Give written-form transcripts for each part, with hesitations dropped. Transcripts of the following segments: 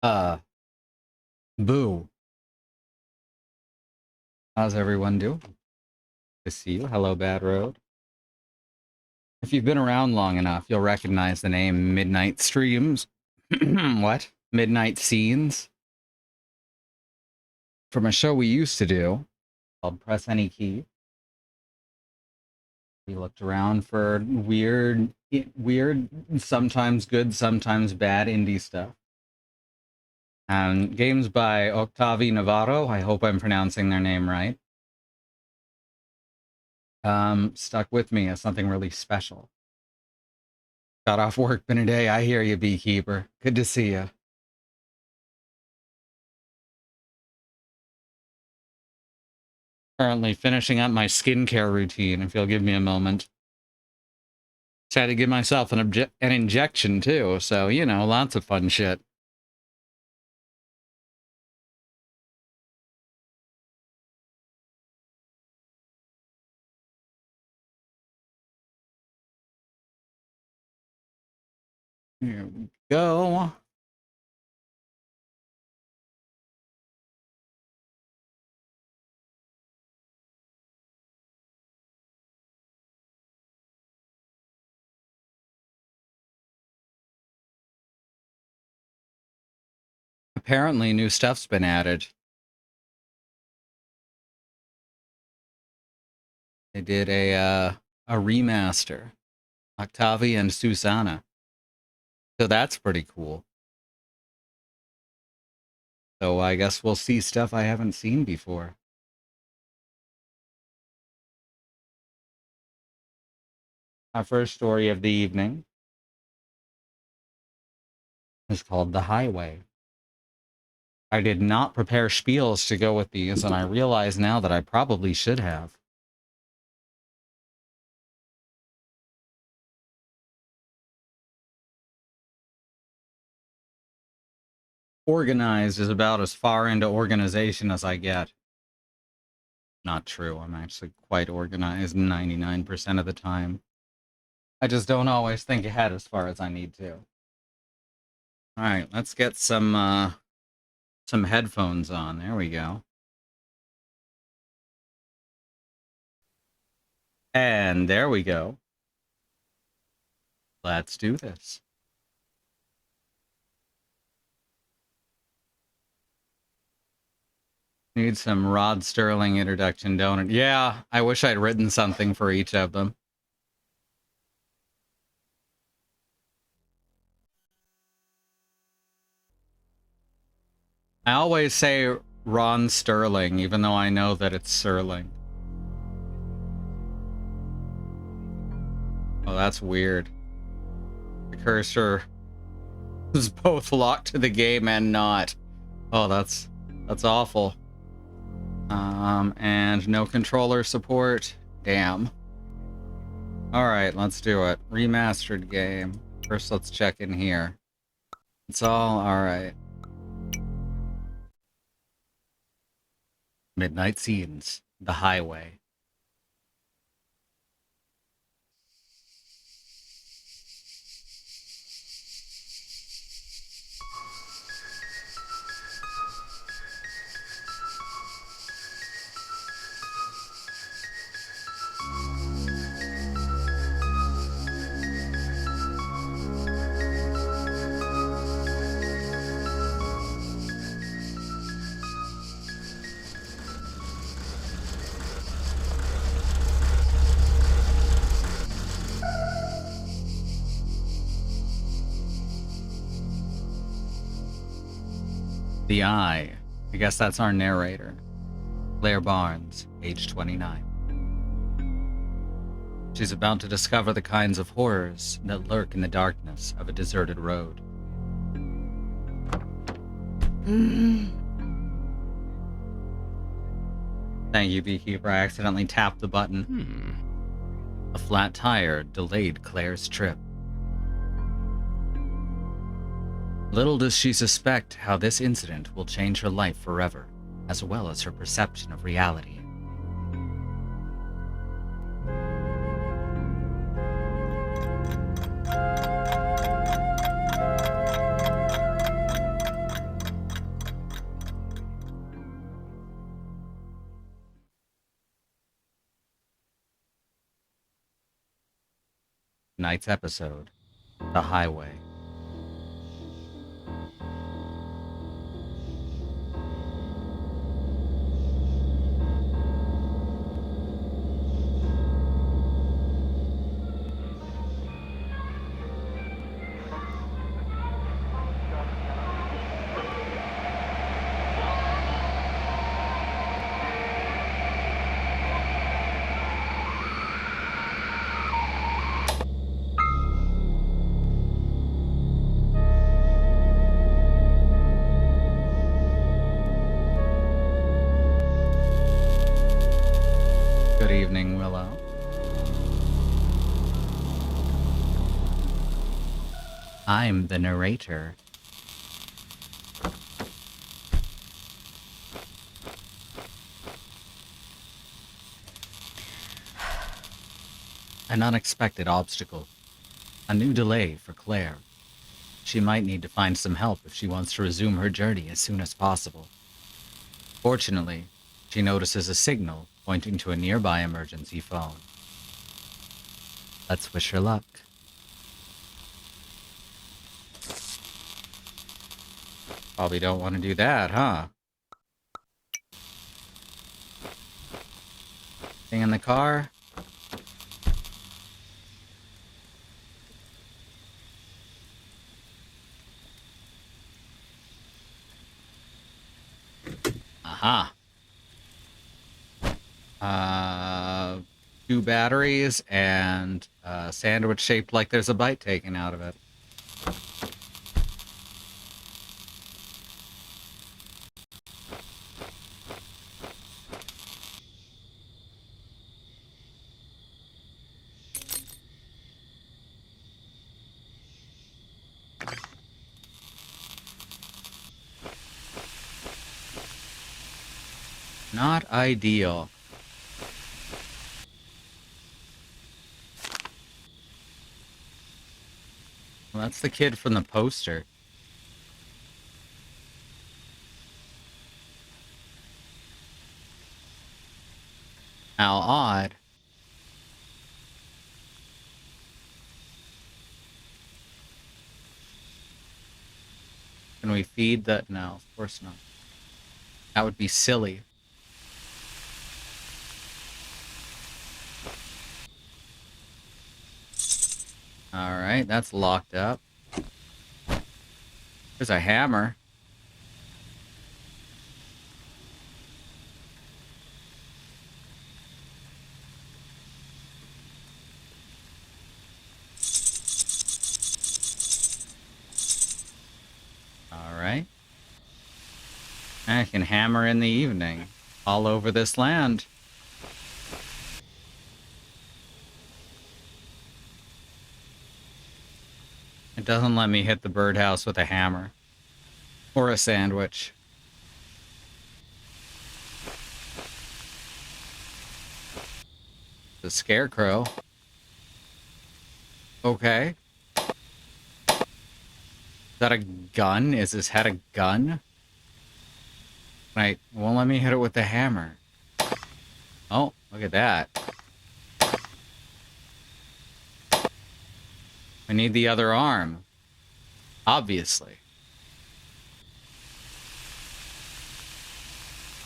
Uh, Boo. How's everyone doing? Good to see you. Hello, Bad Road. If you've been around long enough, you'll recognize the name Midnight Streams. What? Midnight Scenes? From a show we used to do called Press Any Key. We looked around for weird, sometimes good, sometimes bad indie stuff. And games by Octavi Navarro. I hope I'm pronouncing their name right. Stuck with me as something really special. Got off work, been a day. I hear you, Beekeeper. Good to see you. Currently finishing up my skincare routine, if you'll give me a moment. Just had to give myself an injection, too, so, you know, lots of fun shit. Here we go. Apparently, new stuff's been added. They did a remaster. Octavi and Susanna. So that's pretty cool. So I guess we'll see stuff I haven't seen before. Our first story of the evening is called The Highway. I did not prepare spiels to go with these, and I realize now that I probably should have. Organized is about as far into organization as I get. Not true. I'm actually quite organized 99% of the time. I just don't always think ahead as far as I need to. All right, let's get some headphones on. There we go. And there we go. Let's do this. Need some Rod Sterling introduction, don't it? Yeah, I wish I'd written something for each of them. I always say Ron Sterling, even though I know that it's Serling. Oh, that's weird. The cursor is both locked to the game and not. Oh, that's awful. And no controller support. Damn. All right, let's do it. Remastered game. First, let's check in here. It's all right. Midnight Scenes. The Highway. The Eye. I guess that's our narrator. Claire Barnes, age 29. She's about to discover the kinds of horrors that lurk in the darkness of a deserted road. Thank you, Beekeeper. I accidentally tapped the button. A flat tire delayed Claire's trip. Little does she suspect how this incident will change her life forever, as well as her perception of reality. Tonight's episode, The Highway. Good evening, Willow. I'm the narrator. An unexpected obstacle. A new delay for Claire. She might need to find some help if she wants to resume her journey as soon as possible. Fortunately, she notices a signal pointing to a nearby emergency phone. Let's wish her luck. Probably don't want to do that, huh? Thing in the car? Aha. 2 batteries and a sandwich shaped like there's a bite taken out of it. Not ideal. Well, that's the kid from the poster. How odd. Can we feed that? No, of course not. That would be silly. Alright, that's locked up. There's a hammer. Alright. I can hammer in the evening. All over this land. It doesn't let me hit the birdhouse with a hammer. Or a sandwich. The scarecrow. Okay. Is that a gun? Is his head a gun? Right. Won't let me hit it with the hammer. Oh, look at that. I need the other arm. Obviously.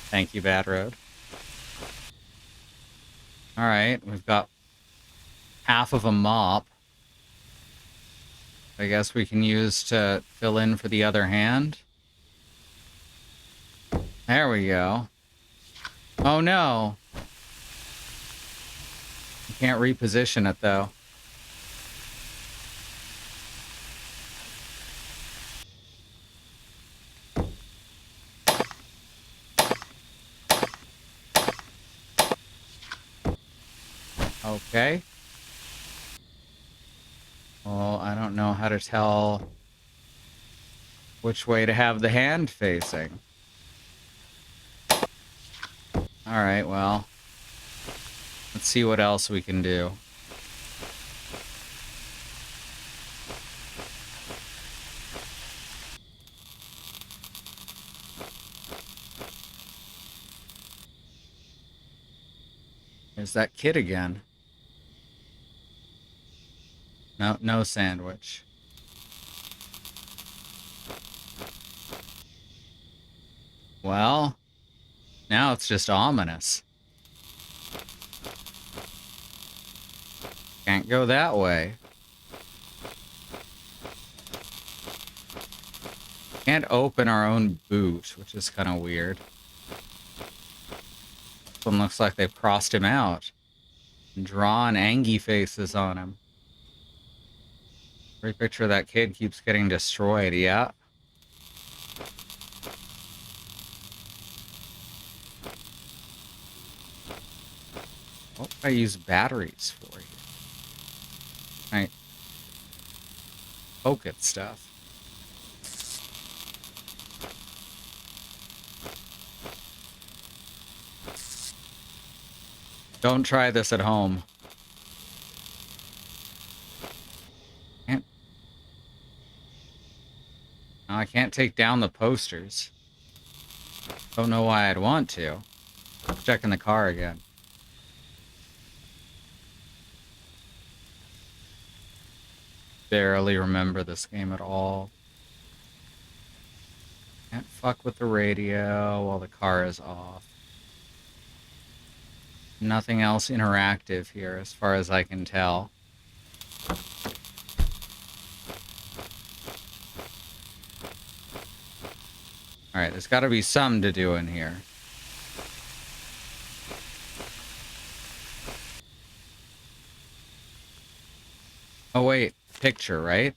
Thank you, Bad Road. Alright, we've got half of a mop. I guess we can use to fill in for the other hand. There we go. Oh no! You can't reposition it though. Okay. Well, I don't know how to tell which way to have the hand facing. Alright, well. Let's see what else we can do. There's that kid again. No, no sandwich. Well, now it's just ominous. Can't go that way. Can't open our own boot, which is kind of weird. This one looks like they've crossed him out and drawn Angie faces on him. Every picture of that kid keeps getting destroyed, yeah. What do I use batteries for here? Right. Poke at stuff. Don't try this at home. Can't. No, I can't take down the posters. Don't know why I'd want to. Checking the car again. Barely remember this game at all. Can't fuck with the radio while the car is off. Nothing else interactive here as far as I can tell. Alright, there's got to be some to do in here. Oh wait, picture, right?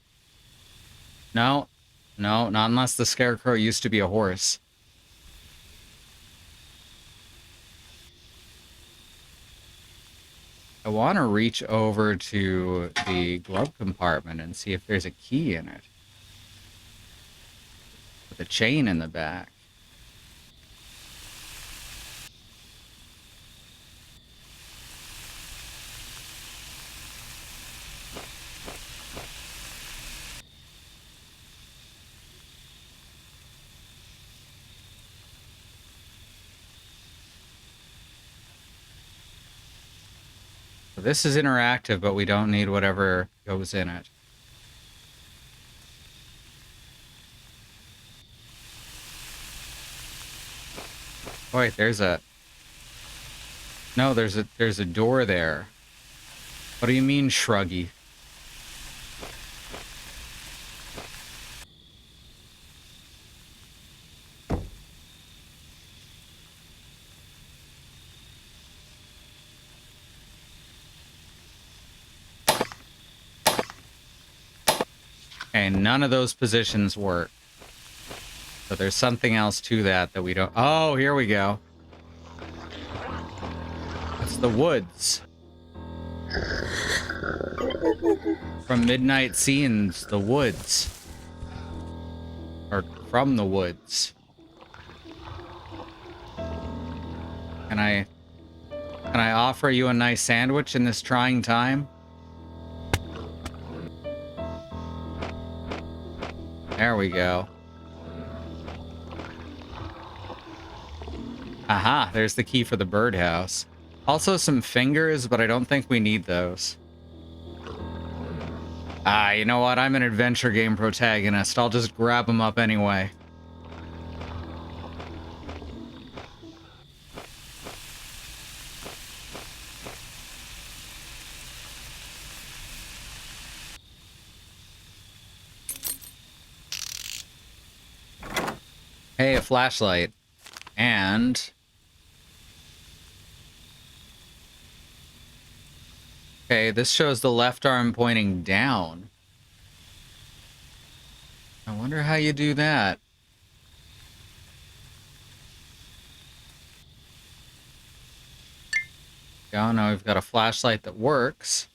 No, no, not unless the scarecrow used to be a horse. I want to reach over to the glove compartment and see if there's a key in it. With a chain in the back. So this is interactive, but we don't need whatever goes in it. Oh, wait, there's a... No, there's a door there. What do you mean, shruggy? Okay, none of those positions work. So there's something else to that we don't... Oh, here we go. It's the woods. From Midnight Scenes, the woods. Or from the woods. Can I offer you a nice sandwich in this trying time? There we go. Aha, there's the key for the birdhouse. Also some fingers, but I don't think we need those. Ah, you know what? I'm an adventure game protagonist. I'll just grab them up anyway. Hey, a flashlight. And... Okay, this shows the left arm pointing down. I wonder how you do that. Oh, now we've got a flashlight that works.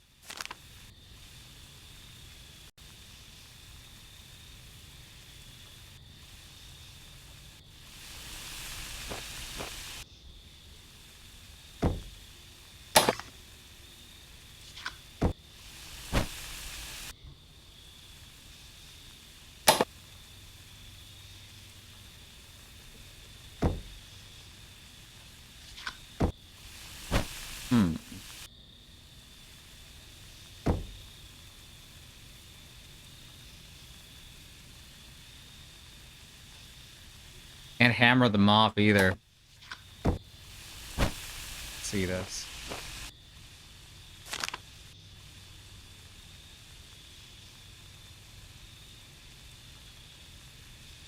Can't hammer the mop either. Let's see this.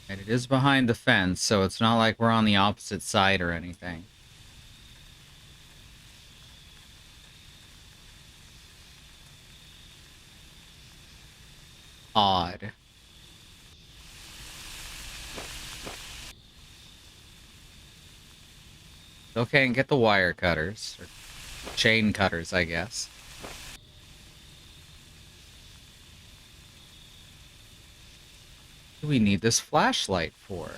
And it is behind the fence, so it's not like we're on the opposite side or anything. Odd. Okay, and get the wire cutters. Or chain cutters, I guess. What do we need this flashlight for?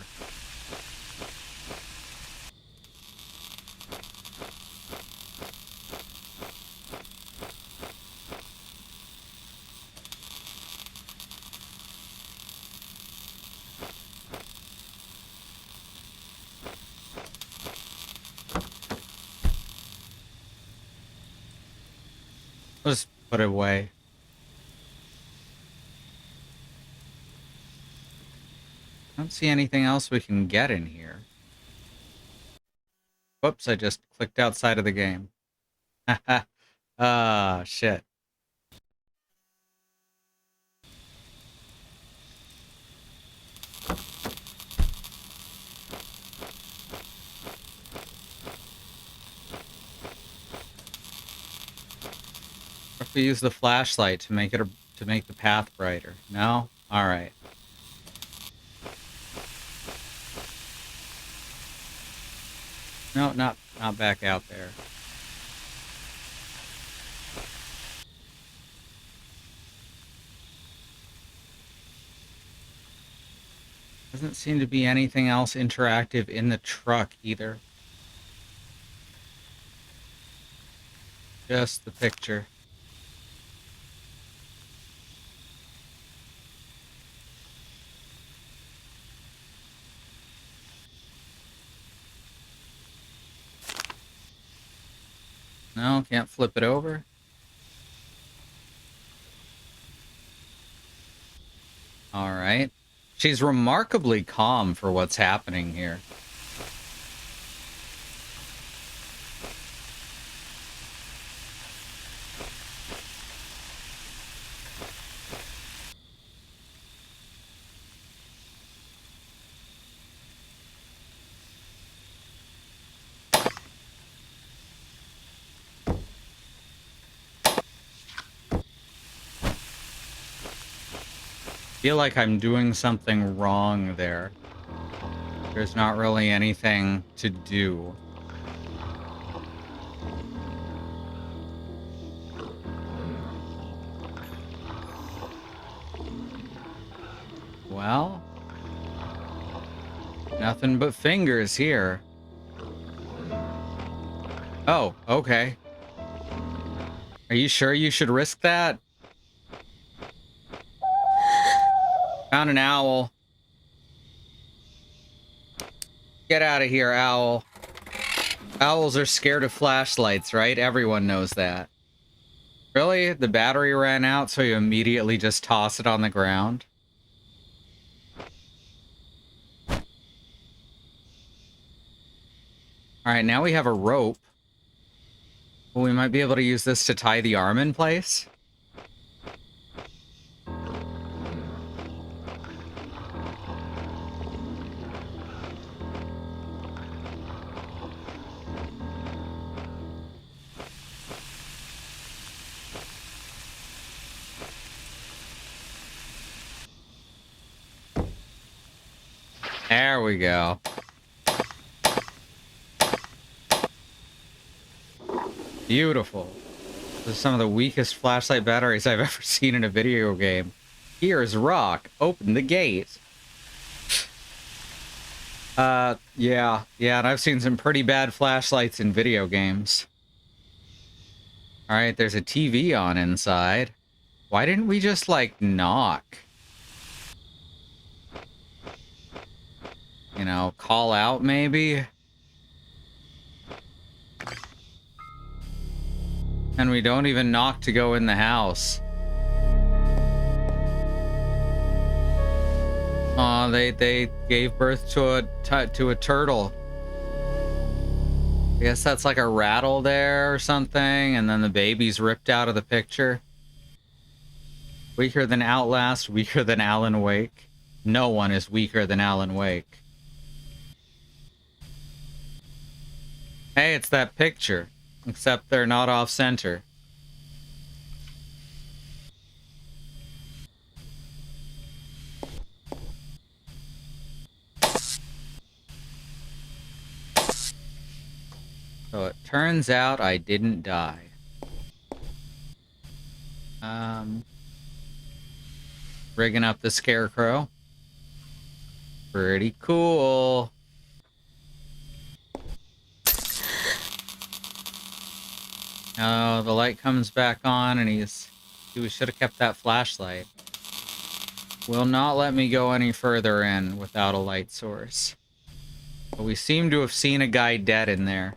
I'll just put it away. I don't see anything else we can get in here. Whoops, I just clicked outside of the game. Haha. Ah, shit. Or if we use the flashlight to make the path brighter. No? Alright. No, not back out there. Doesn't seem to be anything else interactive in the truck either. Just the picture. No, can't flip it over. All right. She's remarkably calm for what's happening here. Feel like I'm doing something wrong there. There's not really anything to do. Well, nothing but fingers here. Oh, okay. Are you sure you should risk that? Found an owl. Get out of here, owl. Owls are scared of flashlights, right? Everyone knows that. Really? The battery ran out, so you immediately just toss it on the ground? Alright, now we have a rope. Well, we might be able to use this to tie the arm in place. There we go. Beautiful. This is some of the weakest flashlight batteries I've ever seen in a video game. Here's rock. Open the gate. Yeah, and I've seen some pretty bad flashlights in video games. Alright, there's a TV on inside. Why didn't we just, like, knock? You know, call out, maybe? And we don't even knock to go in the house. Oh, they gave birth to a turtle. I guess that's like a rattle there or something, and then the baby's ripped out of the picture. Weaker than Outlast, weaker than Alan Wake. No one is weaker than Alan Wake. Hey, it's that picture, except they're not off center. So it turns out I didn't die. Rigging up the scarecrow. Pretty cool. Oh, the light comes back on and he should have kept that flashlight. Will not let me go any further in without a light source. But we seem to have seen a guy dead in there.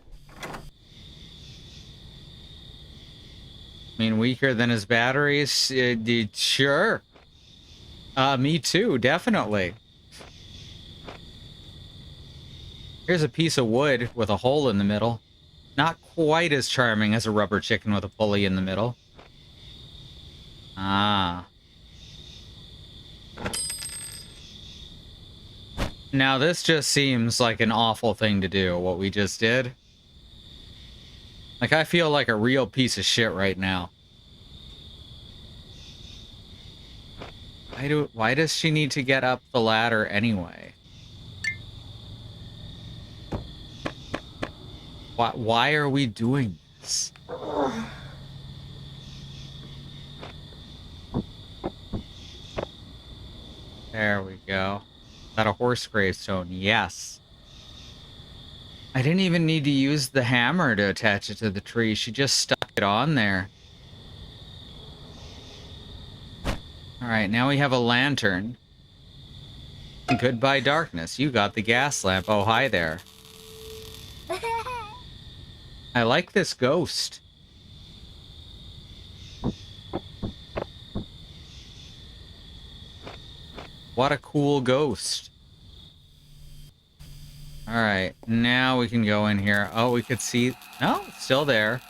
I mean, weaker than his batteries? Sure. Me too, definitely. Here's a piece of wood with a hole in the middle. Not quite as charming as a rubber chicken with a pulley in the middle. Ah. Now this just seems like an awful thing to do, what we just did. Like, I feel like a real piece of shit right now. Why does she need to get up the ladder anyway? Why are we doing this? There we go. Is that a horse gravestone? Yes. I didn't even need to use the hammer to attach it to the tree. She just stuck it on there. Alright, now we have a lantern. Goodbye, darkness. You got the gas lamp. Oh, hi there. I like this ghost. What a cool ghost. Alright, now we can go in here. Oh, we could see... No, it's still there.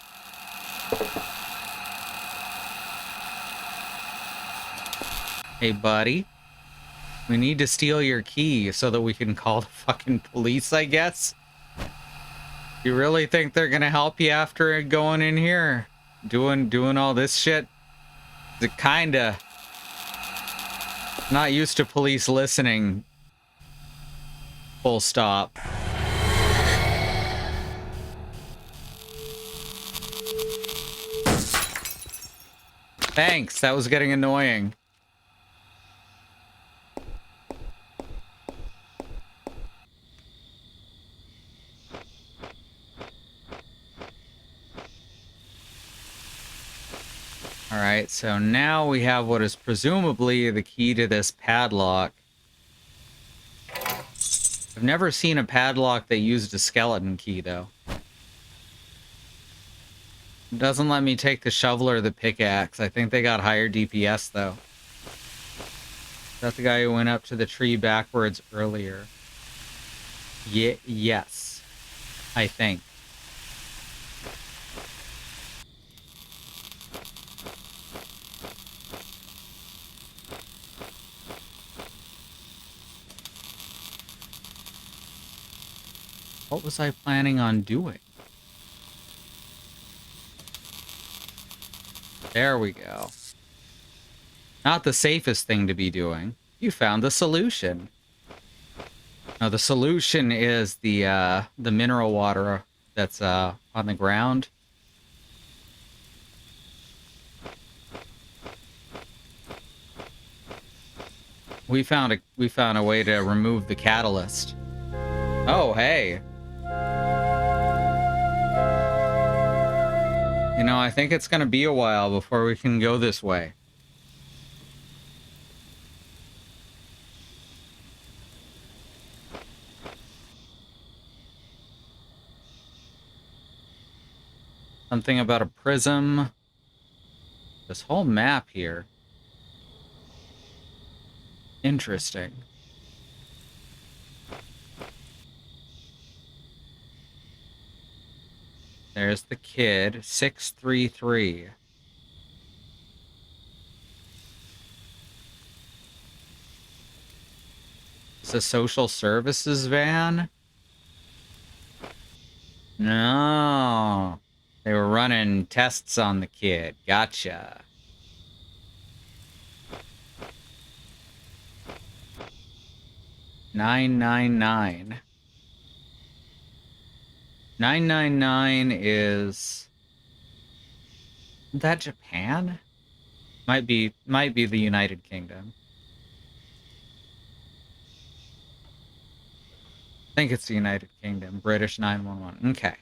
Hey, buddy. We need to steal your key so that we can call the fucking police, I guess. You really think they're gonna help you after going in here? Doing all this shit? It kinda... Not used to police listening. Full stop. Thanks, that was getting annoying. Alright, so now we have what is presumably the key to this padlock. I've never seen a padlock that used a skeleton key, though. It doesn't let me take the shovel or the pickaxe. I think they got higher DPS, though. Is that the guy who went up to the tree backwards earlier? Yes. I think. What was I planning on doing? There we go. Not the safest thing to be doing. You found the solution. No, the solution is the mineral water that's on the ground. We found a way to remove the catalyst. Oh, hey. You know, I think it's gonna be a while before we can go this way. Something about a prism. This whole map here. Interesting. There's the kid. 633. It's a social services van? No. They were running tests on the kid. Gotcha. $999. $999 is that Japan? Might be the United Kingdom. I think it's the United Kingdom. British 911. Okay.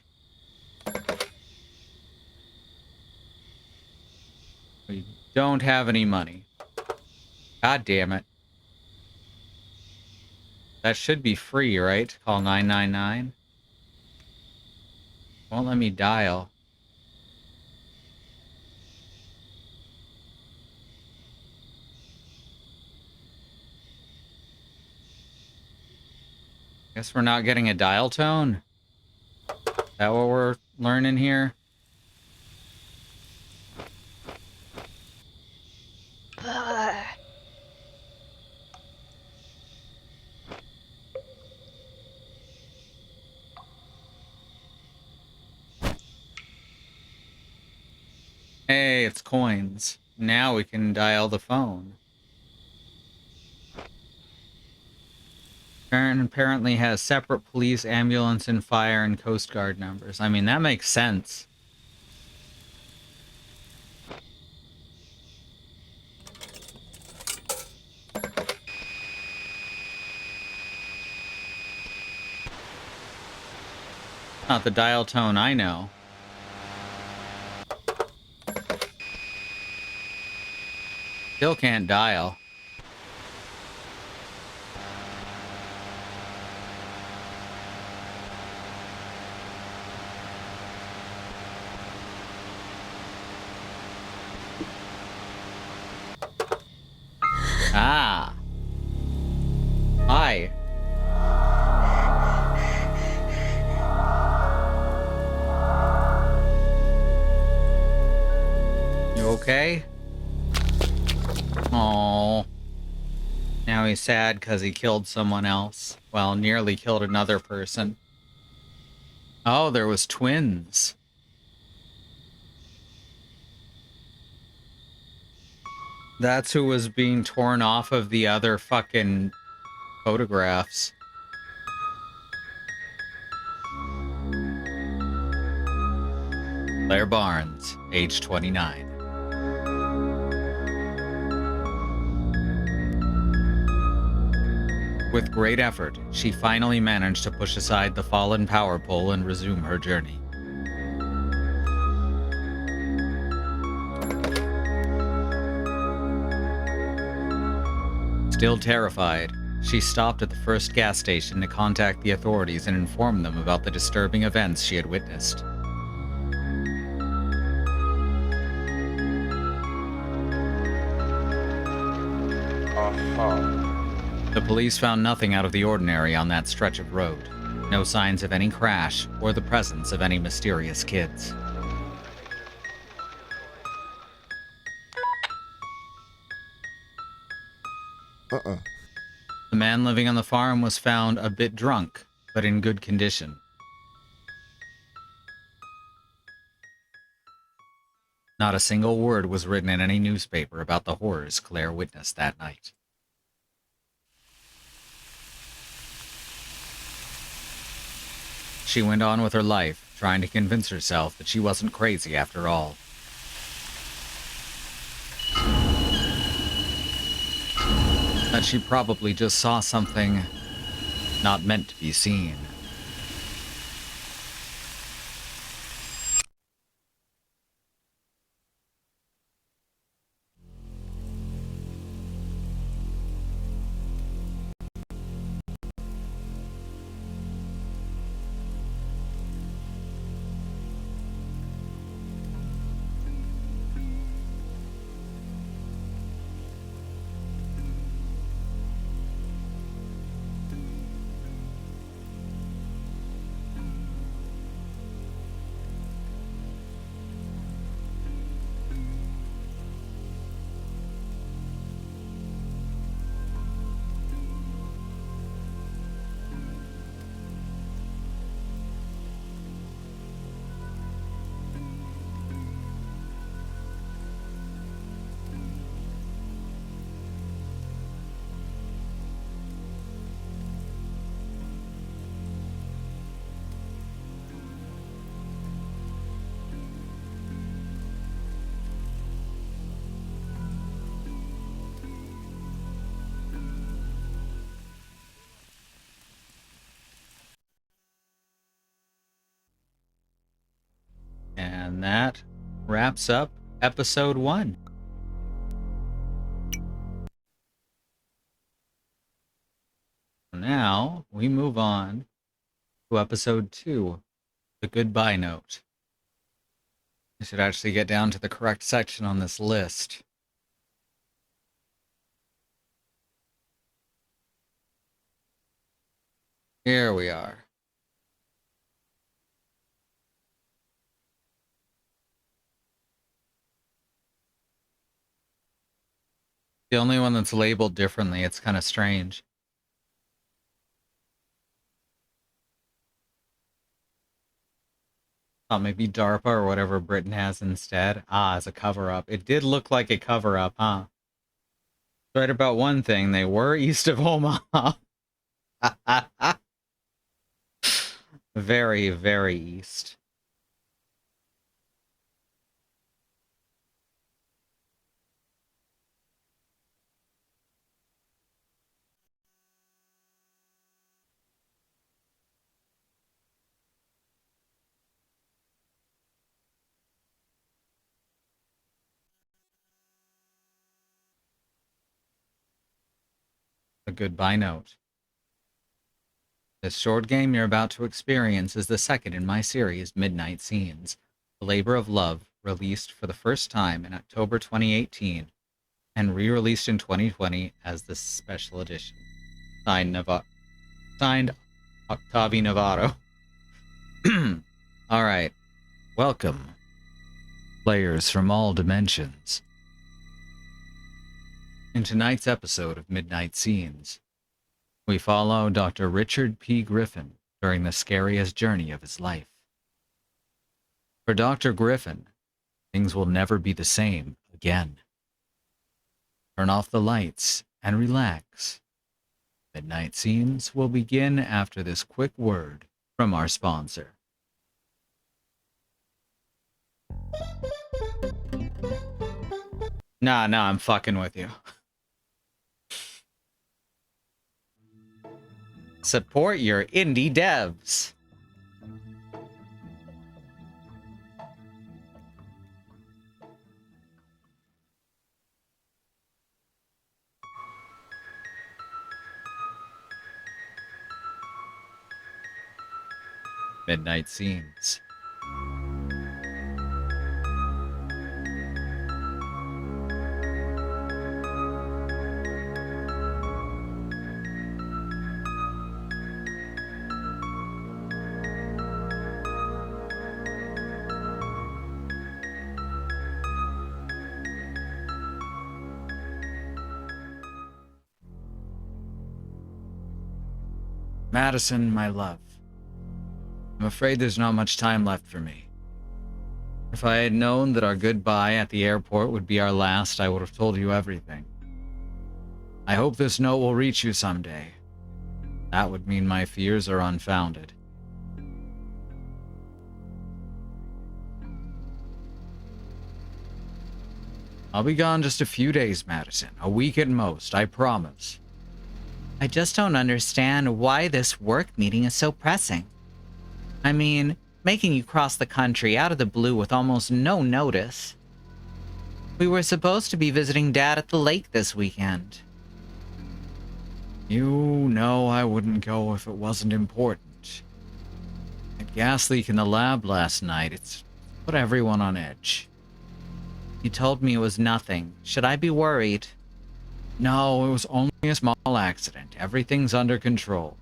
We don't have any money. God damn it. That should be free, right? Call 999. Won't let me dial. Guess we're not getting a dial tone? Is that what we're learning here? Hey, it's coins. Now we can dial the phone. Apparently has separate police, ambulance, and fire and Coast Guard numbers. I mean, that makes sense. Not the dial tone I know. Still can't dial. Ah. Hi. You okay? Oh. Now he's sad because he killed someone else. Well, nearly killed another person. Oh, there was twins. That's who was being torn off of the other fucking photographs. Claire Barnes, age 29. With great effort, she finally managed to push aside the fallen power pole and resume her journey. Still terrified, she stopped at the first gas station to contact the authorities and inform them about the disturbing events she had witnessed. The police found nothing out of the ordinary on that stretch of road. No signs of any crash or the presence of any mysterious kids. The man living on the farm was found a bit drunk, but in good condition. Not a single word was written in any newspaper about the horrors Claire witnessed that night. She went on with her life, trying to convince herself that she wasn't crazy after all. That she probably just saw something not meant to be seen. And that wraps up episode 1. Now we move on to episode 2, the goodbye note. I should actually get down to the correct section on this list. Here we are. The only one that's labeled differently. It's kind of strange. Thought maybe DARPA or whatever Britain has instead. As a cover-up. It did look like a cover-up, huh? Right about one thing, they were east of Omaha. Very, very east. A goodbye note. This short game you're about to experience is the second in my series, Midnight Scenes, The Labor of Love, released for the first time in October 2018 and re-released in 2020 as the special edition. Signed Octavi Navarro. All right. Welcome, players from all dimensions. In tonight's episode of Midnight Scenes, we follow Dr. Richard P. Griffin during the scariest journey of his life. For Dr. Griffin, things will never be the same again. Turn off the lights and relax. Midnight Scenes will begin after this quick word from our sponsor. Nah, I'm fucking with you. Support your indie devs. Midnight Scenes. Madison, my love. I'm afraid there's not much time left for me. If I had known that our goodbye at the airport would be our last, I would have told you everything. I hope this note will reach you someday. That would mean my fears are unfounded. I'll be gone just a few days, Madison. A week at most, I promise. I just don't understand why this work meeting is so pressing. I mean, making you cross the country out of the blue with almost no notice. We were supposed to be visiting Dad at the lake this weekend. You know I wouldn't go if it wasn't important. That gas leak in the lab last night, it's put everyone on edge. You told me it was nothing. Should I be worried? No, it was only a small accident. Everything's under control.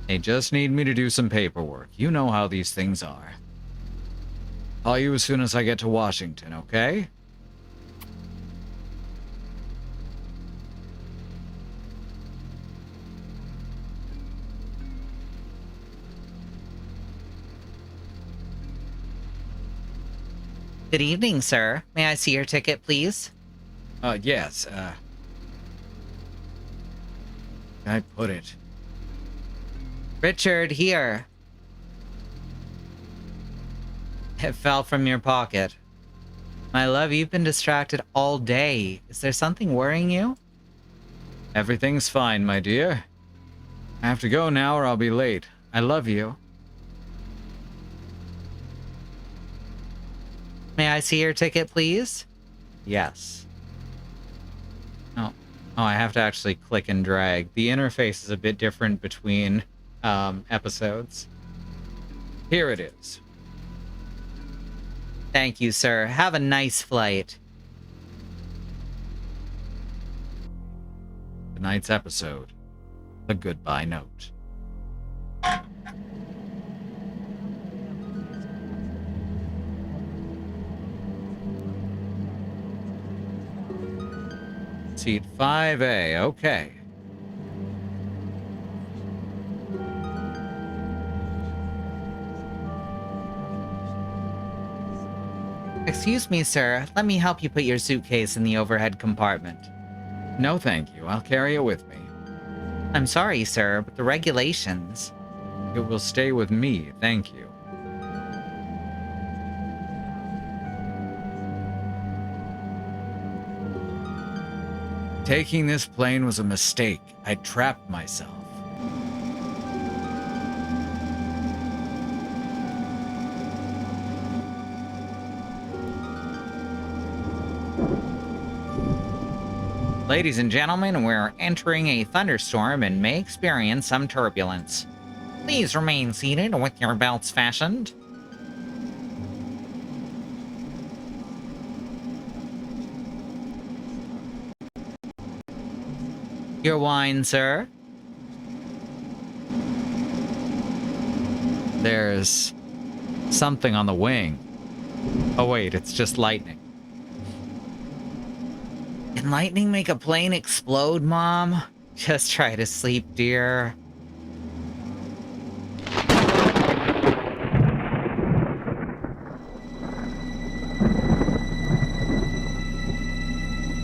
They just need me to do some paperwork. You know how these things are. Call you as soon as I get to Washington, okay? Good evening, sir. May I see your ticket, please? Yes, I put it. Richard, here. It fell from your pocket. My love, you've been distracted all day. Is there something worrying you? Everything's fine, my dear. I have to go now or I'll be late. I love you. I see your ticket, please? Yes. Oh. Oh, I have to actually click and drag. The interface is a bit different between episodes. Here it is. Thank you, sir. Have a nice flight. Tonight's episode, a goodbye note. Seat 5A, okay. Excuse me, sir. Let me help you put your suitcase in the overhead compartment. No, thank you. I'll carry it with me. I'm sorry, sir, but the regulations... It will stay with me, thank you. Taking this plane was a mistake. I trapped myself. Ladies and gentlemen, we're entering a thunderstorm and may experience some turbulence. Please remain seated with your belts fastened. Your wine, sir. There's something on the wing. Oh wait, it's just lightning. Can lightning make a plane explode, Mom? Just try to sleep, dear.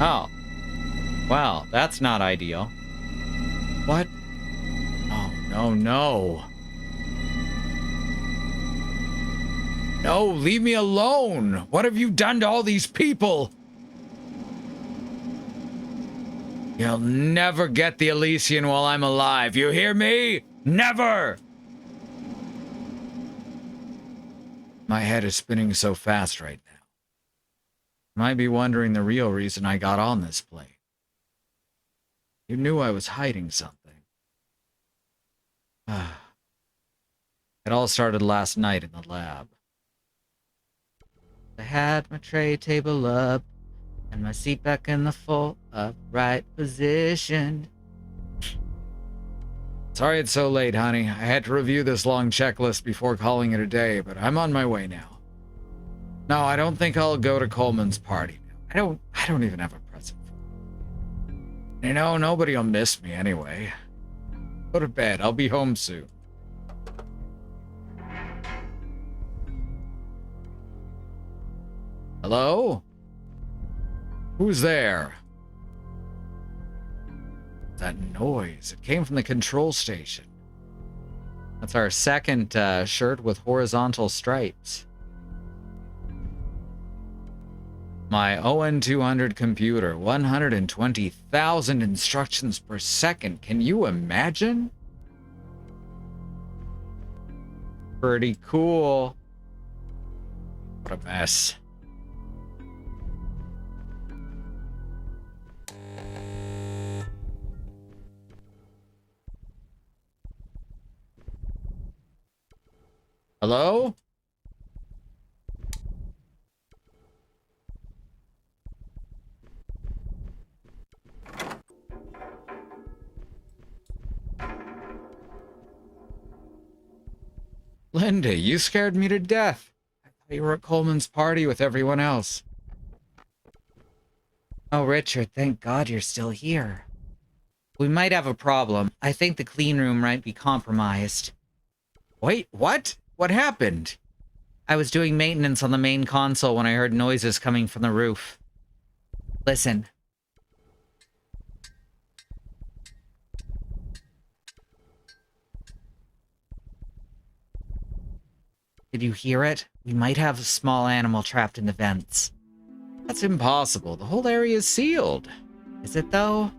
Oh. Well, that's not ideal. What? Oh, no, no. No, leave me alone! What have you done to all these people? You'll never get the Elysian while I'm alive, you hear me? Never! My head is spinning so fast right now. You might be wondering the real reason I got on this plane. You knew I was hiding something. It all started last night in the lab. I had my tray table up and my seat back in the full upright position. Sorry it's so late, honey. I had to review this long checklist before calling it a day, but I'm on my way now. No, I don't think I'll go to Coleman's party. I don't even have a present for him. You know, nobody will miss me anyway. Go to bed. I'll be home soon. Hello? Who's there? That noise. It came from the control station. That's our second shirt with horizontal stripes. My ON200 computer, 120,000 instructions per second. Can you imagine? Pretty cool. What a mess. Hello? Linda, you scared me to death. I thought you were at Coleman's party with everyone else. Oh, Richard, thank God you're still here. We might have a problem. I think the clean room might be compromised. Wait, what? What happened? I was doing maintenance on the main console when I heard noises coming from the roof. Listen. Did you hear it? We might have a small animal trapped in the vents. That's impossible. The whole area is sealed. Is it, though?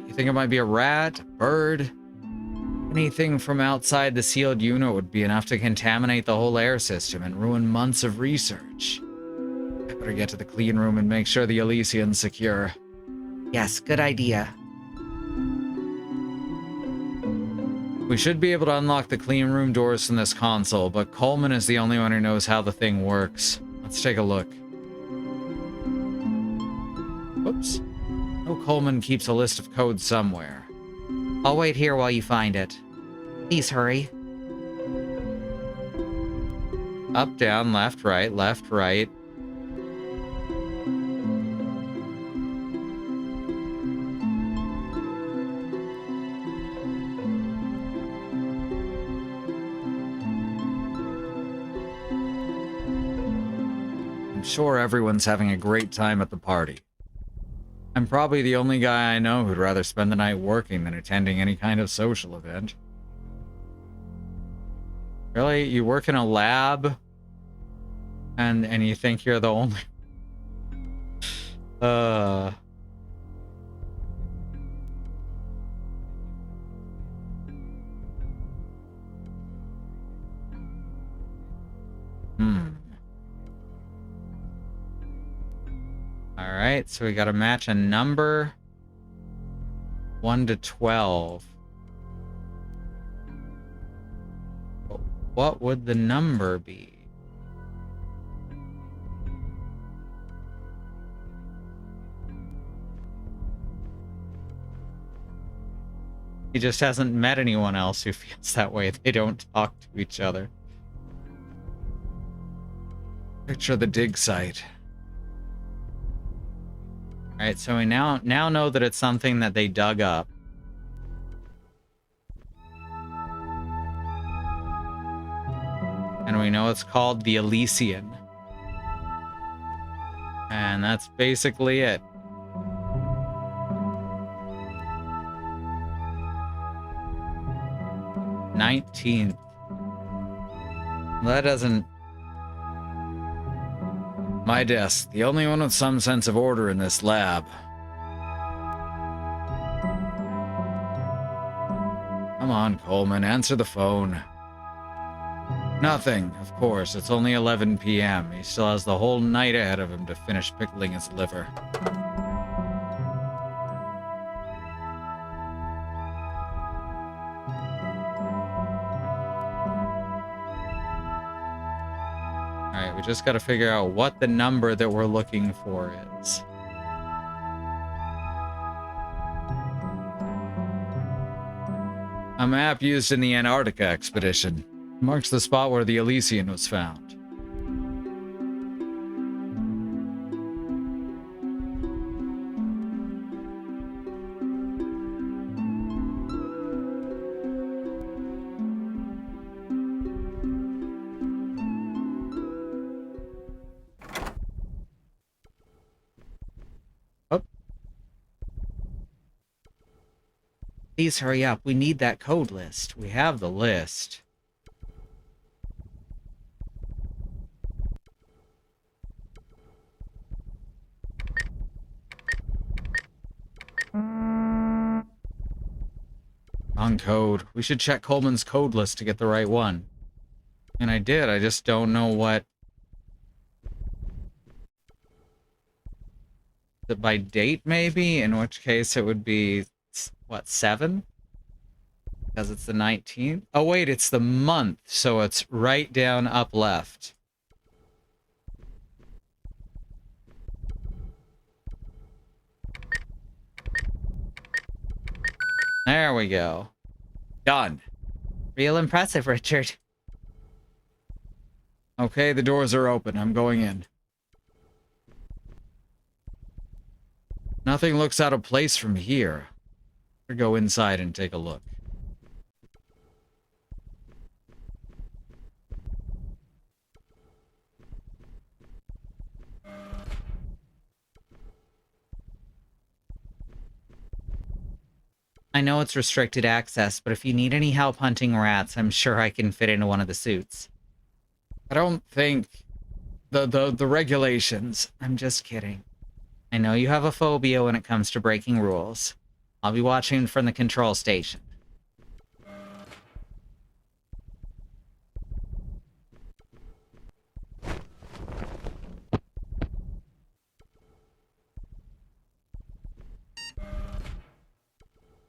You think it might be a rat, a bird? Anything from outside the sealed unit would be enough to contaminate the whole air system and ruin months of research. I better get to the clean room and make sure the Elysian's secure. Yes, good idea. We should be able to unlock the clean room doors from this console, but Coleman is the only one who knows how the thing works. Let's take a look. Whoops. Oh, Coleman keeps a list of codes somewhere. I'll wait here while you find it. Please hurry. Up, down, left, right, left, right. I'm sure everyone's having a great time at the party. I'm probably the only guy I know who'd rather spend the night working than attending any kind of social event. Really? You work in a lab? And you think you're the only... Alright, so we gotta match a number 1 to 12. What would the number be? He just hasn't met anyone else who feels that way. They don't talk to each other. Picture the dig site. Alright, so we now know that it's something that they dug up. And we know it's called the Elysian. And that's basically it. "19th. That doesn't... My desk, the only one with some sense of order in this lab. Come on, Coleman, answer the phone. Nothing, of course. It's only 11 p.m. He still has the whole night ahead of him to finish pickling his liver. Alright, we just gotta figure out what the number that we're looking for is. A map used in the Antarctica expedition. Marks the spot where the Elysian was found. Oh. Please hurry up. We need that code list. We have the list. Wrong code. We should check Coleman's code list to get the right one. And I did. I just don't know what... Is it by date, maybe? In which case it would be, what, 7? Because it's the 19th? Oh, wait, it's the month. So it's right down, up, left. There we go. Done. Real impressive, Richard. Okay, the doors are open. I'm going in. Nothing looks out of place from here. Better go inside and take a look. I know it's restricted access, but if you need any help hunting rats, I'm sure I can fit into one of the suits. I don't think... The regulations... I'm just kidding. I know you have a phobia when it comes to breaking rules. I'll be watching from the control station.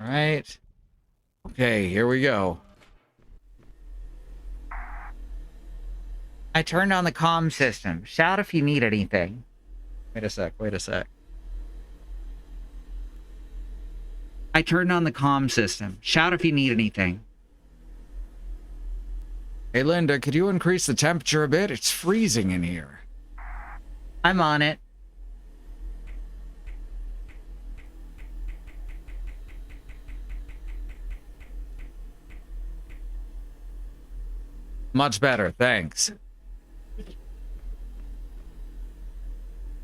All right. Okay, here we go. I turned on the comm system. Shout if you need anything. Wait a sec, wait a sec. I turned on the comm system. Shout if you need anything. Hey, Linda, could you increase the temperature a bit? It's freezing in here. I'm on it. Much better, thanks.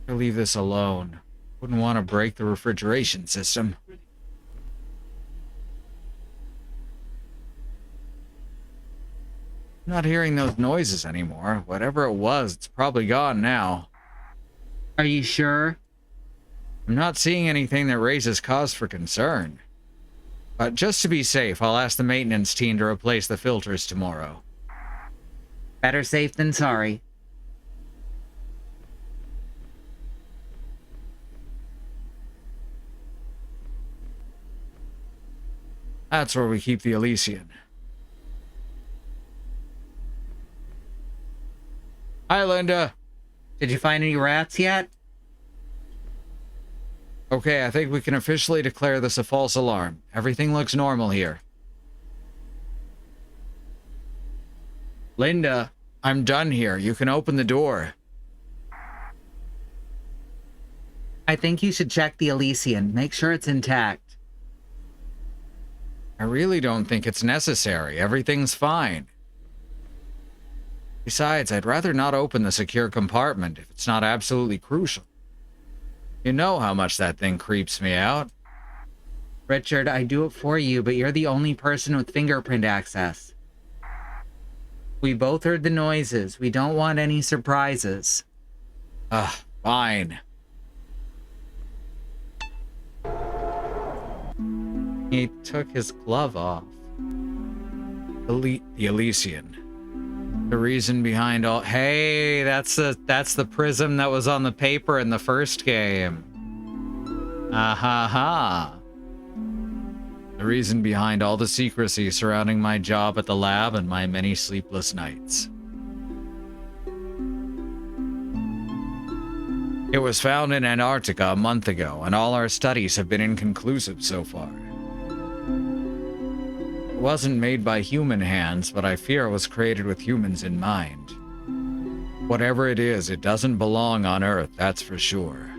I'll leave this alone. Wouldn't want to break the refrigeration system. I'm not hearing those noises anymore. Whatever it was, it's probably gone now. Are you sure? I'm not seeing anything that raises cause for concern. But just to be safe, I'll ask the maintenance team to replace the filters tomorrow. Better safe than sorry. That's where we keep the Elysian. Hi, Linda. Did you find any rats yet? Okay, I think we can officially declare this a false alarm. Everything looks normal here. Linda, I'm done here. You can open the door. I think you should check the Elysian. Make sure it's intact. I really don't think it's necessary. Everything's fine. Besides, I'd rather not open the secure compartment if it's not absolutely crucial. You know how much that thing creeps me out. Richard, I do it for you, but you're the only person with fingerprint access. We both heard the noises. We don't want any surprises. Fine. He took his glove off. The Elysian. The reason behind all... Hey, that's the prism that was on the paper in the first game. Ah-ha-ha. The reason behind all the secrecy surrounding my job at the lab and my many sleepless nights. It was found in Antarctica a month ago, and all our studies have been inconclusive so far. It wasn't made by human hands, but I fear it was created with humans in mind. Whatever it is, it doesn't belong on Earth, that's for sure.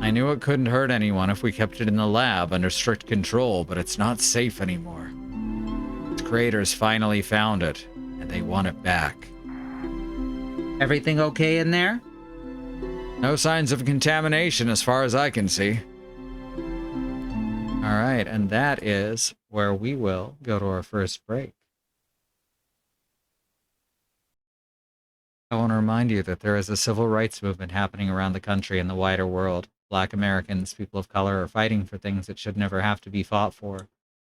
I knew it couldn't hurt anyone if we kept it in the lab under strict control, but it's not safe anymore. Its creators finally found it, and they want it back. Everything okay in there? No signs of contamination as far as I can see. All right, and that is where we will go to our first break. I want to remind you that there is a civil rights movement happening around the country and the wider world. Black Americans, people of color, are fighting for things that should never have to be fought for,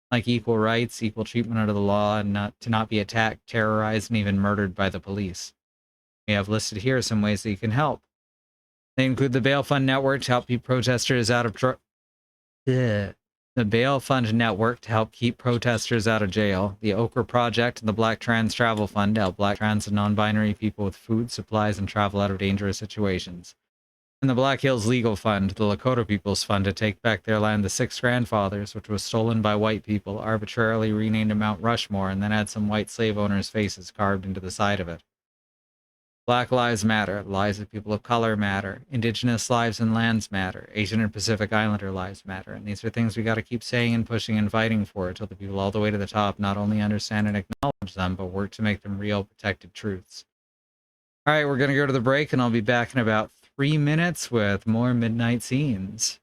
like equal rights, equal treatment under the law, and not be attacked, terrorized, and even murdered by the police. We have listed here some ways that you can help. They include the Bail Fund Network to help keep protesters out of the Bail Fund Network to help keep protesters out of jail, the Okra Project, and the Black Trans Travel Fund to help Black trans and non-binary people with food, supplies, and travel out of dangerous situations. And the Black Hills Legal Fund, the Lakota People's Fund to take back their land, the Six Grandfathers, which was stolen by white people, arbitrarily renamed to Mount Rushmore, and then had some white slave owners' faces carved into the side of it. Black Lives Matter, lives of people of color matter, Indigenous lives and lands matter, Asian and Pacific Islander lives matter, and these are things we got to keep saying and pushing and fighting for until the people all the way to the top not only understand and acknowledge them, but work to make them real, protected truths. All right, we're going to go to the break, and I'll be back in about 3 minutes with more Midnight Scenes.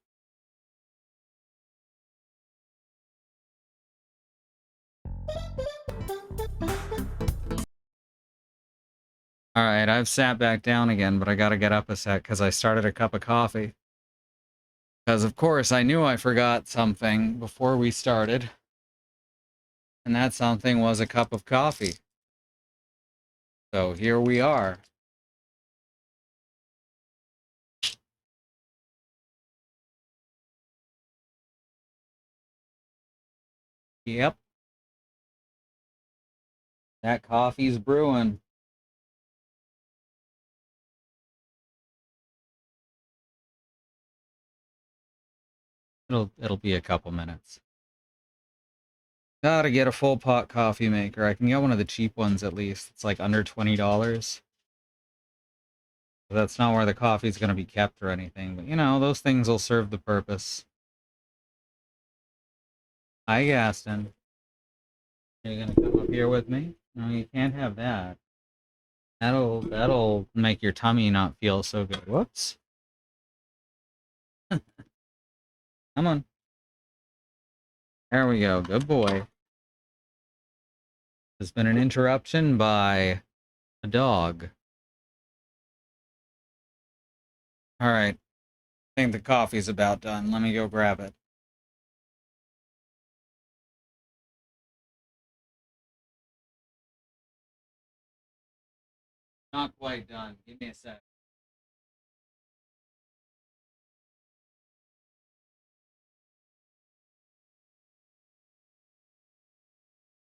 All right, I've sat back down again, but I got to get up a sec because I started a cup of coffee. Because, of course, I knew I forgot something before we started. And that something was a cup of coffee. So here we are. Yep. That coffee's brewing. It'll be a couple minutes. Gotta get a full pot coffee maker. I can get one of the cheap ones at least. It's like under $20. But that's not where the coffee's gonna be kept or anything. But you know, those things will serve the purpose. Hi, Gaston. Are you gonna come up here with me? No, you can't have that. That'll make your tummy not feel so good. Whoops. Come on. There we go. Good boy. There's been an interruption by a dog. All right. I think the coffee's about done. Let me go grab it. Not quite done. Give me a sec.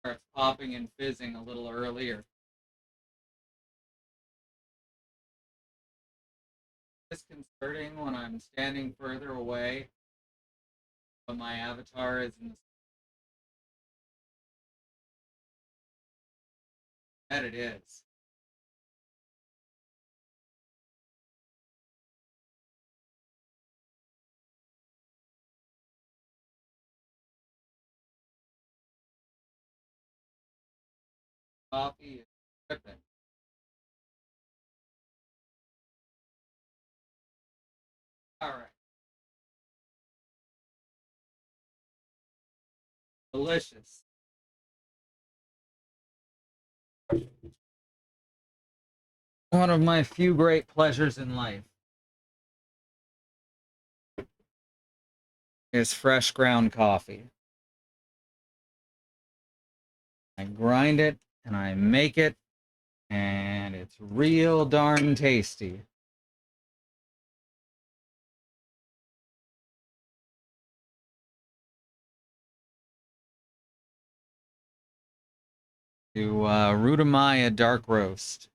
Starts popping and fizzing a little earlier. Disconcerting when I'm standing further away, but my avatar is in the. Bet it is. Coffee is tripping. All right. Delicious. One of my few great pleasures in life is fresh ground coffee. I grind it and I make it, and it's real darn tasty. To Rudamaya dark roast.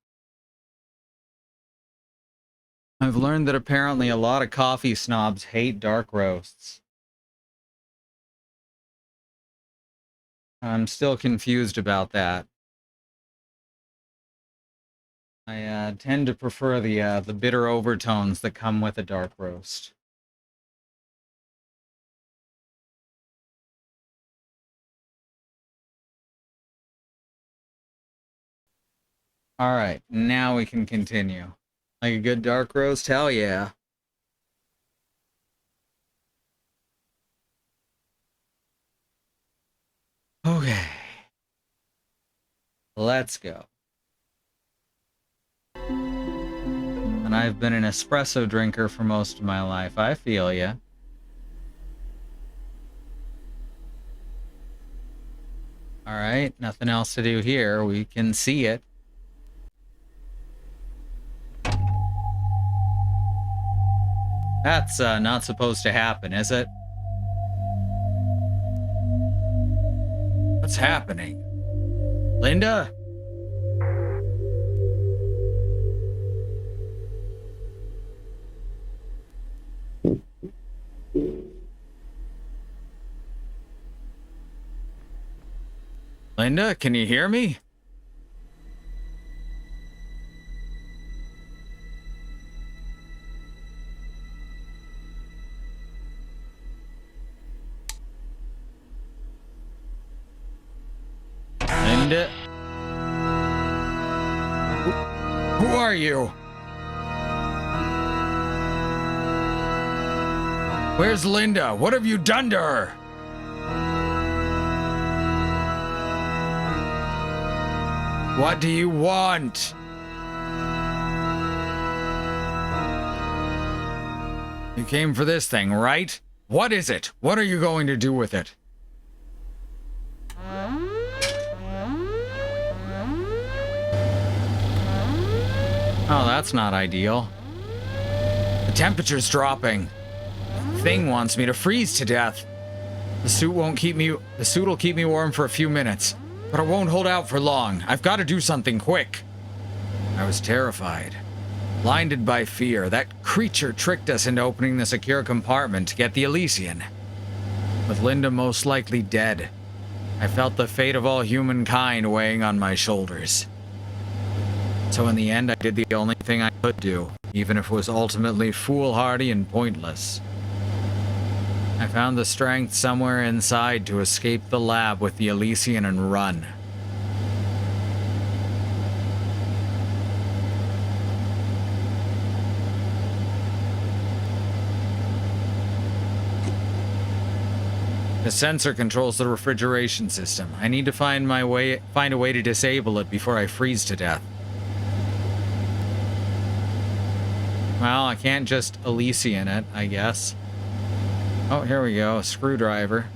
I've learned that apparently a lot of coffee snobs hate dark roasts. I'm still confused about that. I tend to prefer the bitter overtones that come with a dark roast. All right, now we can continue. Like a good dark roast? Hell yeah. Okay. Let's go. And I've been an espresso drinker for most of my life. I feel ya. All right, nothing else to do here. We can see it. That's not supposed to happen, is it? What's happening? Linda? Linda, can you hear me? Linda? Who are you? Where's Linda? What have you done to her? What do you want? You came for this thing, right? What is it? What are you going to do with it? Oh, that's not ideal. The temperature's dropping. The thing wants me to freeze to death. The suit will keep me warm for a few minutes, but it won't hold out for long. I've got to do something quick. I was terrified. Blinded by fear, that creature tricked us into opening the secure compartment to get the Elysian. With Linda most likely dead, I felt the fate of all humankind weighing on my shoulders. So in the end, I did the only thing I could do, even if it was ultimately foolhardy and pointless. I found the strength somewhere inside to escape the lab with the Elysian and run. The sensor controls the refrigeration system. I need to find a way to disable it before I freeze to death. Well, I can't just Elysian it, I guess. Oh, here we go, a screwdriver.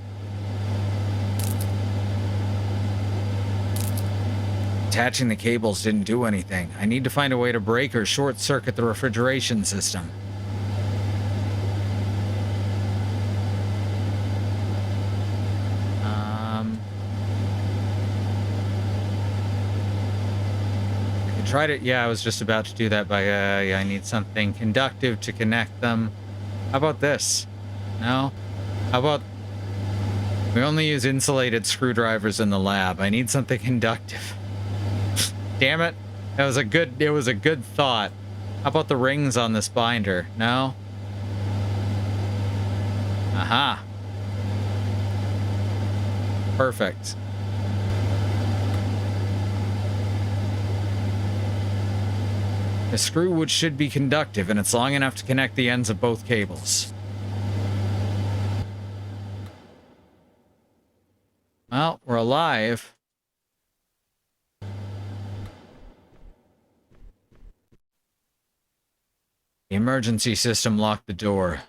Attaching the cables didn't do anything. I need to find a way to break or short circuit the refrigeration system. Tried it. Yeah, I was just about to do that by, yeah, I need something conductive to connect them. How about this? No? How about we only use insulated screwdrivers in the lab? I need something conductive. Damn it. It was a good thought. How about the rings on this binder? No? Aha. Perfect. The screw wood should be conductive, and it's long enough to connect the ends of both cables. Well, we're alive. The emergency system locked the door.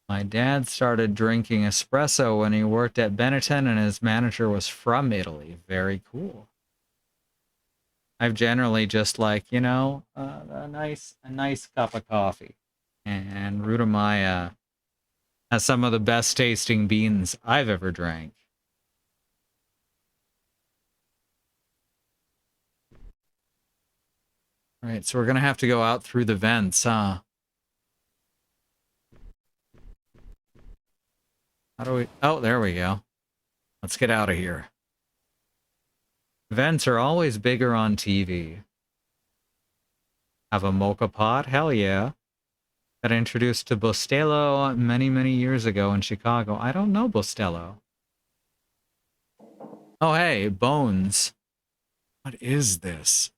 My dad started drinking espresso when he worked at Benetton, and his manager was from Italy. Very cool. I've generally just like, you know, a nice cup of coffee. And Rudamaya has some of the best tasting beans I've ever drank. All right, so we're gonna have to go out through the vents, huh? How do we... Oh, there we go. Let's get out of here. Vents are always bigger on TV. Have a mocha pot? Hell yeah. Got introduced to Bustelo many years ago in Chicago. I don't know Bustelo. Oh, hey, Bones. What is this?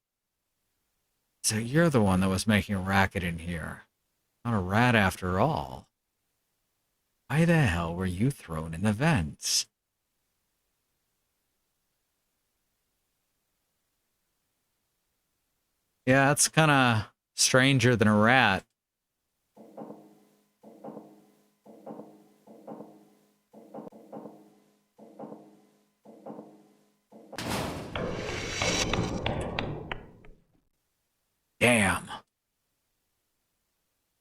So you're the one that was making a racket in here. Not a rat after all. Why the hell were you thrown in the vents? Yeah, that's kind of stranger than a rat. Damn.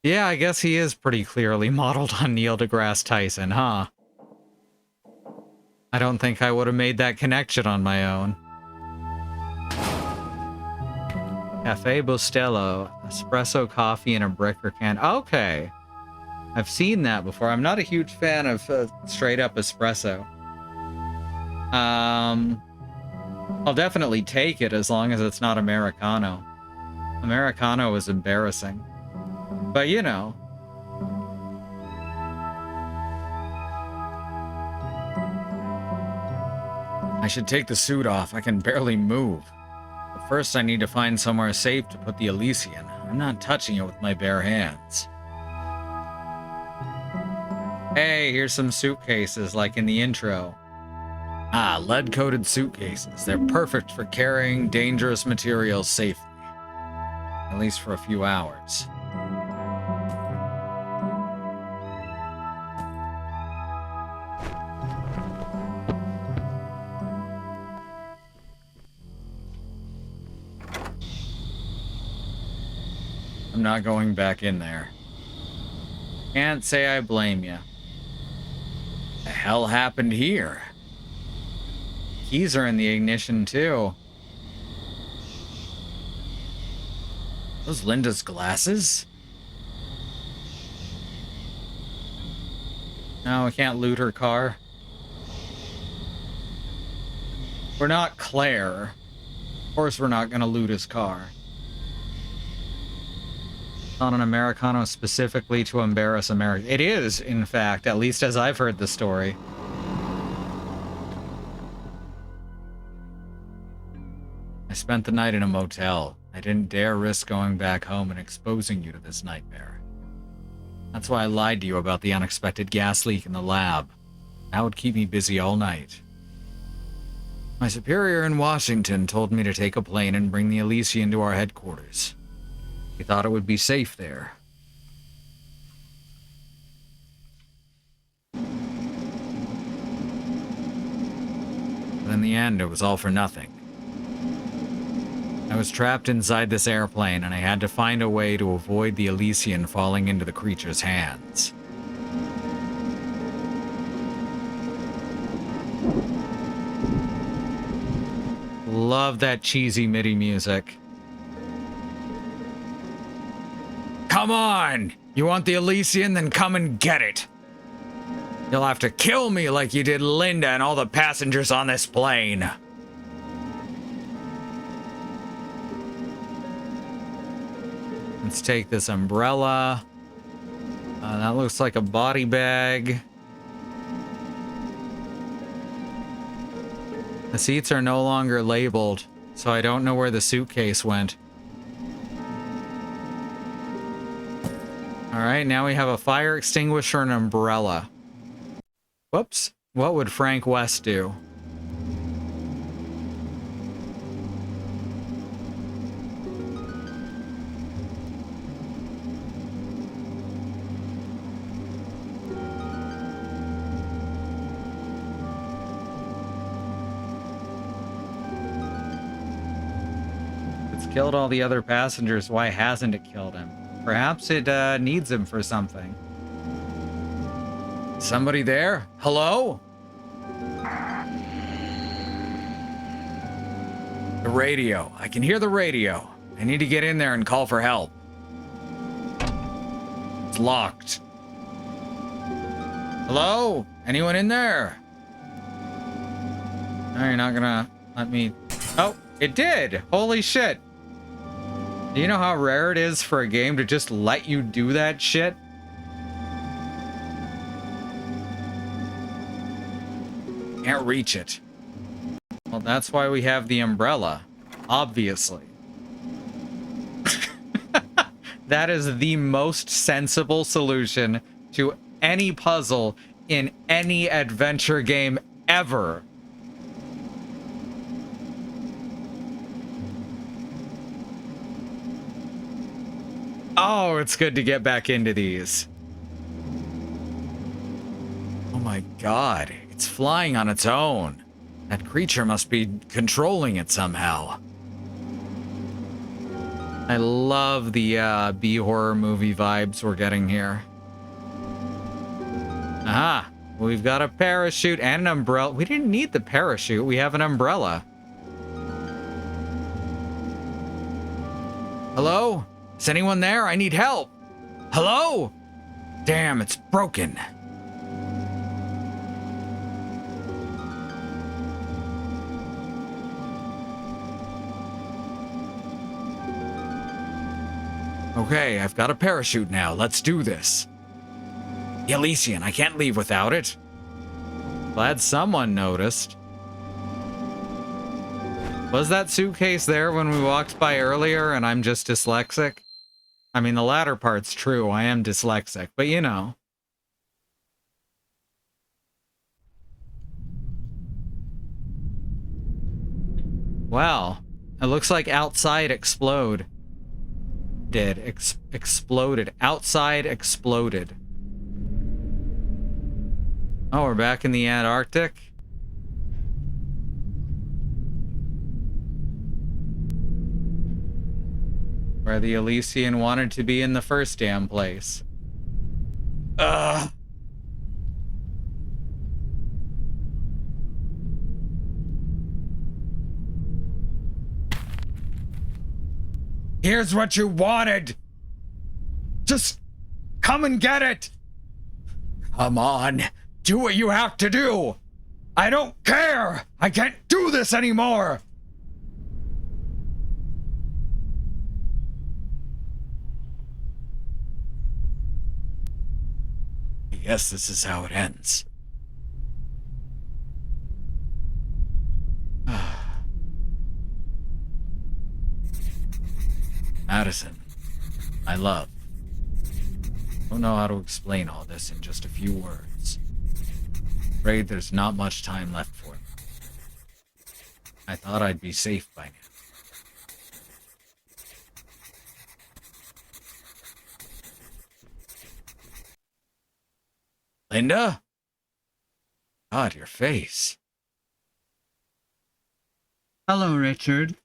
Yeah, I guess he is pretty clearly modeled on Neil deGrasse Tyson, huh? I don't think I would have made that connection on my own. Cafe Bustelo, espresso coffee in a brick or can. Okay. I've seen that before. I'm not a huge fan of straight up espresso. I'll definitely take it as long as it's not Americano. Americano is embarrassing. But you know. I should take the suit off. I can barely move. But first I need to find somewhere safe to put the Elysian. I'm not touching it with my bare hands. Hey, here's some suitcases like in the intro. Ah, lead-coated suitcases. They're perfect for carrying dangerous materials safely. At least for a few hours. I'm not going back in there. Can't say I blame you. The hell happened here? Keys are in the ignition too. Those Linda's glasses? No, we can't loot her car. We're not Claire. Of course we're not gonna loot his car. Not an Americano specifically to embarrass America. It is, in fact, at least as I've heard the story. I spent the night in a motel. I didn't dare risk going back home and exposing you to this nightmare. That's why I lied to you about the unexpected gas leak in the lab. That would keep me busy all night. My superior in Washington told me to take a plane and bring the Elysian to our headquarters. He thought it would be safe there. But in the end, it was all for nothing. I was trapped inside this airplane, and I had to find a way to avoid the Elysian falling into the creature's hands. Love that cheesy MIDI music. Come on! You want the Elysian? Then come and get it! You'll have to kill me like you did Linda and all the passengers on this plane. Let's take this umbrella. That looks like a body bag. The seats are no longer labeled, so I don't know where the suitcase went. Alright, now we have a fire extinguisher and an umbrella. Whoops. What would Frank West do? Killed all the other passengers, why hasn't it killed him? Perhaps it needs him for something. Somebody there? Hello? The radio. I can hear the radio. I need to get in there and call for help. It's locked. Hello? Anyone in there? No, you're not gonna let me... Oh, it did! Holy shit! Do you know how rare it is for a game to just let you do that shit? Can't reach it. Well, that's why we have the umbrella. Obviously. That is the most sensible solution to any puzzle in any adventure game ever. Oh, it's good to get back into these. Oh my god, it's flying on its own. That creature must be controlling it somehow. I love the B-horror movie vibes we're getting here. Aha, we've got a parachute and an umbrella. We didn't need the parachute, we have an umbrella. Hello? Is anyone there? I need help. Hello? Damn, it's broken. Okay, I've got a parachute now. Let's do this. The Elysian, I can't leave without it. Glad someone noticed. Was that suitcase there when we walked by earlier and I'm just dyslexic? I mean, the latter part's true. I am dyslexic, but you know. Well, it looks like outside exploded. Exploded. Outside exploded. Oh, we're back in the Antarctic? Where the Elysian wanted to be in the first damn place. Ugh. Here's what you wanted. Just come and get it. Come on, do what you have to do. I don't care. I can't do this anymore. I guess this is how it ends. Madison, my love. I don't know how to explain all this in just a few words. Afraid there's not much time left for me. I thought I'd be safe by now. Linda? God, your face. Hello, Richard.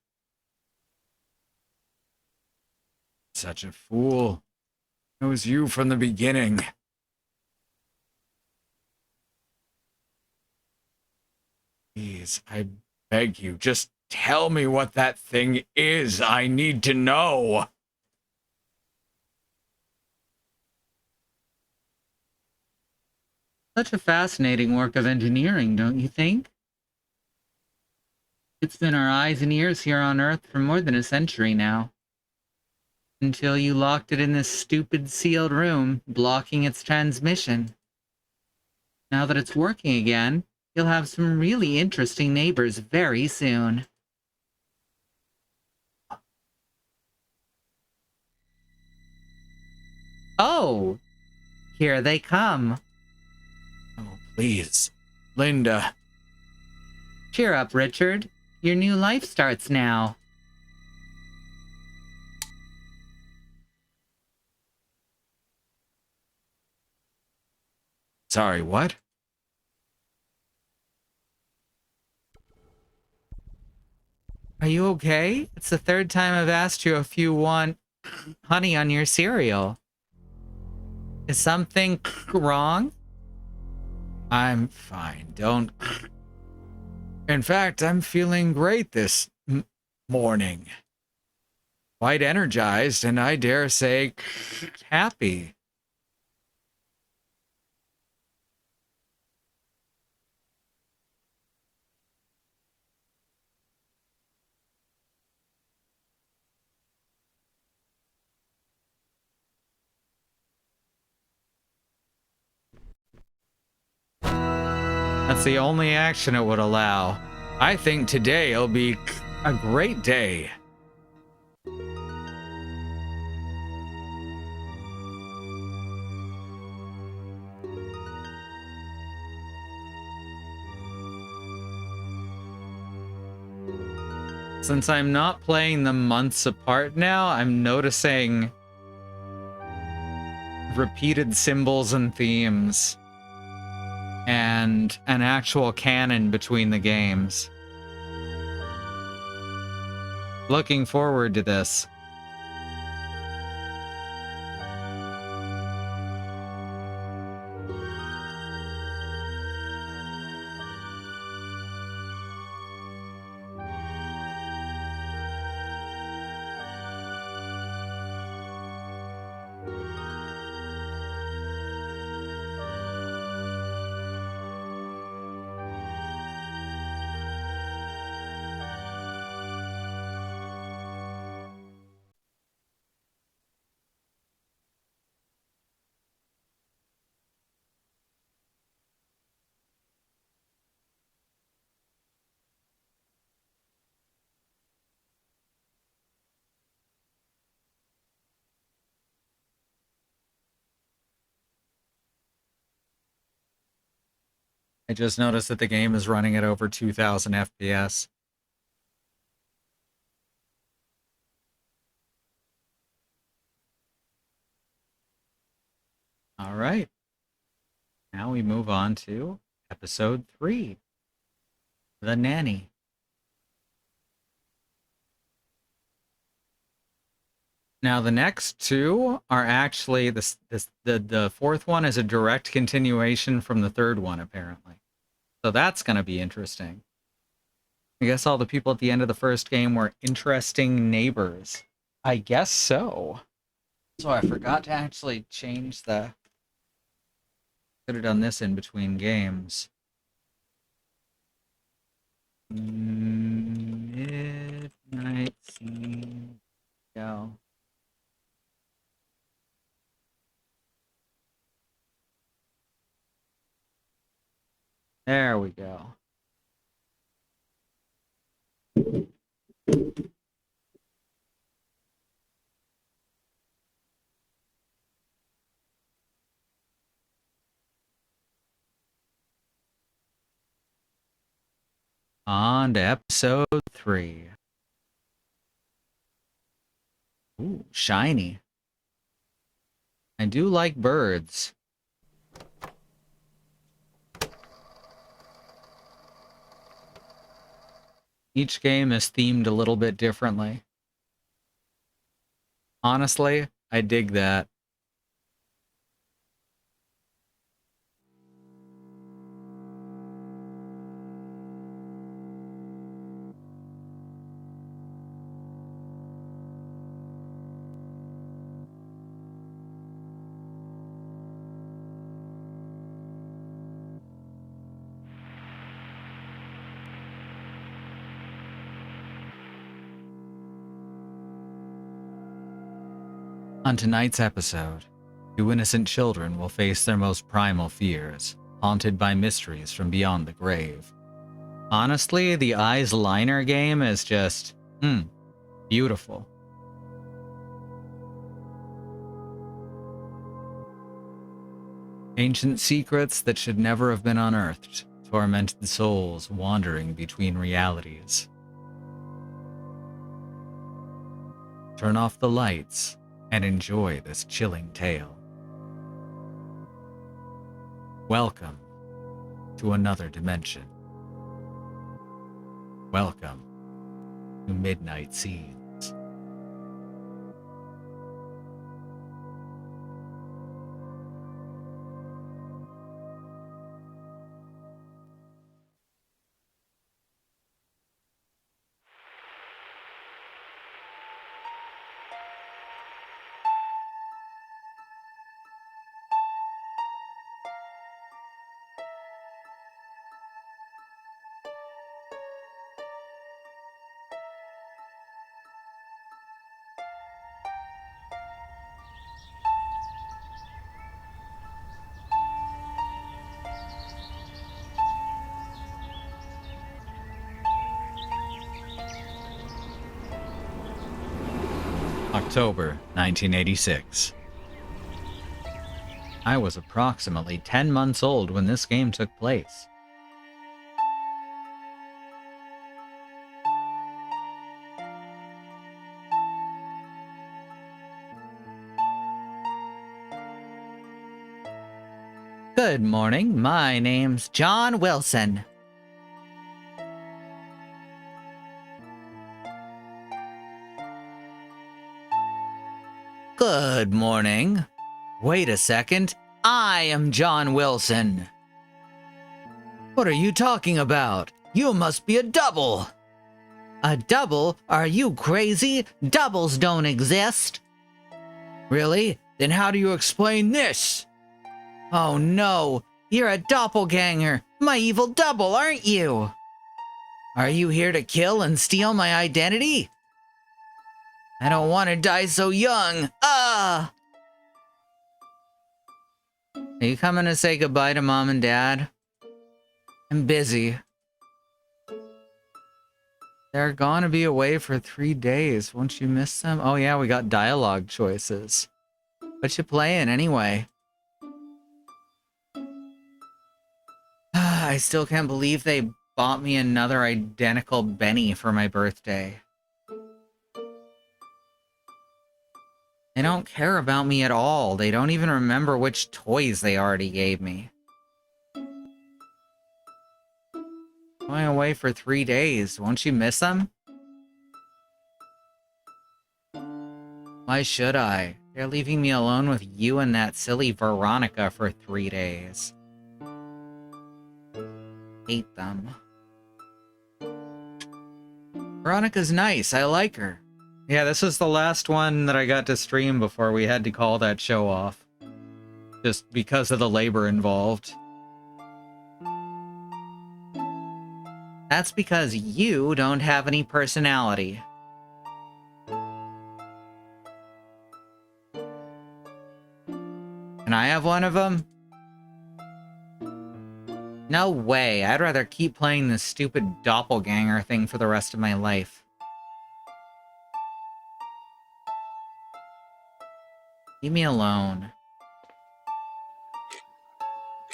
Such a fool. It was you from the beginning. Please, I beg you, just tell me what that thing is. I need to know. Such a fascinating work of engineering, don't you think? It's been our eyes and ears here on Earth for more than a century now. Until you locked it in this stupid sealed room, blocking its transmission. Now that it's working again, you'll have some really interesting neighbors very soon. Oh! Here they come. Oh, please. Linda. Cheer up, Richard. Your new life starts now. Sorry, what? Are you okay? It's the third time I've asked you if you want honey on your cereal. Is something wrong? I'm fine. Don't... In fact, I'm feeling great this morning. Quite energized, and I dare say, happy. That's the only action it would allow. I think today'll be a great day. Since I'm not playing them months apart now, I'm noticing repeated symbols and themes. And an actual canon between the games. Looking forward to this. I just noticed that the game is running at over 2,000 FPS. All right. Now we move on to episode 3, The Nanny. Now the next two are actually the fourth one is a direct continuation from the third one, apparently. So that's going to be interesting. I guess all the people at the end of the first game were interesting neighbors. I guess so. So I forgot to actually change the... Could have done this in between games. Midnight scene. Go. There we go. On to episode 3. Ooh, shiny. I do like birds. Each game is themed a little bit differently. Honestly, I dig that. On tonight's episode, 2 innocent children will face their most primal fears, haunted by mysteries from beyond the grave. Honestly, the Eyes Liner game is just, beautiful. Ancient secrets that should never have been unearthed, tormented souls wandering between realities. Turn off the lights and enjoy this chilling tale. Welcome to another dimension. Welcome to Midnight Scenes. October 1986. I was approximately 10 months old when this game took place. Good morning, my name's John Wilson. Good morning. Wait a second. I am John Wilson. What are you talking about? You must be a double. A double? Are you crazy? Doubles don't exist. Really? Then how do you explain this? Oh no, you're a doppelganger. My evil double, aren't you? Are you here to kill and steal my identity? I don't want to die so young. Ah! Are you coming to say goodbye to Mom and Dad? I'm busy. They're gonna be away for 3 days. Won't you miss them? Oh yeah, we got dialogue choices. What you playing anyway? I still can't believe they bought me another identical Benny for my birthday. They don't care about me at all. They don't even remember which toys they already gave me. Going away for 3 days. Won't you miss them? Why should I? They're leaving me alone with you and that silly Veronica for 3 days. Hate them. Veronica's nice. I like her. Yeah, this is the last one that I got to stream before we had to call that show off. Just because of the labor involved. That's because you don't have any personality. Can I have one of them? No way. I'd rather keep playing this stupid doppelganger thing for the rest of my life. Leave me alone.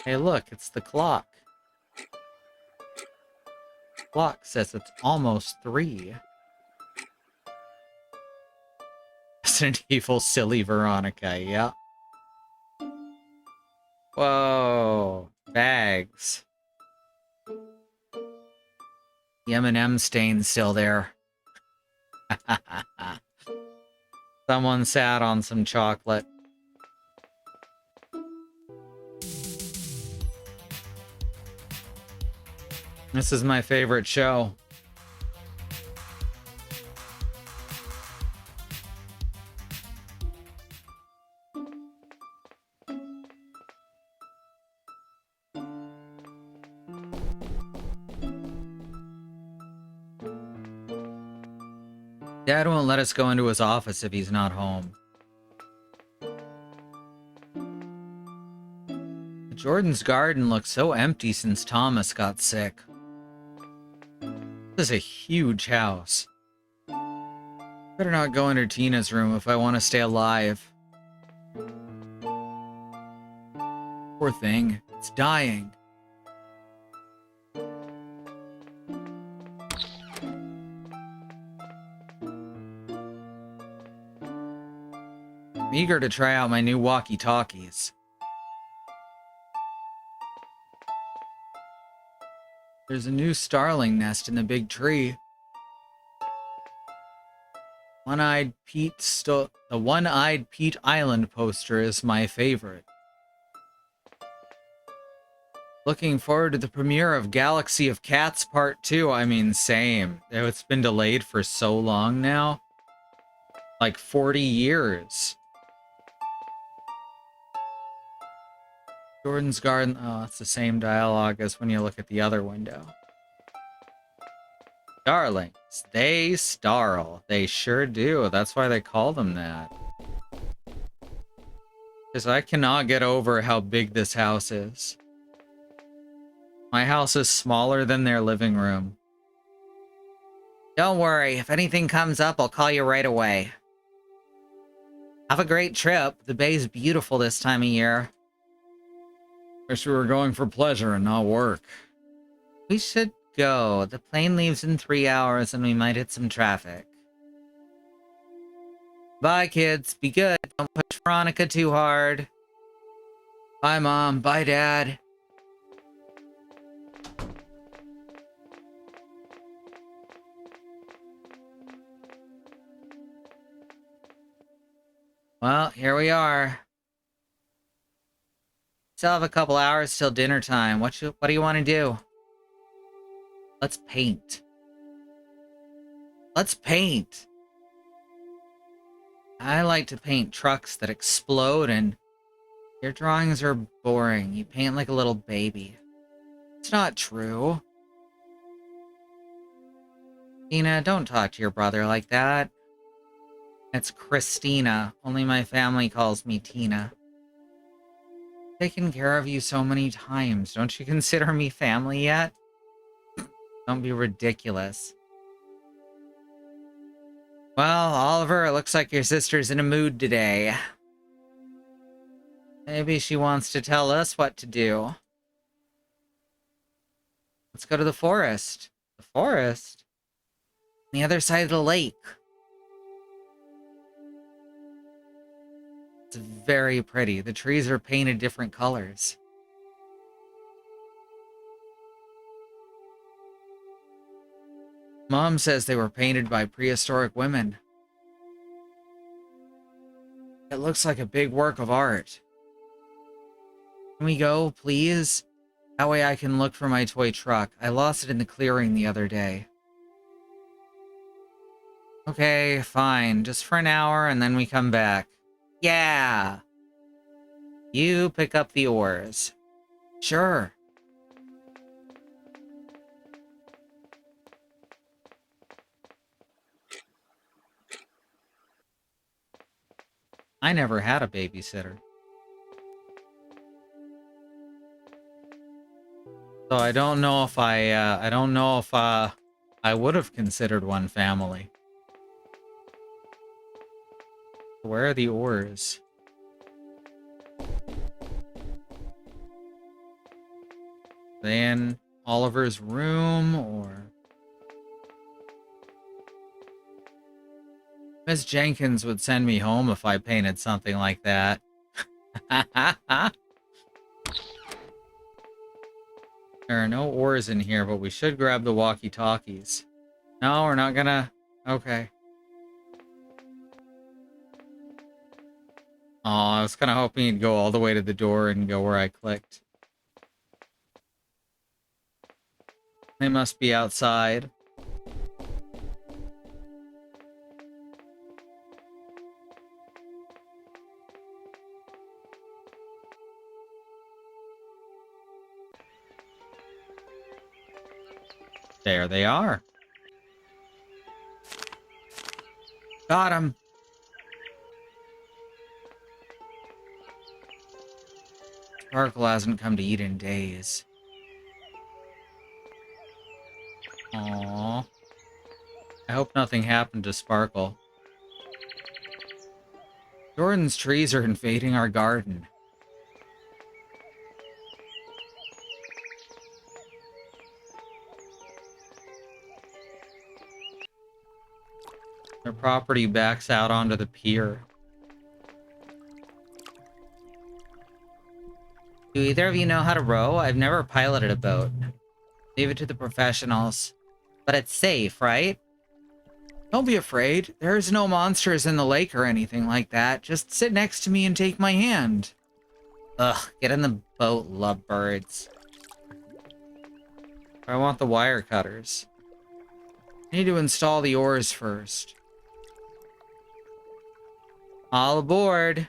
Hey, look, it's the clock. Clock says it's almost 3. Resident Evil silly Veronica, yeah. Whoa, bags. The M&M stain's still there. Someone sat on some chocolate. This is my favorite show. Dad won't let us go into his office if he's not home. Jordan's garden looks so empty since Thomas got sick. This is a huge house. Better not go into Tina's room if I want to stay alive. Poor thing, it's dying. I'm eager to try out my new walkie-talkies. There's a new starling nest in the big tree. The One-Eyed Pete Island poster is my favorite. Looking forward to the premiere of Galaxy of Cats Part 2. I mean, same. It's been delayed for so long now. Like 40 years. Jordan's garden. Oh, it's the same dialogue as when you look at the other window. Starlings. They starl. They sure do. That's why they call them that. Because I cannot get over how big this house is. My house is smaller than their living room. Don't worry. If anything comes up, I'll call you right away. Have a great trip. The bay's beautiful this time of year. Wish we were going for pleasure and not work. We should go. The plane leaves in 3 hours and we might hit some traffic. Bye, kids. Be good. Don't push Veronica too hard. Bye, Mom. Bye, Dad. Well, here we are. Still have a couple hours till dinner time. What do you want to do? Let's paint. Let's paint. I like to paint trucks that explode, and your drawings are boring. You paint like a little baby. It's not true. Tina, don't talk to your brother like that. It's Christina. Only my family calls me Tina. Taken care of you so many times. Don't you consider me family yet? Don't be ridiculous. Well, Oliver, it looks like your sister's in a mood today. Maybe she wants to tell us what to do. Let's go to the forest. The forest? On the other side of the lake. It's very pretty. The trees are painted different colors. Mom says they were painted by prehistoric women. It looks like a big work of art. Can we go, please? That way I can look for my toy truck. I lost it in the clearing the other day. Okay, fine. Just for an hour and then we come back. Yeah! You pick up the oars. Sure. I never had a babysitter. So I don't know if I would have considered one family. Where are the oars? Are they in Oliver's room or... Miss Jenkins would send me home if I painted something like that. There are no oars in here, but we should grab the walkie-talkies. No, we're not gonna... Okay. Oh, I was kind of hoping he'd go all the way to the door and go where I clicked. They must be outside. There they are. Got him. Sparkle hasn't come to eat in days. Aww. I hope nothing happened to Sparkle. Jordan's trees are invading our garden. Their property backs out onto the pier. Do either of you know how to row? I've never piloted a boat. Leave it to the professionals. But it's safe, right? Don't be afraid. There's no monsters in the lake or anything like that. Just sit next to me and take my hand. Ugh, get in the boat, lovebirds. I want the wire cutters. I need to install the oars first. All aboard.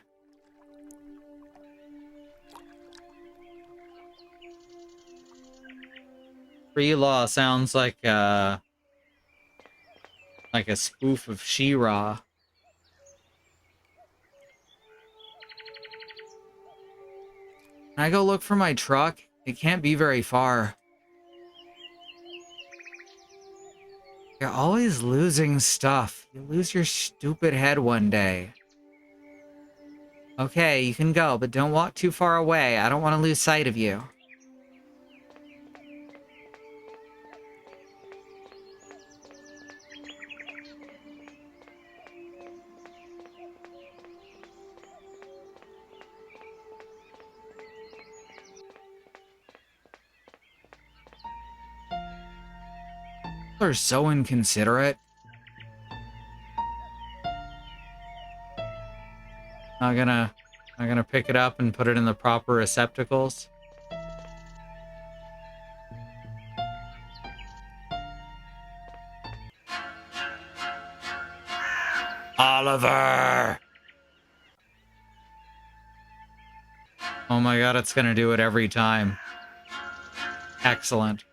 Free Law sounds like a spoof of She-Ra. Can I go look for my truck? It can't be very far. You're always losing stuff. You lose your stupid head one day. Okay, you can go, but don't walk too far away. I don't want to lose sight of you. People are so inconsiderate. I'm gonna pick it up and put it in the proper receptacles. Oliver! Oh my god, it's gonna do it every time. Excellent.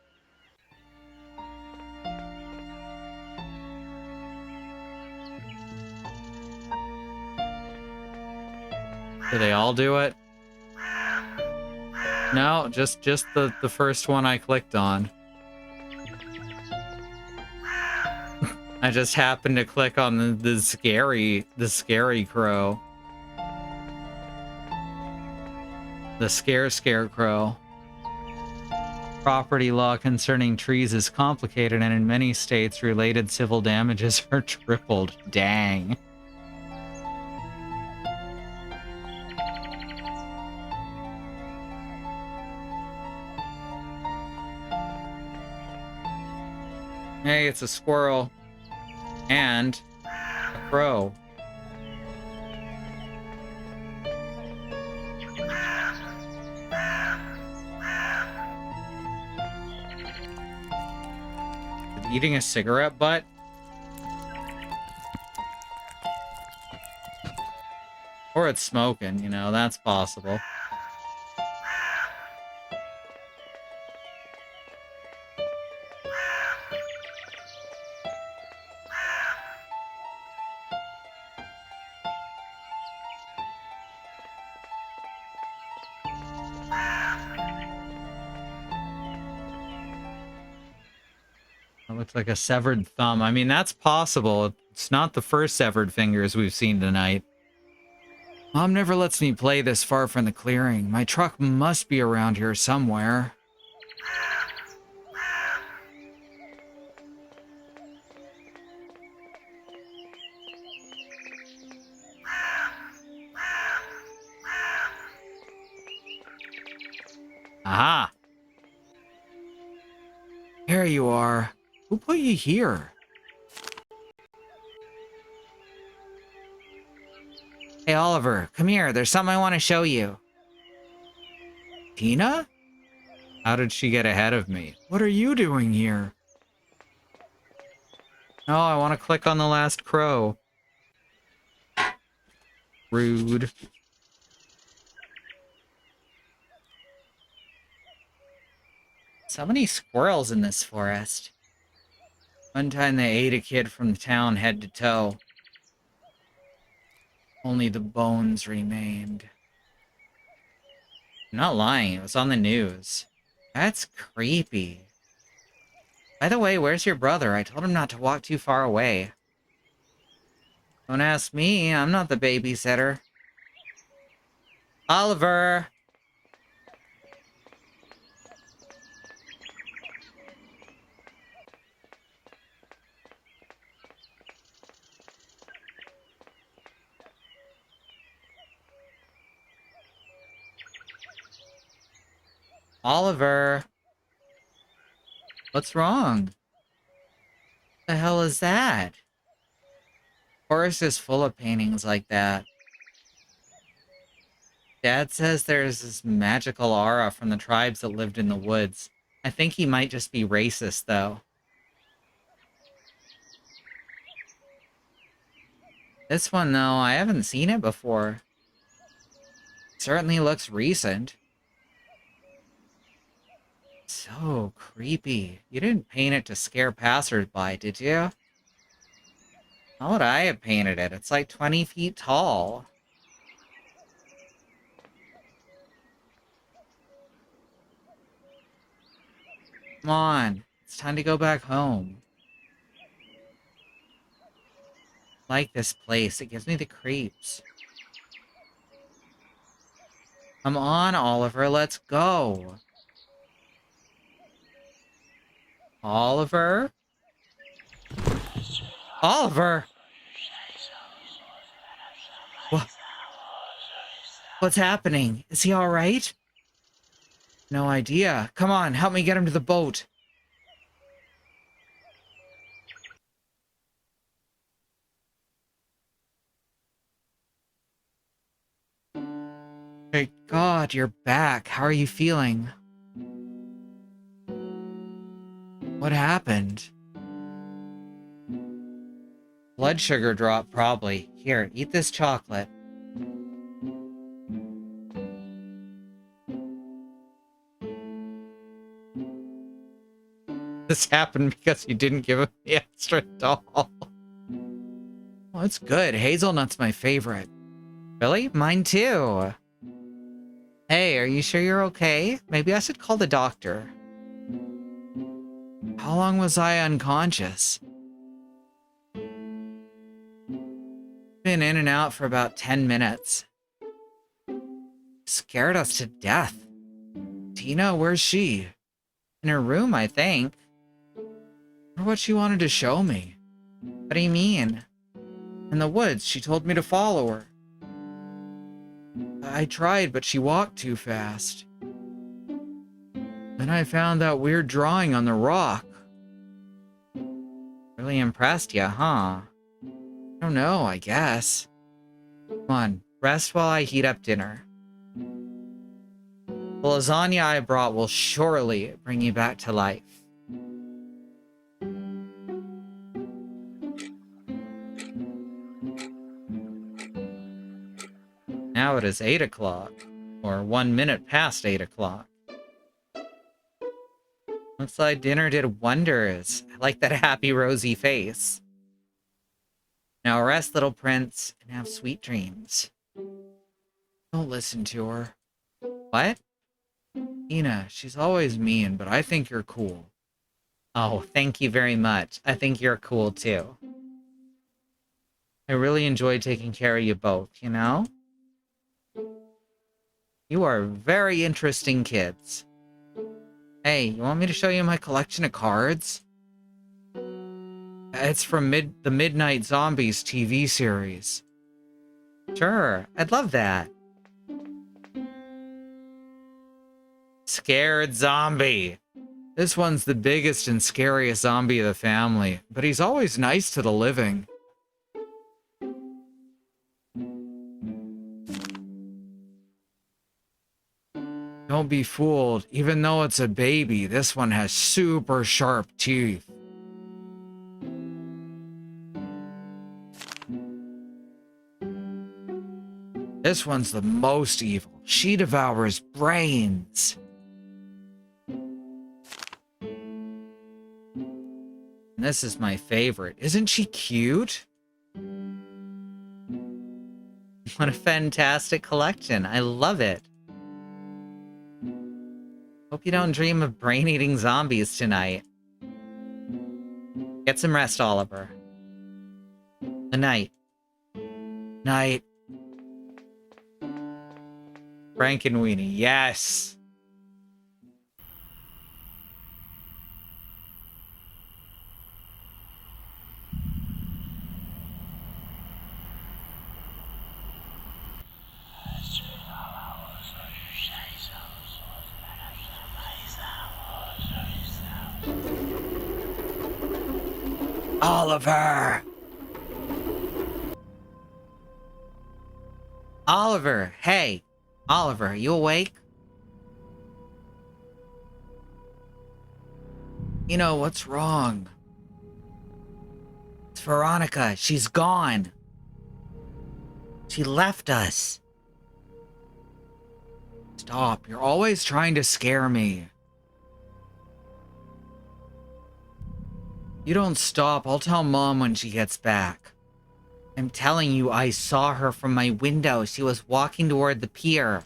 Do they all do it? No, just the first one I clicked on. I just happened to click on the scary crow. The scarecrow. Property law concerning trees is complicated, and in many states, related civil damages are tripled. Dang. Hey, it's a squirrel. And a crow. Eating a cigarette butt? Or it's smoking, you know, that's possible. It looks like a severed thumb. I mean, that's possible. It's not the first severed fingers we've seen tonight. Mom never lets me play this far from the clearing. My truck must be around here somewhere. Aha! Here you are. Who put you here? Hey, Oliver, come here. There's something I want to show you. Tina? How did she get ahead of me? What are you doing here? Oh, I want to click on the last crow. Rude. So many squirrels in this forest. One time they ate a kid from the town head to toe. Only the bones remained. I'm not lying, it was on the news. That's creepy. By the way, where's your brother? I told him not to walk too far away. Don't ask me, I'm not the babysitter. Oliver! Oliver! What's wrong? The hell is that? Forest is full of paintings like that. Dad says there's this magical aura from the tribes that lived in the woods. I think he might just be racist, though. This one, though, I haven't seen it before. Certainly looks recent. So creepy. You didn't paint it to scare passersby, did you? How would I have painted it? It's like 20 feet tall. Come on. It's time to go back home. I like this place. It gives me the creeps. Come on, Oliver. Let's go. Oliver? Oliver! What's happening? Is he alright? No idea. Come on, help me get him to the boat. Thank God, you're back. How are you feeling? What happened? Blood sugar drop, probably. Here, eat this chocolate. This happened because you didn't give him the extra doll. Well, it's good. Hazelnut's my favorite. Really? Mine too. Hey, are you sure you're okay? Maybe I should call the doctor. How long was I unconscious? Been in and out for about 10 minutes. Scared us to death. Tina, where's she? In her room, I think. Or what she wanted to show me. What do you mean? In the woods, she told me to follow her. I tried, but she walked too fast. Then I found that weird drawing on the rock. Really impressed ya, huh? I don't know, I guess. Come on, rest while I heat up dinner. The lasagna I brought will surely bring you back to life. Now it is 8 o'clock, or 1 minute past 8 o'clock. Looks like dinner did wonders. I like that happy, rosy face. Now rest, little prince, and have sweet dreams. Don't listen to her. What? Ina, she's always mean, but I think you're cool. Oh, thank you very much. I think you're cool, too. I really enjoy taking care of you both, you know? You are very interesting kids. Hey, you want me to show you my collection of cards? It's from the Midnight Zombies TV series. Sure, I'd love that. Scared zombie. This one's the biggest and scariest zombie of the family, but he's always nice to the living. Don't be fooled. Even though it's a baby, this one has super sharp teeth. This one's the most evil. She devours brains. And this is my favorite. Isn't she cute? What a fantastic collection. I love it. Hope you don't dream of brain-eating zombies tonight. Get some rest, Oliver. Good night. Night. Frankenweenie, yes! Oliver! Oliver, hey! Oliver, are you awake? You know, what's wrong? It's Veronica. She's gone. She left us. Stop. You're always trying to scare me. You don't stop. I'll tell Mom when she gets back. I'm telling you, I saw her from my window. She was walking toward the pier.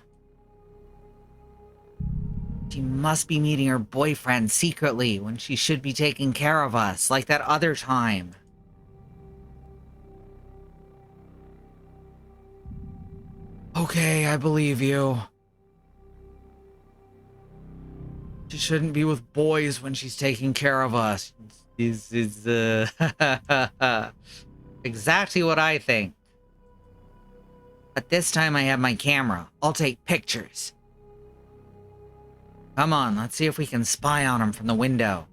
She must be meeting her boyfriend secretly when she should be taking care of us, like that other time. Okay, I believe you. She shouldn't be with boys when she's taking care of us. This is, exactly what I think. But this time I have my camera. I'll take pictures. Come on, let's see if we can spy on him from the window.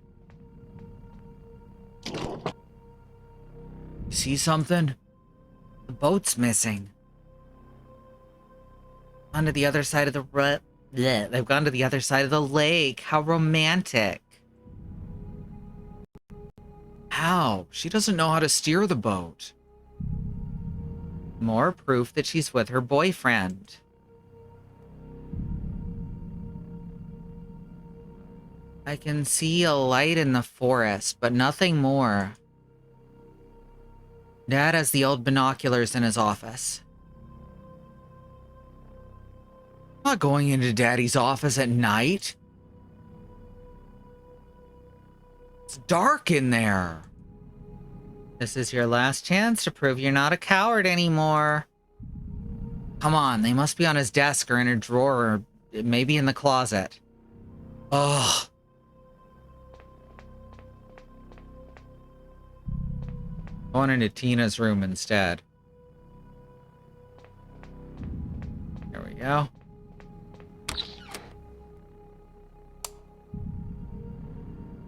See something? The boat's missing. Gone to the other side of the they've gone to the other side of the lake. How romantic. How? She doesn't know how to steer the boat. More proof that she's with her boyfriend. I can see a light in the forest, but nothing more. Dad has the old binoculars in his office. I'm not going into Daddy's office at night. It's dark in there. This is your last chance to prove you're not a coward anymore. Come on, they must be on his desk or in a drawer or maybe in the closet. Ugh. Going into Tina's room instead. There we go.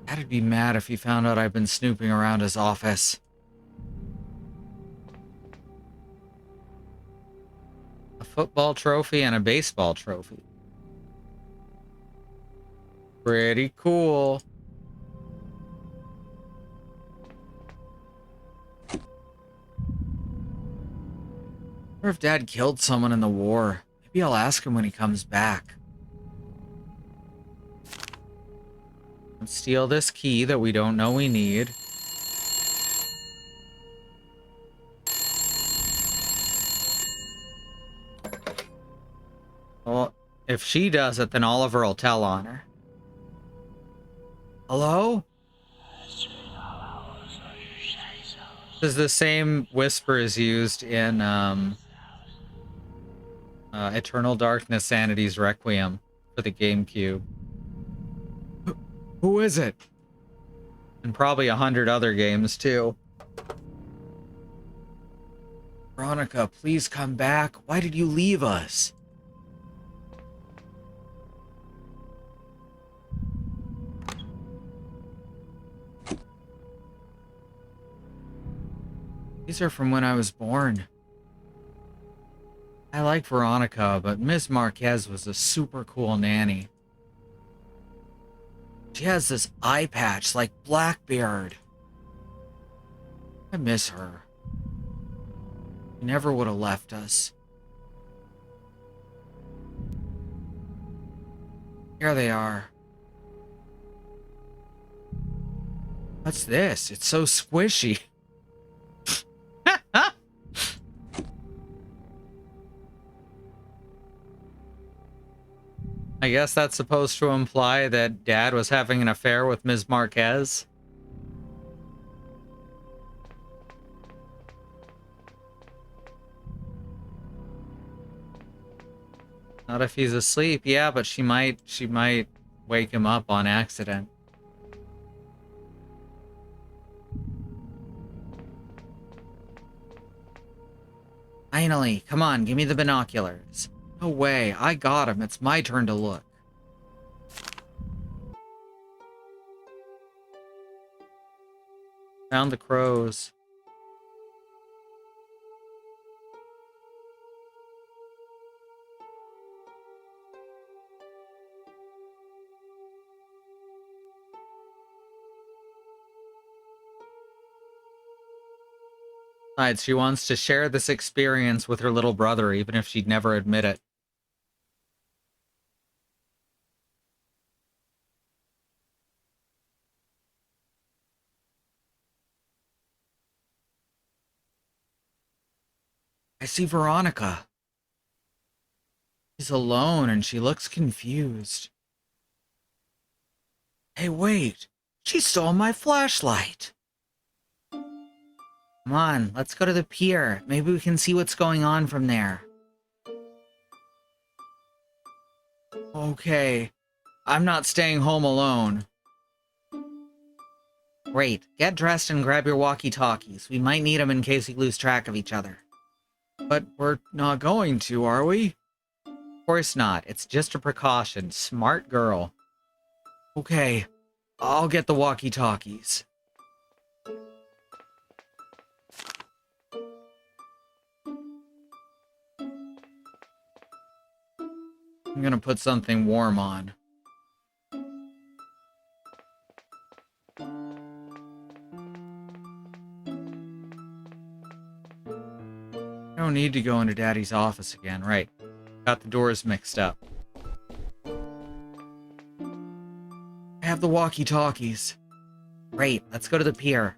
Dad'd be mad if he found out I've been snooping around his office. A football trophy and a baseball trophy. Pretty cool. Or if Dad killed someone in the war. Maybe I'll ask him when he comes back. Let's steal this key that we don't know we need. Well, if she does it, then Oliver will tell on her. Hello? This is the same whisper is used in Eternal Darkness Sanity's Requiem for the GameCube. Who is it? And probably 100 other games too. Veronica, please come back. Why did you leave us? These are from when I was born. I like Veronica, but Miss Marquez was a super cool nanny. She has this eye patch like Blackbeard. I miss her. She never would have left us. Here they are. What's this? It's so squishy. I guess that's supposed to imply that Dad was having an affair with Ms. Marquez. Not if he's asleep. Yeah, but she might wake him up on accident. Finally, come on, give me the binoculars. No way, I got him. It's my turn to look. Found the crows. Besides, she wants to share this experience with her little brother, even if she'd never admit it. I see Veronica. She's alone and she looks confused. Hey, wait. She stole my flashlight. Come on, let's go to the pier. Maybe we can see what's going on from there. Okay. I'm not staying home alone. Great. Get dressed and grab your walkie-talkies. We might need them in case we lose track of each other. But we're not going to, are we? Of course not. It's just a precaution. Smart girl. Okay. I'll get the walkie-talkies. I'm gonna put something warm on. I don't need to go into Daddy's office again, right? Got the doors mixed up. I have the walkie-talkies. Great, let's go to the pier.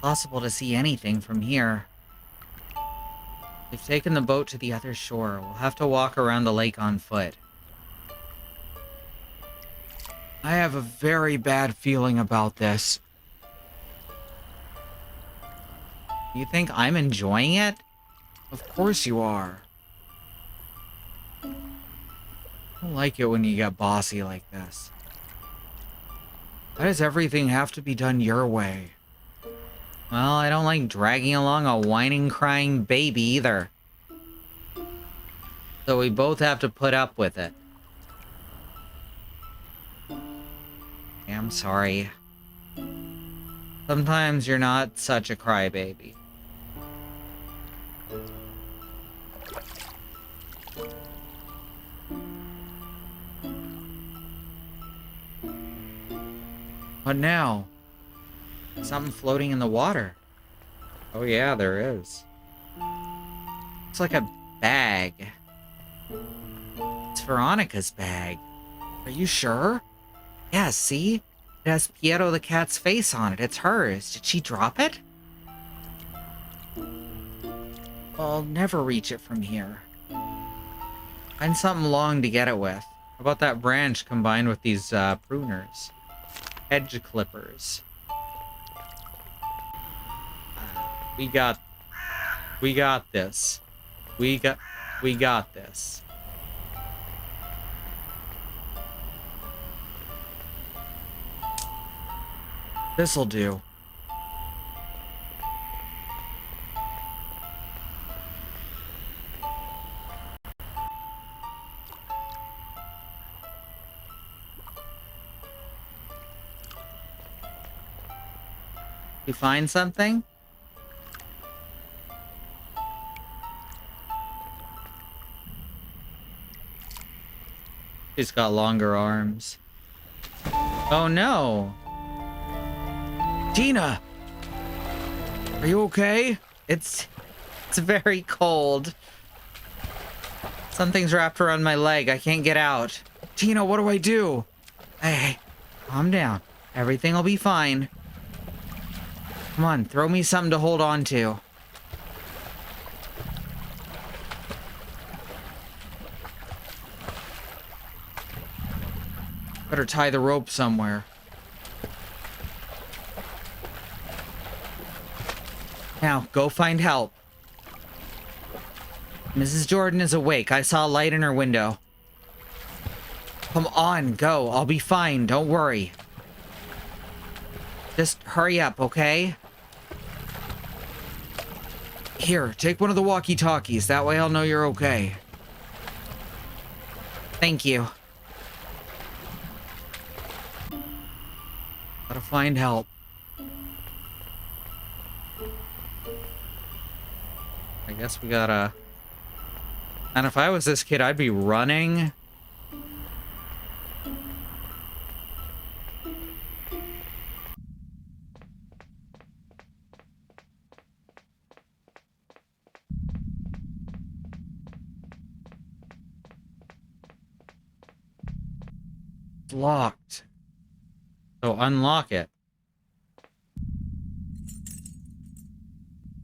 Possible to see anything from here. They've taken the boat to the other shore. We'll have to walk around the lake on foot. I have a very bad feeling about this. You think I'm enjoying it? Of course you are. I don't like it when you get bossy like this. Why does everything have to be done your way? Well, I don't like dragging along a whining, crying baby either. So we both have to put up with it. I'm sorry. Sometimes you're not such a crybaby. What now? Something floating in the water. Oh yeah, there is. It's like a bag. It's Veronica's bag. Are you sure? Yeah, see? It has Piero the cat's face on it. It's hers. Did she drop it? I'll never reach it from here. Find something long to get it with. How about that branch combined with these pruners? Hedge clippers. We got this. We got this. This'll do. You find something? She's got longer arms. Oh no! Tina! Are you okay? It's very cold. Something's wrapped around my leg. I can't get out. Tina, what do I do? Hey, calm down. Everything will be fine. Come on, throw me something to hold on to. Better tie the rope somewhere. Now, go find help. Mrs. Jordan is awake. I saw a light in her window. Come on, go. I'll be fine. Don't worry. Just hurry up, okay? Here, take one of the walkie-talkies. That way I'll know you're okay. Thank you. Gotta find help. I guess we gotta... And if I was this kid, I'd be running. It's locked. So unlock it.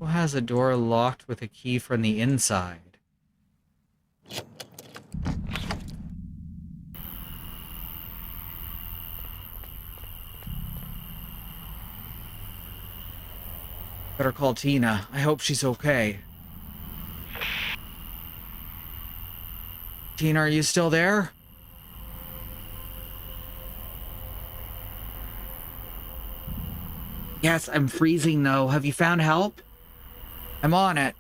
Who has a door locked with a key from the inside? Better call Tina. I hope she's okay. Tina, are you still there? Yes, I'm freezing though. Have you found help? I'm on it.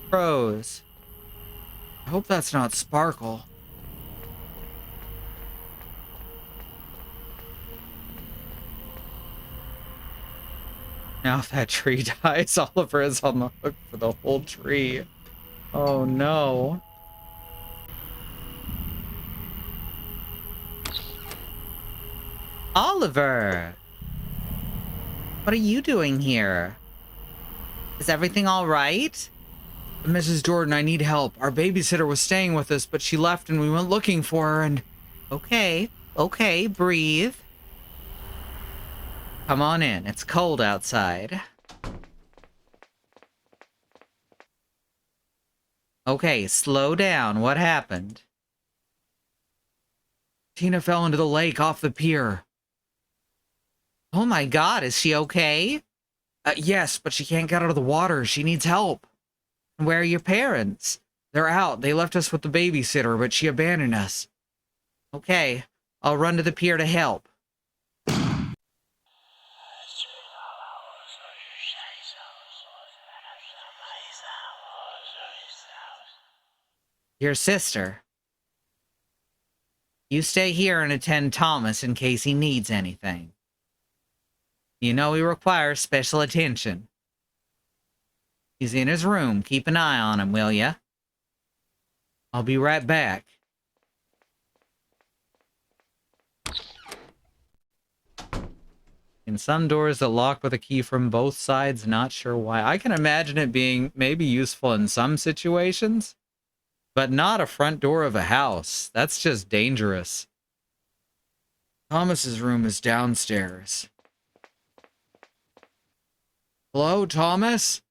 Froze. I hope that's not Sparkle. Now if that tree dies, Oliver is on the hook for the whole tree. Oh no. Oliver! What are you doing here? Is everything all right? Mrs. Jordan, I need help. Our babysitter was staying with us, but she left and we went looking for her and... Okay, breathe. Come on in. It's cold outside. Okay, slow down. What happened? Tina fell into the lake off the pier. Oh my god, is she okay? Yes, but she can't get out of the water. She needs help. Where are your parents? They're out. They left us with the babysitter, but she abandoned us. Okay, I'll run to the pier to help. Your sister. You stay here and attend Thomas in case he needs anything. You know he requires special attention. He's in his room. Keep an eye on him, will ya? I'll be right back. In some doors that lock with a key from both sides, not sure why. I can imagine it being maybe useful in some situations, but not a front door of a house. That's just dangerous. Thomas's room is downstairs. Hello, Thomas?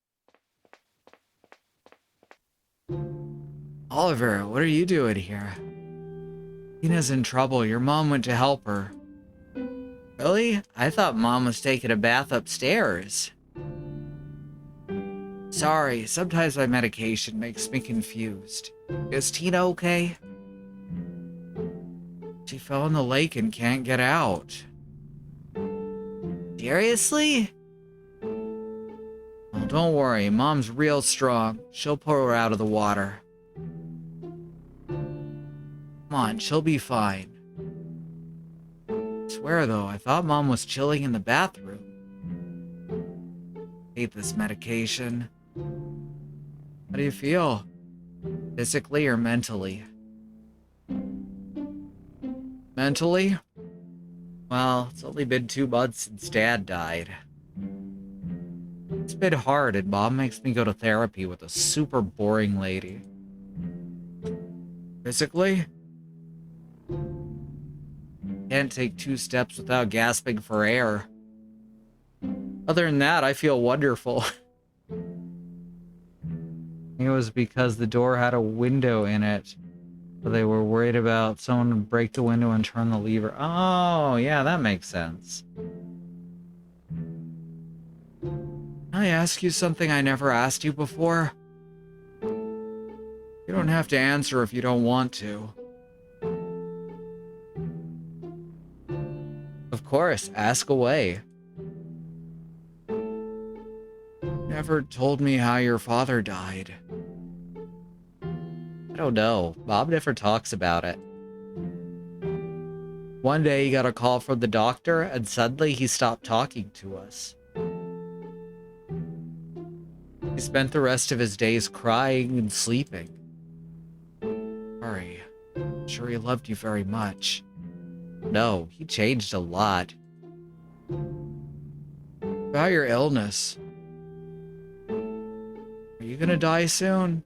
Oliver, what are you doing here? Tina's in trouble. Your mom went to help her. Really? I thought Mom was taking a bath upstairs. Sorry, sometimes my medication makes me confused. Is Tina okay? She fell in the lake and can't get out. Seriously? Well, don't worry, Mom's real strong. She'll pull her out of the water. Come on, she'll be fine. I swear though, I thought Mom was chilling in the bathroom. Hate this medication. How do you feel? Physically or mentally? Mentally? Well, it's only been 2 months since Dad died. It's been hard, and Mom makes me go to therapy with a super boring lady. Physically? Can't take 2 steps without gasping for air. Other than that, I feel wonderful. It was because the door had a window in it. So they were worried about someone would break the window and turn the lever. Oh, yeah, that makes sense. Can I ask you something I never asked you before? You don't have to answer if you don't want to. Of course, ask away. Never told me how your father died. I don't know. Bob never talks about it. One day he got a call from the doctor and suddenly he stopped talking to us. He spent the rest of his days crying and sleeping. Sorry. I'm sure he loved you very much. No, he changed a lot. About your illness. Are you gonna die soon?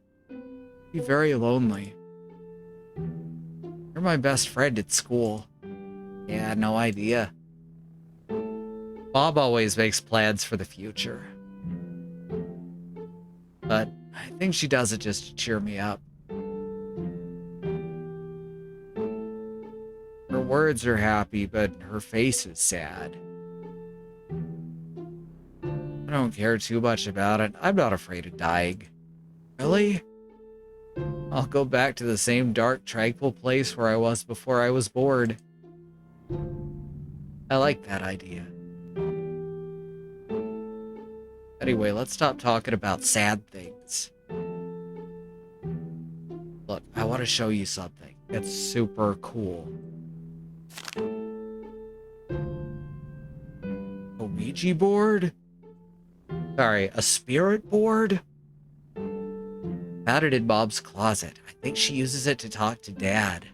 Be very lonely. You're my best friend at school. Yeah, no idea. Bob always makes plans for the future. But I think she does it just to cheer me up. Her words are happy, but her face is sad. I don't care too much about it. I'm not afraid of dying. Really? I'll go back to the same dark, tranquil place where I was before I was bored. I like that idea. Anyway, let's stop talking about sad things. Look, I want to show you something. It's super cool. A Ouija board? Sorry, a spirit board? Found it in Mom's closet. I think she uses it to talk to Dad.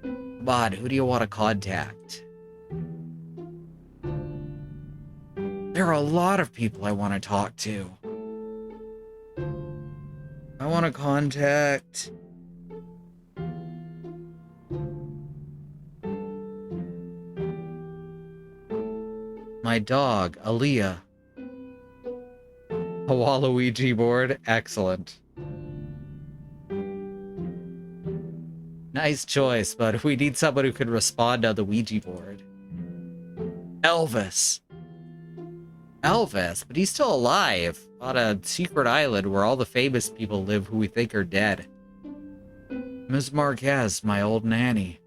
Come on, who do you want to contact? There are a lot of people I want to talk to. I want to contact... my dog, Aaliyah. A Waluigi board? Excellent. Nice choice, but we need someone who can respond on the Ouija board. Elvis. Elvis? But he's still alive on a secret island where all the famous people live who we think are dead. Ms. Marquez, my old nanny.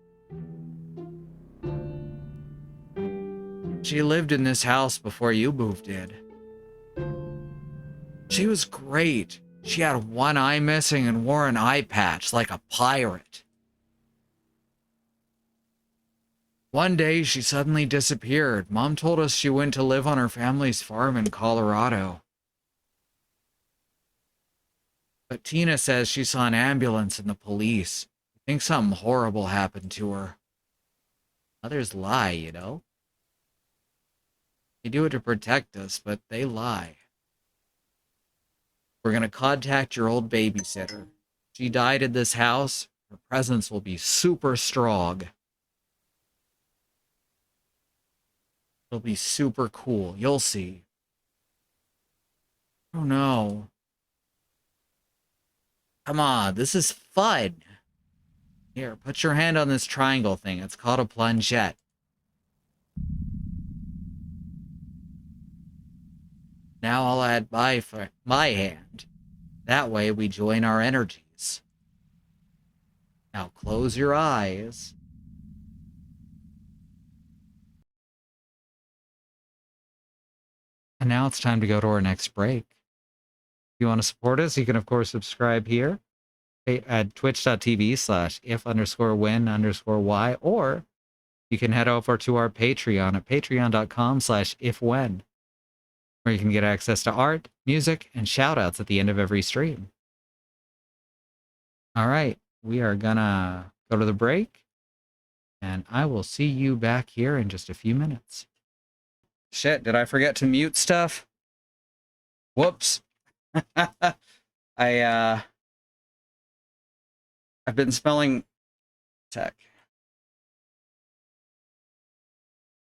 She lived in this house before you moved in. She was great. She had one eye missing and wore an eye patch like a pirate. One day, she suddenly disappeared. Mom told us she went to live on her family's farm in Colorado. But Tina says she saw an ambulance and the police. I think something horrible happened to her. Others lie, you know? They do it to protect us, but they lie. We're gonna contact your old babysitter. She died in this house. Her presence will be super strong. It'll be super cool. You'll see. Oh no. Come on, this is fun. Here, put your hand on this triangle thing. It's called a plungette. Now I'll add my hand. That way we join our energies. Now close your eyes. And now it's time to go to our next break. If you want to support us, you can, of course, subscribe here at twitch.tv/if_win_y, or you can head over to our Patreon at patreon.com/ifwhen, where you can get access to art, music, and shoutouts at the end of every stream. All right, we are gonna go to the break, and I will see you back here in just a few minutes. Shit, did I forget to mute stuff? Whoops. I've been smelling tech.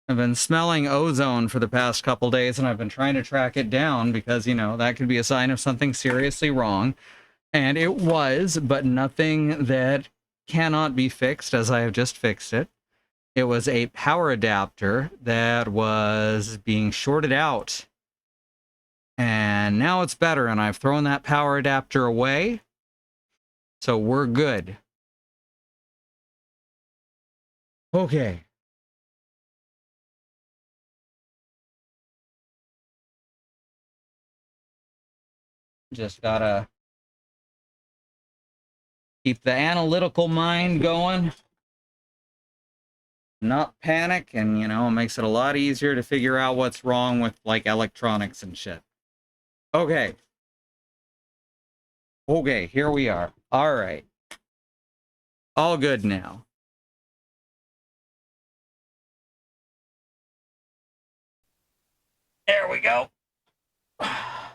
I've been smelling ozone for the past couple days, and I've been trying to track it down because, you know, that could be a sign of something seriously wrong. And it was, but nothing that cannot be fixed, as I have just fixed it. It was a power adapter that was being shorted out. And now it's better, and I've thrown that power adapter away. So we're good. Okay. Just gotta keep the analytical mind going. Not panic, and, you know, it makes it a lot easier to figure out what's wrong with, like, electronics and shit. Okay. Okay, here we are. All right. All good now. There we go. I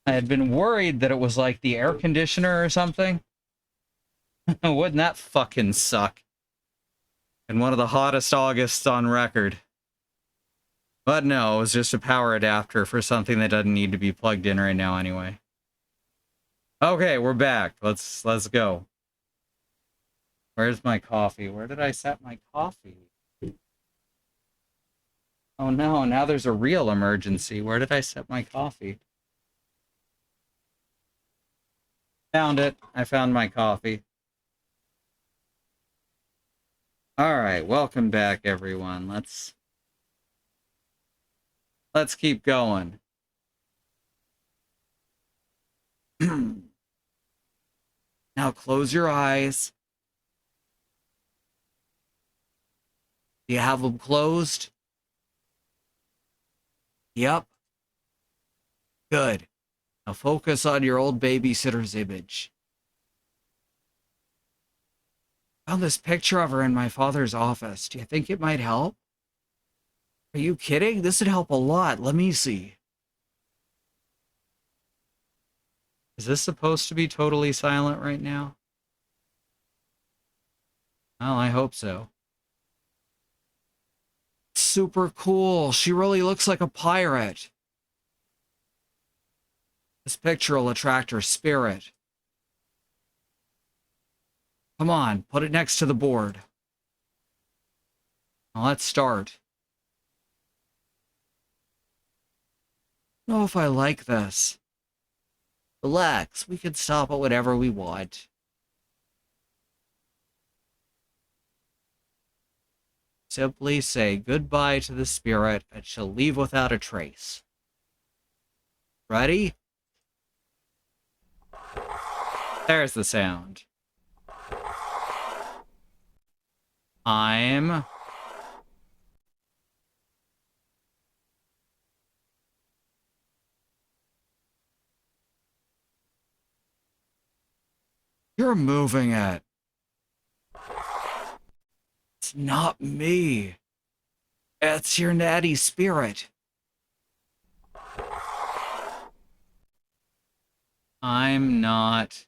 had been worried that it was like the air conditioner or something. Wouldn't that fucking suck? In one of the hottest Augusts on record. But no, it was just a power adapter for something that doesn't need to be plugged in right now anyway. Okay, we're back. Let's go. Where's my coffee? Where did I set my coffee? Oh no, now there's a real emergency. Where did I set my coffee? Found it. I found my coffee. All right, welcome back, everyone. Let's keep going. Now close your eyes. Do you have them closed? Yep. Good. Now focus on your old babysitter's image. Found this picture of her in my father's office. Do you think it might help? Are you kidding? This would help a lot. Let me see. Is this supposed to be totally silent right now? Well, I hope so. Super cool. She really looks like a pirate. This picture will attract her spirit. Come on, put it next to the board. Now let's start. I don't know if I like this. Relax, we can stop at whatever we want. Simply say goodbye to the spirit and she'll leave without a trace. Ready? There's the sound. I'm... You're moving it. It's not me. It's your natty spirit. I'm not...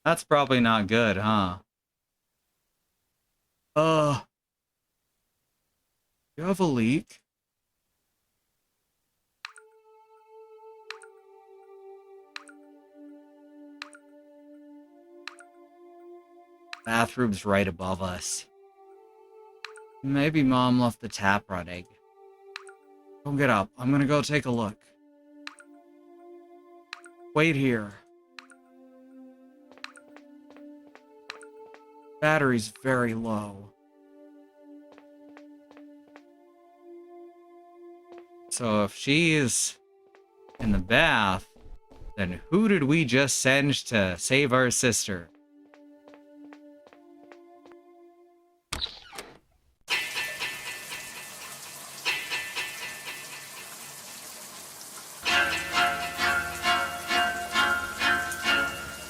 That's probably not good, huh? You have a leak? Bathroom's right above us. Maybe Mom left the tap running. Don't get up. I'm gonna go take a look. Wait here. Battery's very low. So if she's in the bath, then who did we just send to save our sister?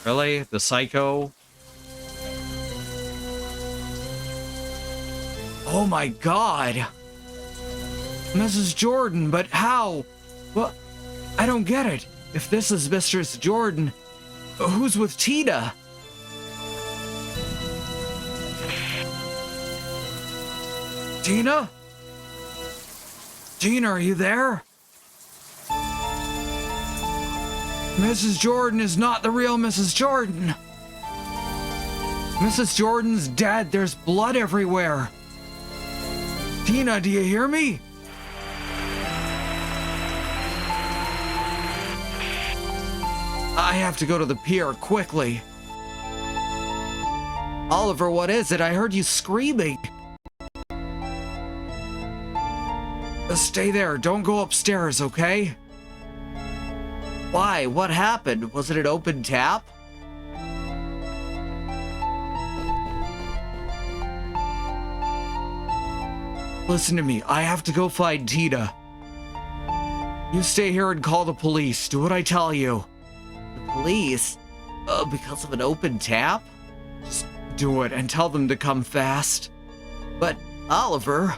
Really? The psycho? Oh my god! Mrs. Jordan, but how? Well, I don't get it. If this is Mistress Jordan, who's with Tina? Tina? Tina, are you there? Mrs. Jordan is not the real Mrs. Jordan. Mrs. Jordan's dead. There's blood everywhere. Tina, do you hear me? I have to go to the pier quickly. Oliver, what is it? I heard you screaming. Stay there. Don't go upstairs, okay? Why? What happened? Was it an open tap? Listen to me. I have to go find Tina. You stay here and call the police. Do what I tell you. The police? Because of an open tap? Just do it and tell them to come fast. But, Oliver...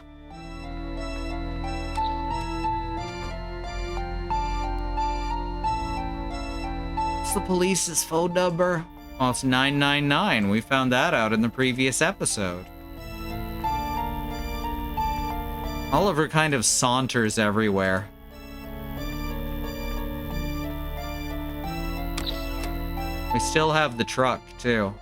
What's the police's phone number? Well, it's 999. We found that out in the previous episode. Oliver kind of saunters everywhere. We still have the truck, too.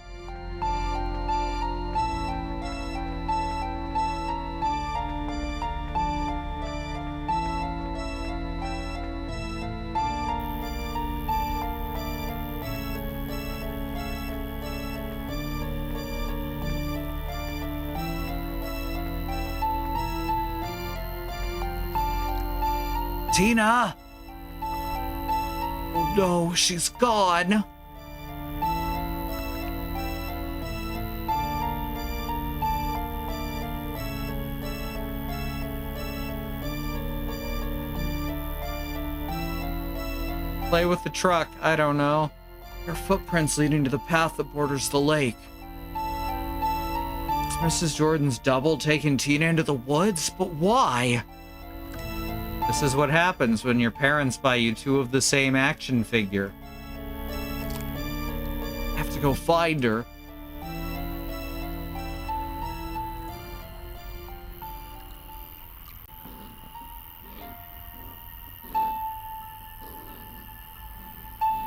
Tina! Oh no, she's gone. Play with the truck, I don't know. There are footprints leading to the path that borders the lake. Is Mrs. Jordan's double taking Tina into the woods? But why? This is what happens when your parents buy you two of the same action figure. I have to go find her.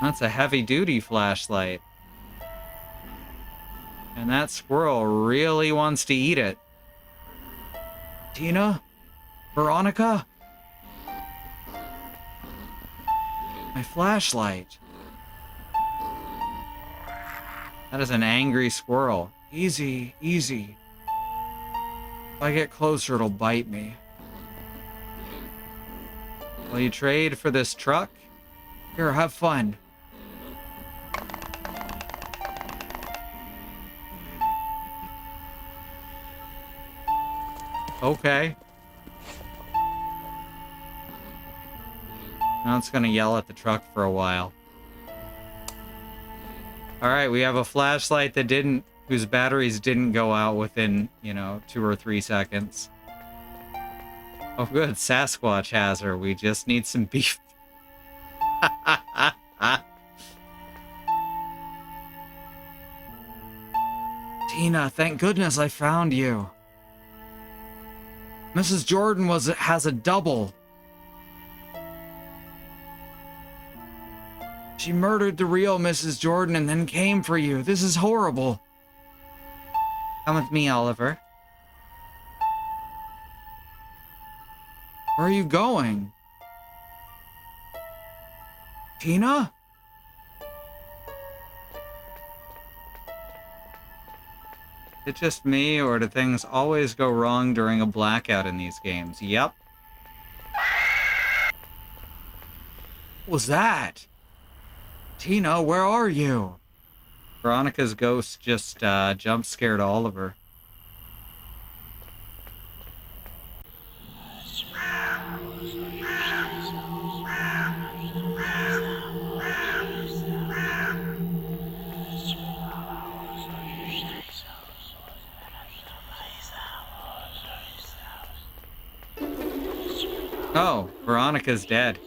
That's a heavy-duty flashlight. And that squirrel really wants to eat it. Tina? Veronica? My flashlight. That is an angry squirrel. Easy, easy. If I get closer, it'll bite me. Will you trade for this truck? Here, have fun. Okay. Now it's gonna yell at the truck for a while. Alright, we have a flashlight whose batteries didn't go out within, 2 or 3 seconds. Oh good, Sasquatch has her. We just need some beef. Tina, thank goodness I found you. Mrs. Jordan has a double. She murdered the real Mrs. Jordan and then came for you. This is horrible. Come with me, Oliver. Where are you going? Tina? Is it just me, or do things always go wrong during a blackout in these games? Yep. What was that? Tina, where are you? Veronica's ghost just jump scared Oliver. Oh, Veronica's dead.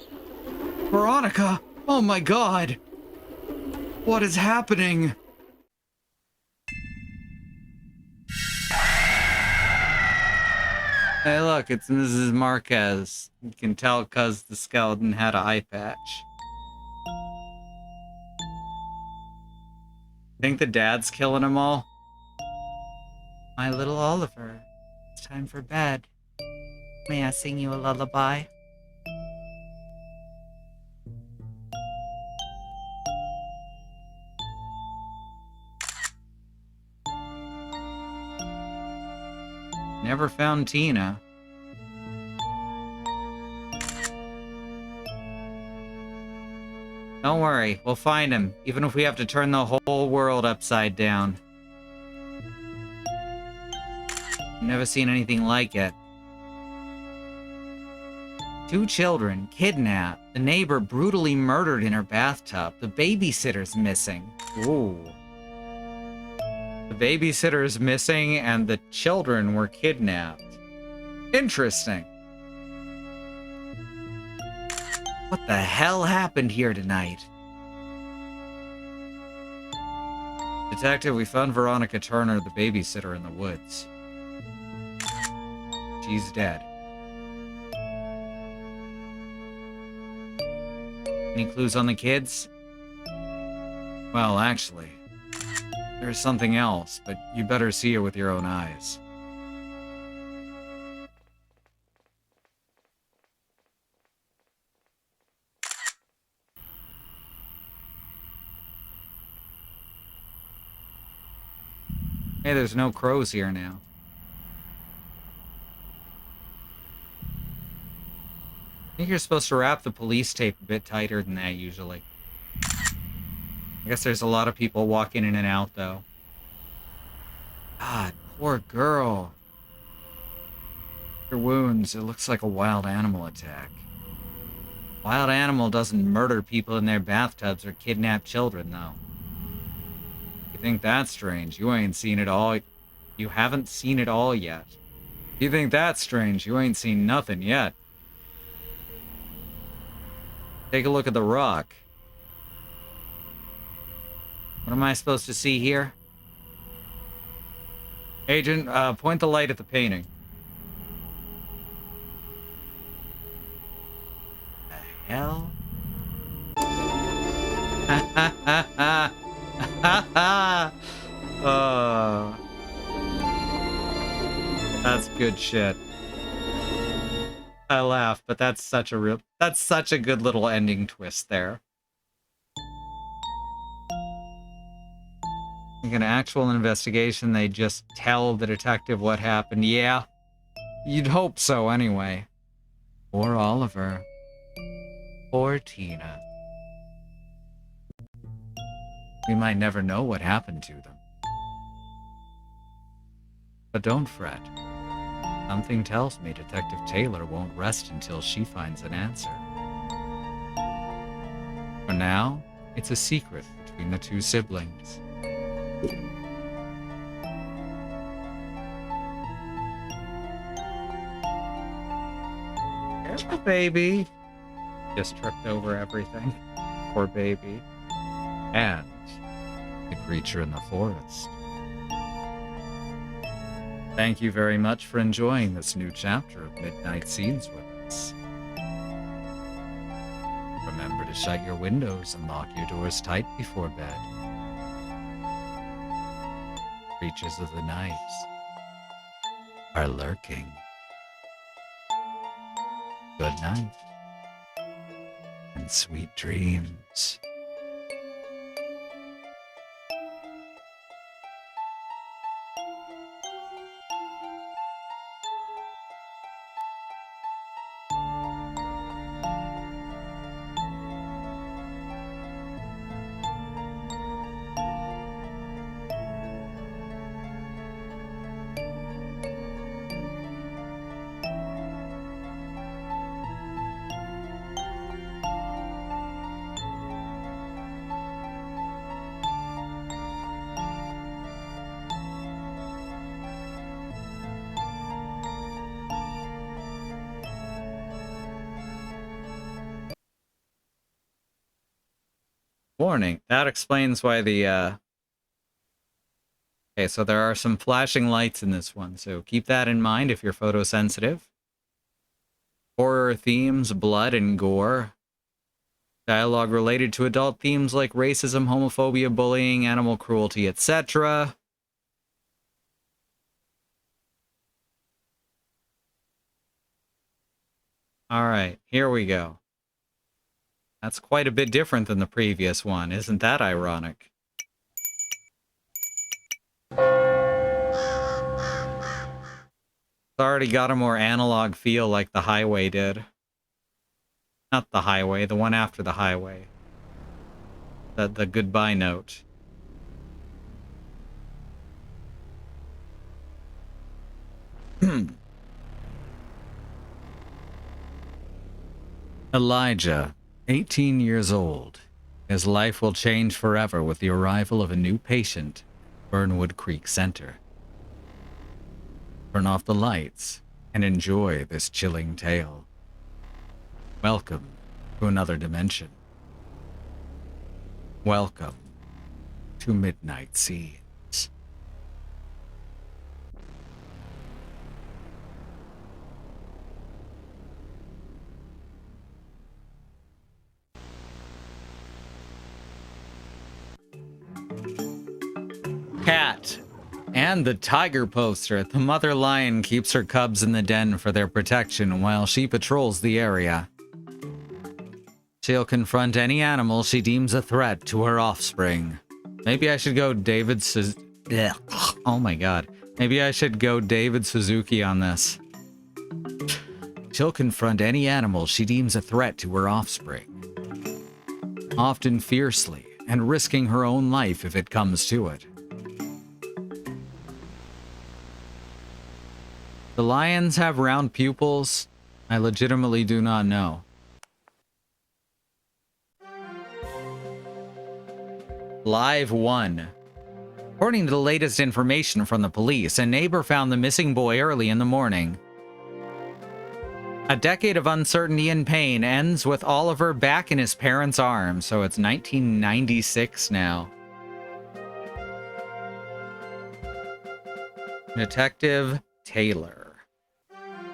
Veronica! Oh my god! What is happening? Hey look, it's Mrs. Marquez. You can tell cause the skeleton had an eye patch. Think the dad's killing them all? My little Oliver, it's time for bed. May I sing you a lullaby? Never found Tina. Don't worry, we'll find him, even if we have to turn the whole world upside down. Never seen anything like it. 2 children kidnapped, the neighbor brutally murdered in her bathtub, the babysitter's missing. Ooh. The babysitter is missing and the children were kidnapped. Interesting. What the hell happened here tonight? Detective, we found Veronica Turner, the babysitter, in the woods. She's dead. Any clues on the kids? Well, actually, there's something else, but you better see it with your own eyes. Hey, there's no crows here now. I think you're supposed to wrap the police tape a bit tighter than that, usually. I guess there's a lot of people walking in and out, though. God, poor girl. Her wounds, it looks like a wild animal attack. Wild animal doesn't murder people in their bathtubs or kidnap children, though. You think that's strange? You ain't seen it all. You haven't seen it all yet. You think that's strange? You ain't seen nothing yet. Take a look at the rock. What am I supposed to see here? Agent, point the light at the painting. The hell? Ha ha ha ha! Ha ha! That's good shit. I laugh, but that's such a good little ending twist there. Like an actual investigation, they just tell the detective what happened. Yeah, you'd hope so anyway. Poor Oliver. Poor Tina. We might never know what happened to them. But don't fret. Something tells me Detective Taylor won't rest until she finds an answer. For now, it's a secret between the two siblings. Careful, baby. Just tripped over everything. Poor baby. And the creature in the forest. Thank you very much for enjoying this new chapter of Midnight Scenes with us. Remember to shut your windows and lock your doors tight before bed. Creatures of the night are lurking. Good night and sweet dreams. Warning. That explains why the, Okay, so there are some flashing lights in this one, so keep that in mind if you're photosensitive. Horror themes, blood, and gore. Dialogue related to adult themes like racism, homophobia, bullying, animal cruelty, etc. Alright, here we go. That's quite a bit different than the previous one. Isn't that ironic? It's already got a more analog feel like the Highway did. Not the Highway, the one after the Highway. The goodbye note. Elijah, 18 years old. His life will change forever with the arrival of a new patient, Burnwood Creek Center. Turn off the lights and enjoy this chilling tale. Welcome to another dimension. Welcome to Midnight Scenes. Cat. And the tiger poster. The mother lion keeps her cubs in the den for their protection while she patrols the area. She'll confront any animal she deems a threat to her offspring. Maybe I should go Oh my god. Maybe I should go David Suzuki on this. She'll confront any animal she deems a threat to her offspring. Often fiercely, and risking her own life if it comes to it. The lions have round pupils? I legitimately do not know. Live 1. According to the latest information from the police, a neighbor found the missing boy early in the morning. A decade of uncertainty and pain ends with Oliver back in his parents' arms, so it's 1996 now. Detective Taylor.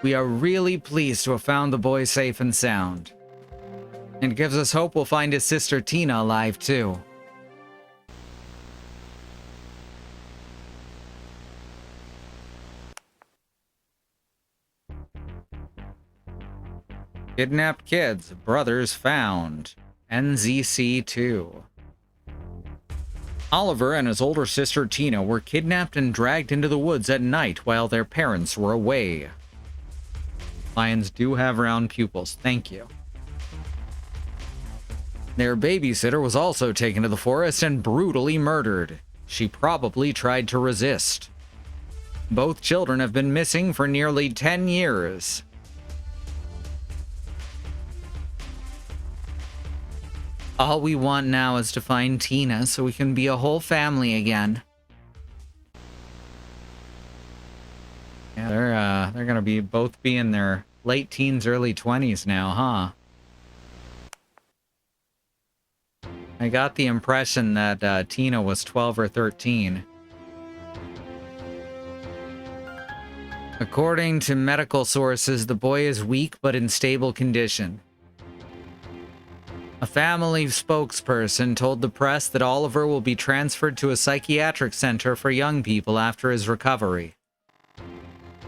We are really pleased to have found the boy safe and sound. It gives us hope we'll find his sister Tina alive too. Kidnapped kids, brothers found. NZC 2. Oliver and his older sister Tina were kidnapped and dragged into the woods at night while their parents were away. Lions do have round pupils, thank you. Their babysitter was also taken to the forest and brutally murdered. She probably tried to resist. Both children have been missing for nearly 10 years. All we want now is to find Tina so we can be a whole family again. Yeah, they're gonna be both be in their late teens, early 20s now, huh? I got the impression that Tina was 12 or 13. According to medical sources, the boy is weak but in stable condition. A family spokesperson told the press that Oliver will be transferred to a psychiatric center for young people after his recovery.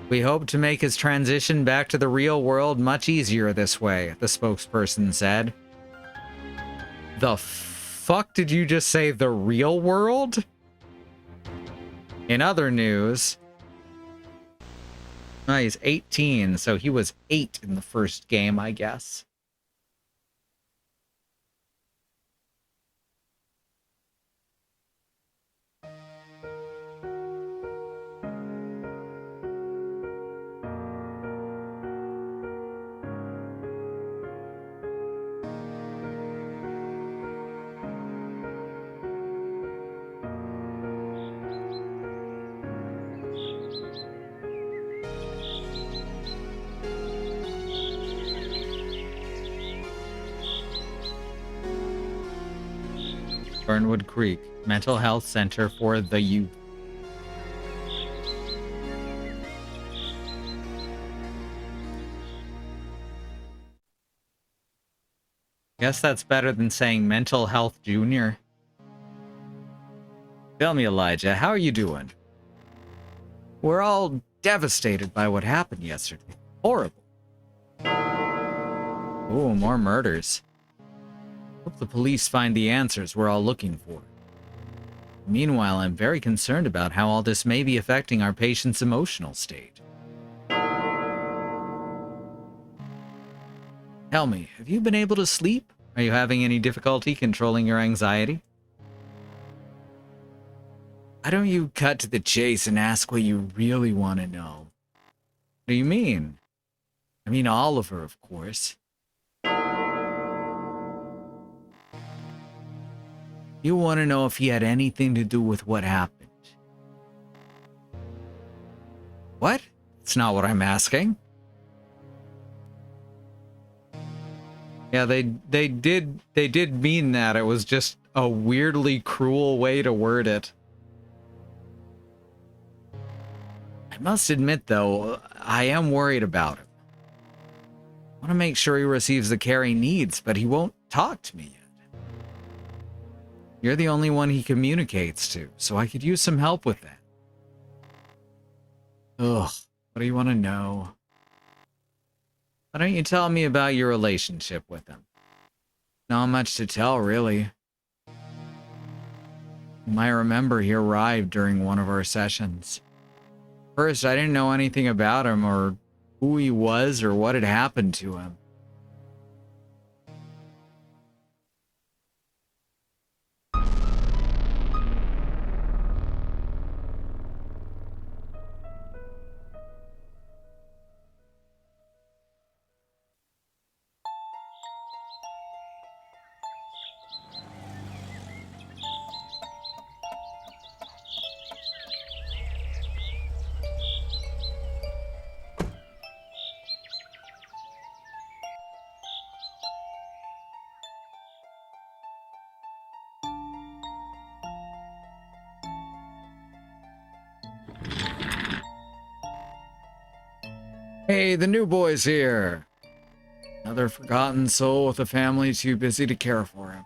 We hope to make his transition back to the real world much easier this way, the spokesperson said. The fuck did you just say, the real world? In other news, he's 18, so he was 8 in the first game, I guess. Burnwood Creek, mental health center for the youth. Guess that's better than saying mental health junior. Tell me, Elijah, how are you doing? We're all devastated by what happened yesterday. Horrible. Ooh, more murders. Hope the police find the answers we're all looking for. Meanwhile, I'm very concerned about how all this may be affecting our patient's emotional state. Tell me, have you been able to sleep? Are you having any difficulty controlling your anxiety? Why don't you cut to the chase and ask what you really want to know? What do you mean? I mean Oliver, of course. You want to know if he had anything to do with what happened. What? That's not what I'm asking. Yeah, they did mean that. It was just a weirdly cruel way to word it. I must admit, though, I am worried about him. I want to make sure he receives the care he needs, but he won't talk to me yet. You're the only one he communicates to, so I could use some help with that. Ugh, what do you want to know? Why don't you tell me about your relationship with him? Not much to tell, really. You might remember he arrived during one of our sessions. First, I didn't know anything about him or who he was or what had happened to him. Hey, the new boy's here. Another forgotten soul with a family too busy to care for him.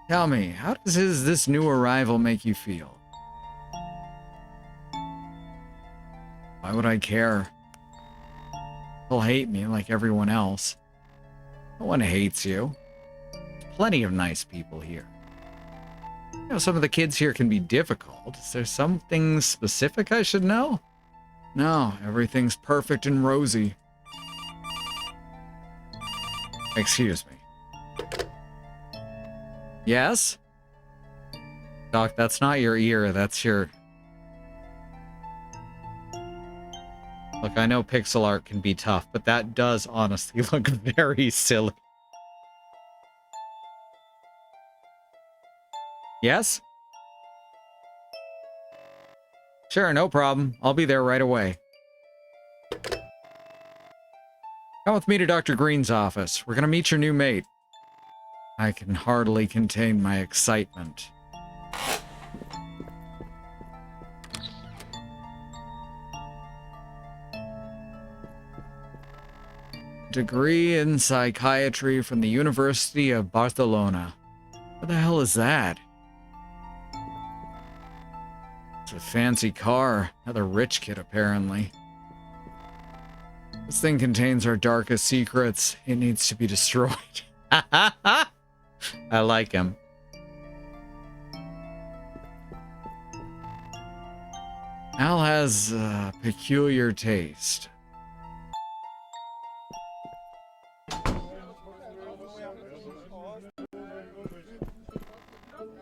Tell me, how does this new arrival make you feel? Why would I care? He'll hate me like everyone else. No one hates you. There's plenty of nice people here. You know, some of the kids here can be difficult. Is there something specific I should know? No, everything's perfect and rosy. Excuse me. Yes? Doc, that's not your ear, that's your... Look, I know pixel art can be tough, but that does honestly look very silly. Yes? Sure, no problem. I'll be there right away. Come with me to Dr. Green's office. We're gonna meet your new mate. I can hardly contain my excitement. Degree in psychiatry from the University of Barcelona. What the hell is that? It's a fancy car. Another rich kid, apparently. This thing contains our darkest secrets. It needs to be destroyed. I like him. Al has a peculiar taste.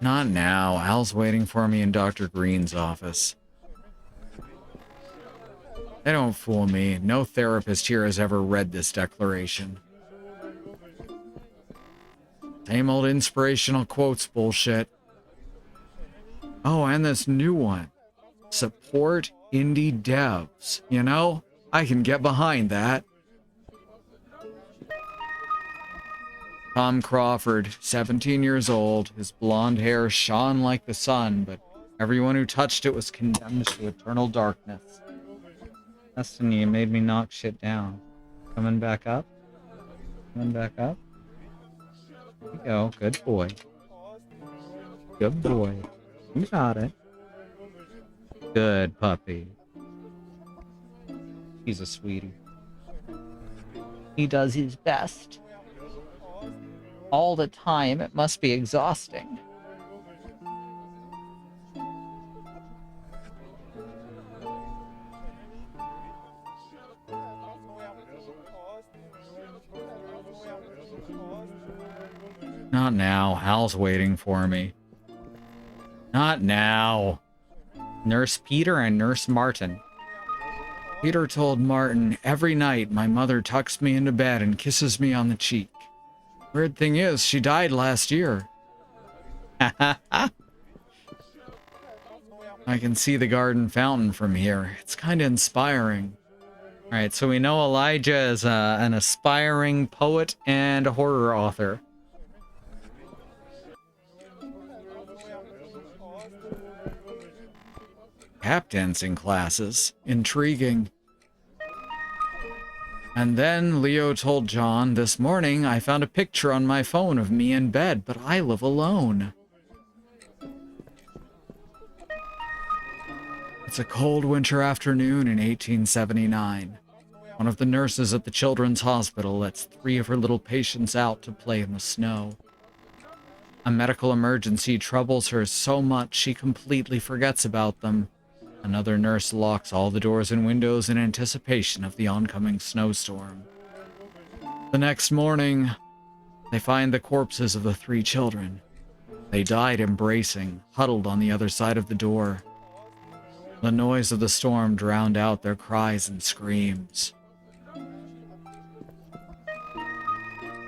Not now. Al's waiting for me in Dr. Green's office. They don't fool me. No therapist here has ever read this declaration. Same old inspirational quotes bullshit. Oh, and this new one. Support indie devs. You know, I can get behind that. Tom Crawford, 17 years old. His blonde hair shone like the sun, but everyone who touched it was condemned to eternal darkness. Destiny made me knock shit down. Coming back up? Coming back up? There you go. Good boy. Good boy. You got it. Good puppy. He's a sweetie. He does his best. All the time, it must be exhausting. Not now. Hal's waiting for me. Not now. Nurse Peter and Nurse Martin. Peter told Martin, every night my mother tucks me into bed and kisses me on the cheek. Weird thing is, she died last year. I can see the garden fountain from here. It's kind of inspiring. Alright, so we know Elijah is an aspiring poet and a horror author. Tap dancing classes. Intriguing. And then Leo told John, this morning I found a picture on my phone of me in bed, but I live alone. It's a cold winter afternoon in 1879. One of the nurses at the children's hospital lets 3 of her little patients out to play in the snow. A medical emergency troubles her so much she completely forgets about them. Another nurse locks all the doors and windows in anticipation of the oncoming snowstorm. The next morning, they find the corpses of the 3 children. They died embracing, huddled on the other side of the door. The noise of the storm drowned out their cries and screams.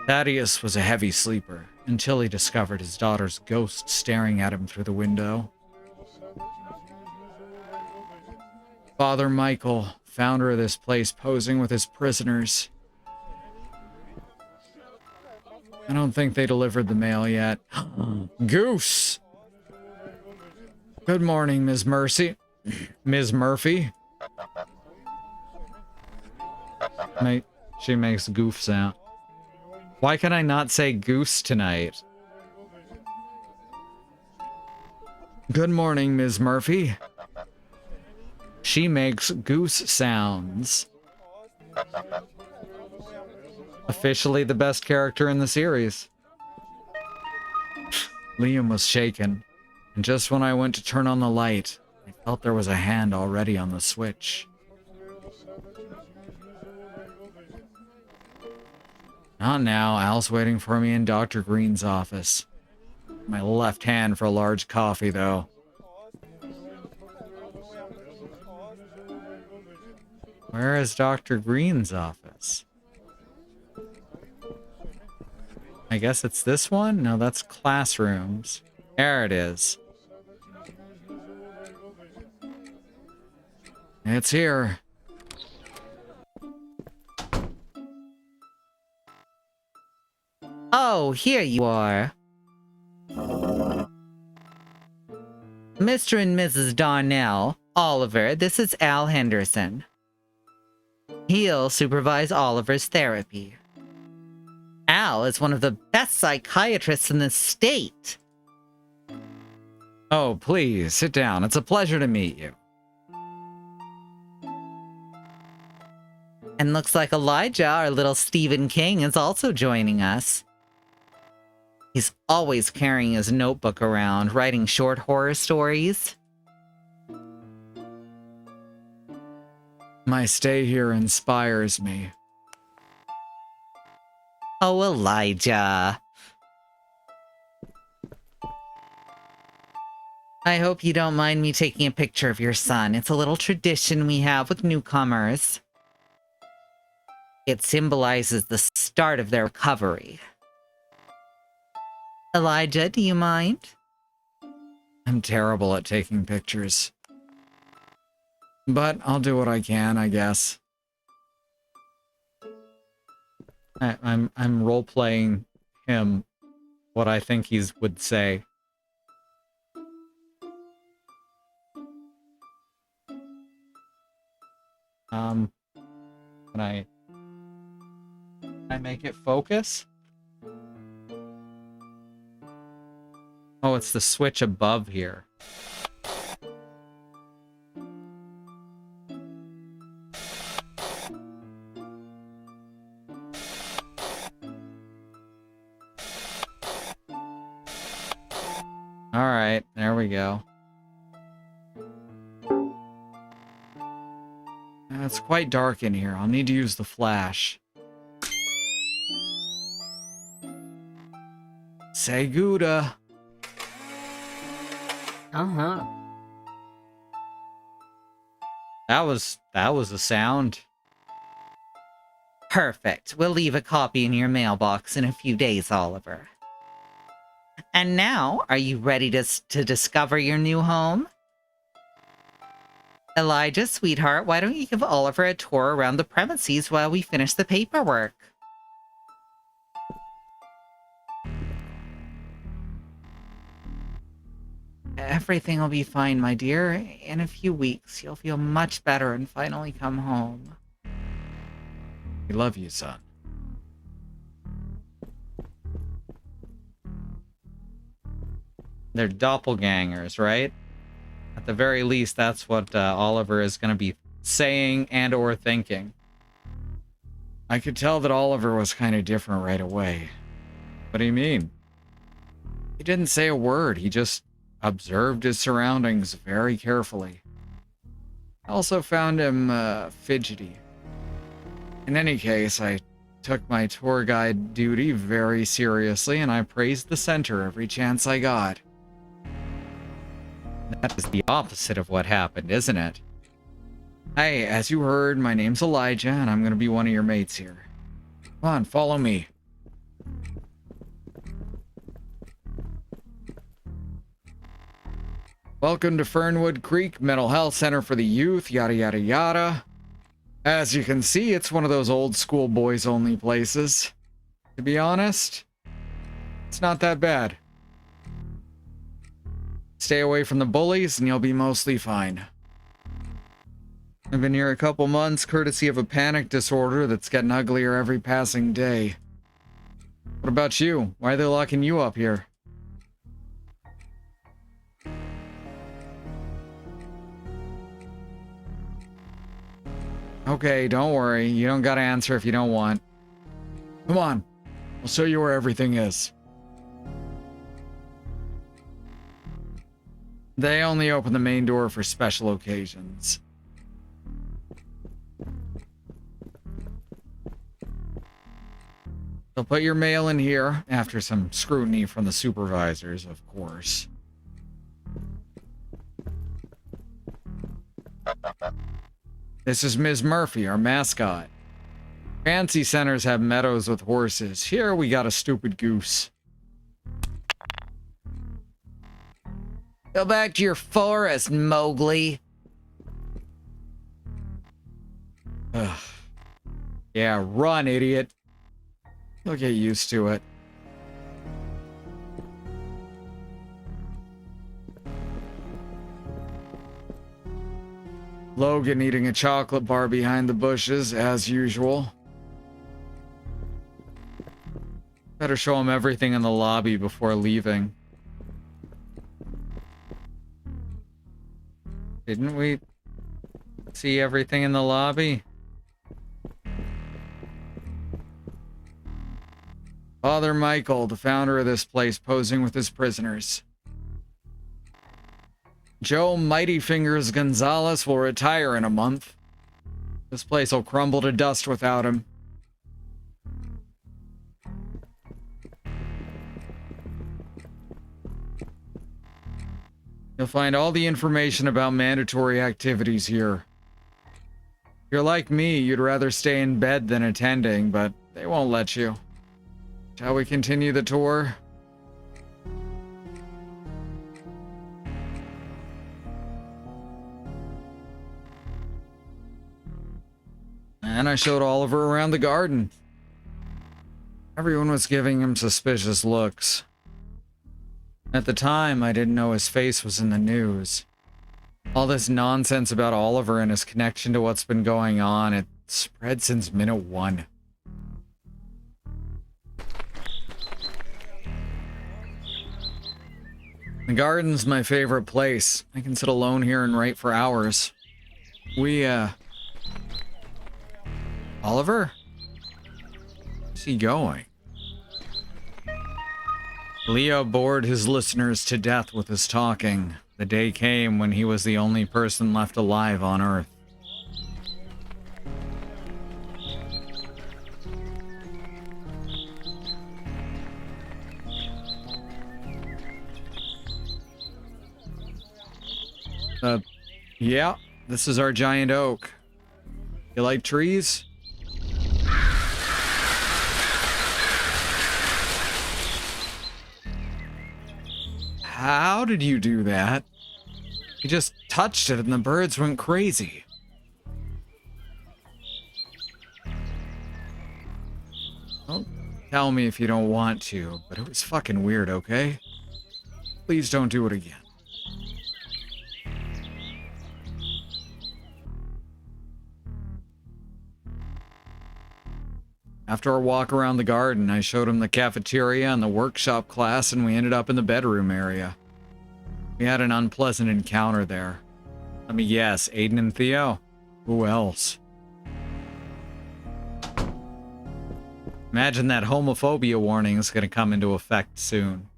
Thaddeus was a heavy sleeper until he discovered his daughter's ghost staring at him through the window. Father Michael, founder of this place, posing with his prisoners. I don't think they delivered the mail yet. Goose! Good morning, Ms. Mercy. Ms. Murphy. Mate, she makes goof sound. Why can I not say goose tonight? Good morning, Ms. Murphy. She makes goose sounds. Officially the best character in the series. Liam was shaken, and just when I went to turn on the light, I felt there was a hand already on the switch. Not now. Al's waiting for me in Dr. Green's office. My left hand for a large coffee, though. Where is Dr. Green's office? I guess it's this one? No, that's classrooms. There it is. It's here. Oh, here you are. Mr. and Mrs. Darnell, Oliver, this is Al Henderson. He'll supervise Oliver's therapy. Al is one of the best psychiatrists in the state. Oh, please, sit down. It's a pleasure to meet you. And looks like Elijah, our little Stephen King, is also joining us. He's always carrying his notebook around, writing short horror stories. My stay here inspires me. Oh, Elijah. I hope you don't mind me taking a picture of your son. It's a little tradition we have with newcomers. It symbolizes the start of their recovery. Elijah, do you mind? I'm terrible at taking pictures. But I'll do what I can, I guess. I'm role-playing him what I think he would say. Can I make it focus? Oh, it's the switch above here. All right, there we go. It's quite dark in here. I'll need to use the flash. Say Gouda. Uh-huh. That was a sound. Perfect. We'll leave a copy in your mailbox in a few days, Oliver. And now, are you ready to discover your new home? Elijah, sweetheart, why don't you give Oliver a tour around the premises while we finish the paperwork? Everything will be fine, my dear. In a few weeks, you'll feel much better and finally come home. We love you, son. They're doppelgangers, right? At the very least, that's what Oliver is going to be saying and or thinking. I could tell that Oliver was kind of different right away. What do you mean? He didn't say a word. He just observed his surroundings very carefully. I also found him fidgety. In any case, I took my tour guide duty very seriously, and I praised the center every chance I got. That is the opposite of what happened, isn't it? Hey, as you heard, my name's Elijah, and I'm gonna be one of your mates here. Come on, follow me. Welcome to Fernwood Creek Mental Health Center for the Youth, yada yada yada. As you can see, it's one of those old school boys only places. To be honest, it's not that bad. Stay away from the bullies and you'll be mostly fine. I've been here a couple months courtesy of a panic disorder that's getting uglier every passing day. What about you? Why are they locking you up here? Okay, don't worry. You don't gotta answer if you don't want. Come on. I'll show you where everything is. They only open the main door for special occasions. So put your mail in here, after some scrutiny from the supervisors, of course. This is Ms. Murphy, our mascot. Fancy centers have meadows with horses. Here we got a stupid goose. Go back to your forest, Mowgli. Ugh. Yeah, run, idiot. You'll get used to it. Logan eating a chocolate bar behind the bushes, as usual. Better show him everything in the lobby before leaving. Didn't we see everything in the lobby? Father Michael, the founder of this place, posing with his prisoners. Joe Mighty Fingers Gonzalez will retire in a month. This place will crumble to dust without him. You'll find all the information about mandatory activities here. If you're like me, you'd rather stay in bed than attending, but they won't let you. Shall we continue the tour? And I showed Oliver around the garden. Everyone was giving him suspicious looks. At the time, I didn't know his face was in the news. All this nonsense about Oliver and his connection to what's been going on, it spread since minute one. The garden's my favorite place. I can sit alone here and write for hours. Oliver? Where's he going? Leo bored his listeners to death with his talking. The day came when he was the only person left alive on Earth. Yeah, this is our giant oak. You like trees? How did you do that? You just touched it and the birds went crazy. Well, tell me if you don't want to, but it was fucking weird, okay? Please don't do it again. After our walk around the garden, I showed him the cafeteria and the workshop class, and we ended up in the bedroom area. We had an unpleasant encounter there. Let me guess, Aiden and Theo? Who else? Imagine that homophobia warning is going to come into effect soon.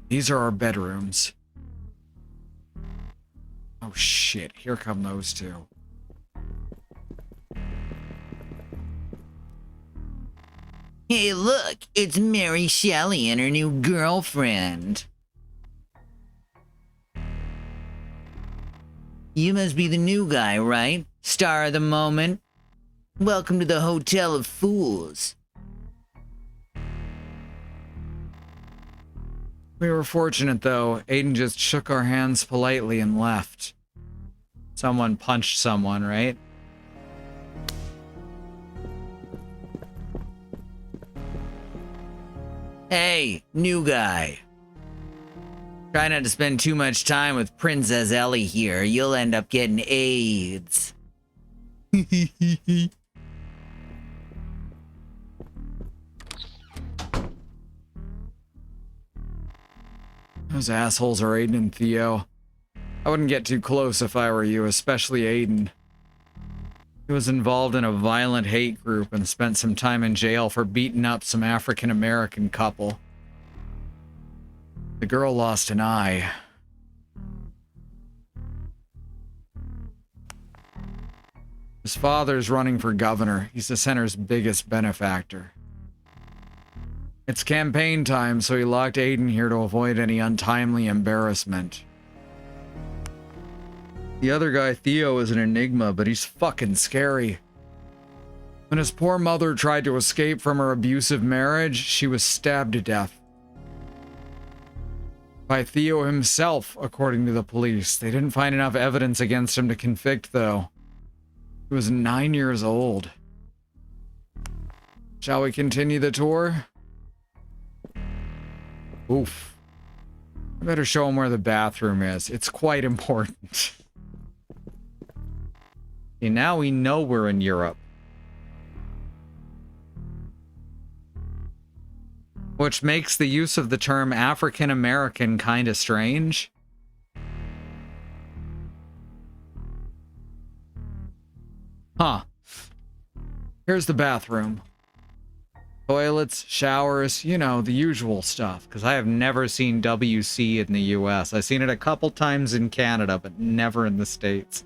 These are our bedrooms. Oh shit, here come those two. Hey, look, it's Mary Shelley and her new girlfriend. You must be the new guy, right? Star of the moment. Welcome to the Hotel of Fools. We were fortunate, though. Aiden just shook our hands politely and left. Someone punched someone, right? Hey, new guy. Try not to spend too much time with Princess Ellie here. You'll end up getting AIDS. Those assholes are Aiden and Theo. I wouldn't get too close if I were you, especially Aiden. He was involved in a violent hate group and spent some time in jail for beating up some African-American couple. The girl lost an eye. The His father's running for governor. He's the center's biggest benefactor. It's campaign time, so he locked Aiden here to avoid any untimely embarrassment. The other guy, Theo, is an enigma, but he's fucking scary. When his poor mother tried to escape from her abusive marriage, she was stabbed to death. By Theo himself, according to the police. They didn't find enough evidence against him to convict, though. He was 9 years old. Shall we continue the tour? Oof. I better show him where the bathroom is. It's quite important. See, now we know we're in Europe. Which makes the use of the term African American kind of strange. Huh. Here's the bathroom. Toilets, showers, you know, the usual stuff. Because I have never seen WC in the US. I've seen it a couple times in Canada, but never in the States.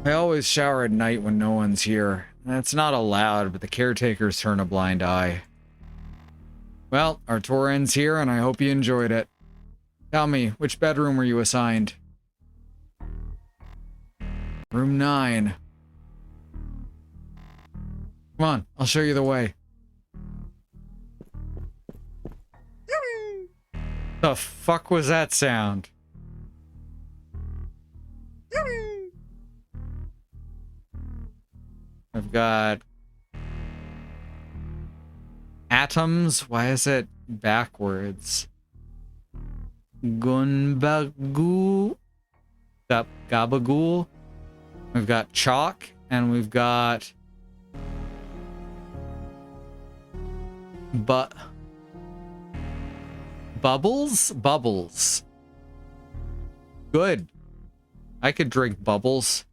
I always shower at night when no one's here. That's not allowed, but the caretakers turn a blind eye. Well, our tour ends here, and I hope you enjoyed it. Tell me, which bedroom were you assigned? Room 9. Come on, I'll show you the way. The fuck was that sound? I've got atoms. Why is it backwards? Gunbagoo. Gabagool. We've got chalk, and we've got bubbles. Good. I could drink bubbles.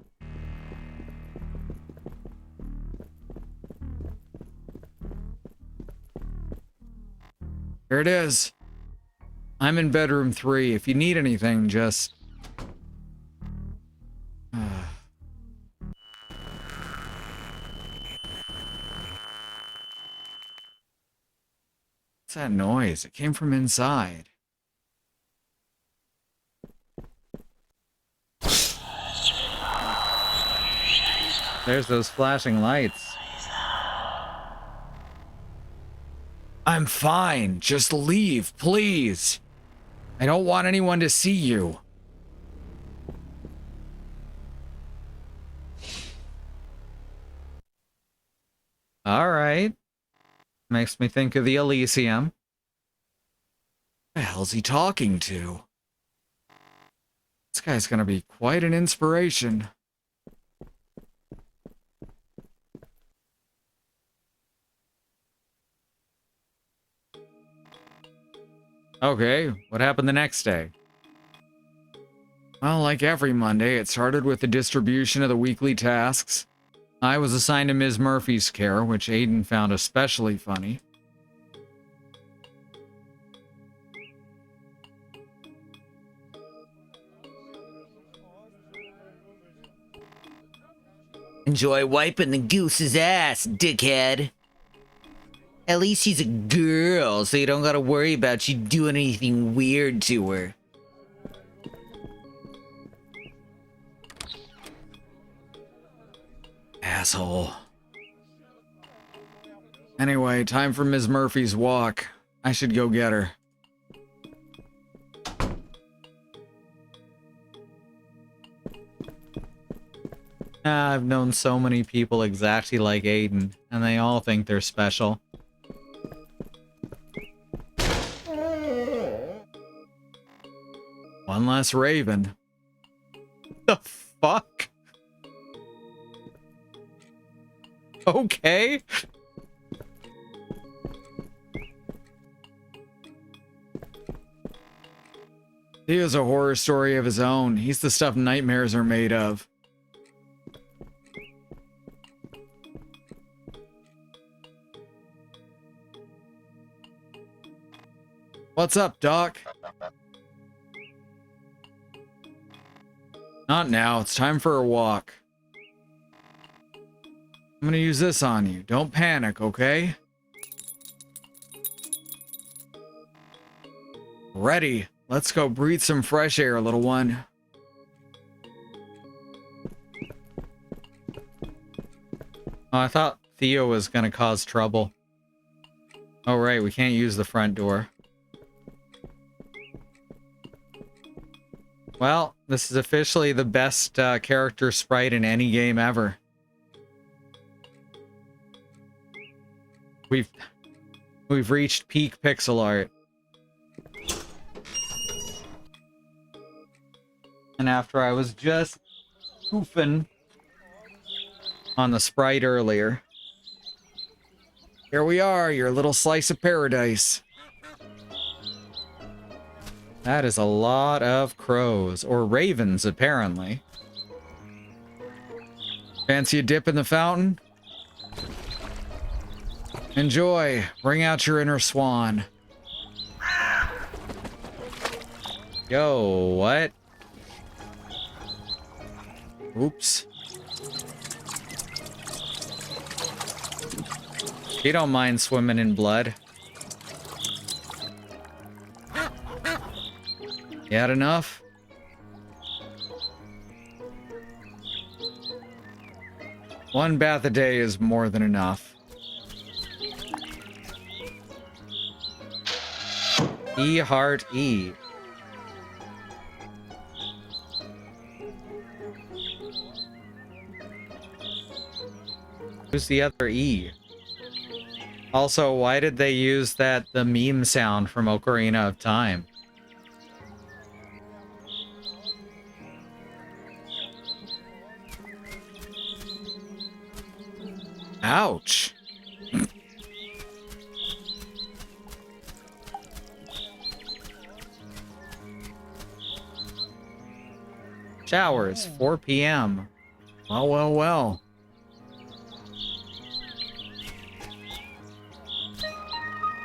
Here it is. I'm in bedroom 3. If you need anything, just... What's that noise? It came from inside. There's those flashing lights. I'm fine. Just leave, please. I don't want anyone to see you. All right. Makes me think of the Elysium. What the hell's he talking to? This guy's gonna be quite an inspiration. Okay, what happened the next day? Well, like every Monday, it started with the distribution of the weekly tasks. I was assigned to Ms. Murphy's care, which Aiden found especially funny. Enjoy wiping the goose's ass, dickhead. At least she's a girl, so you don't gotta worry about you doing anything weird to her. Asshole. Anyway, time for Ms. Murphy's walk. I should go get her. I've known so many people exactly like Aiden, and they all think they're special. One less Raven. The fuck? Okay. He has a horror story of his own. He's the stuff nightmares are made of. What's up, Doc? Not now. It's time for a walk. I'm gonna use this on you. Don't panic, okay? Ready. Let's go breathe some fresh air, little one. Oh, I thought Theo was gonna cause trouble. Oh, right, we can't use the front door. Well, this is officially the best character sprite in any game ever. We've reached peak pixel art. And after I was just goofing on the sprite earlier. Here we are, your little slice of paradise. That is a lot of crows, or ravens, apparently. Fancy a dip in the fountain? Enjoy. Bring out your inner swan. Yo, what? Oops. She don't mind swimming in blood. You had enough? One bath a day is more than enough. E heart E. Who's the other E? Also, why did they use the meme sound from Ocarina of Time? Ouch. Showers, 4 p.m. Well, well, well.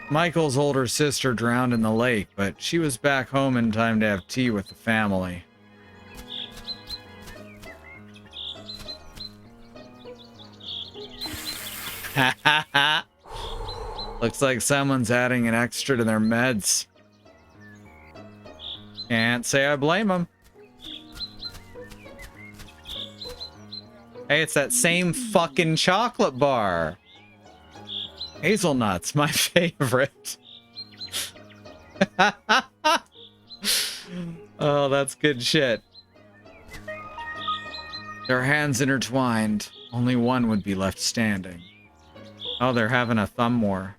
Michael's older sister drowned in the lake, but she was back home in time to have tea with the family. Ha ha ha! Looks like someone's adding an extra to their meds. Can't say I blame them. Hey, it's that same fucking chocolate bar. Hazelnuts, my favorite. Oh, that's good shit. Their hands intertwined. Only one would be left standing. Oh, they're having a thumb war.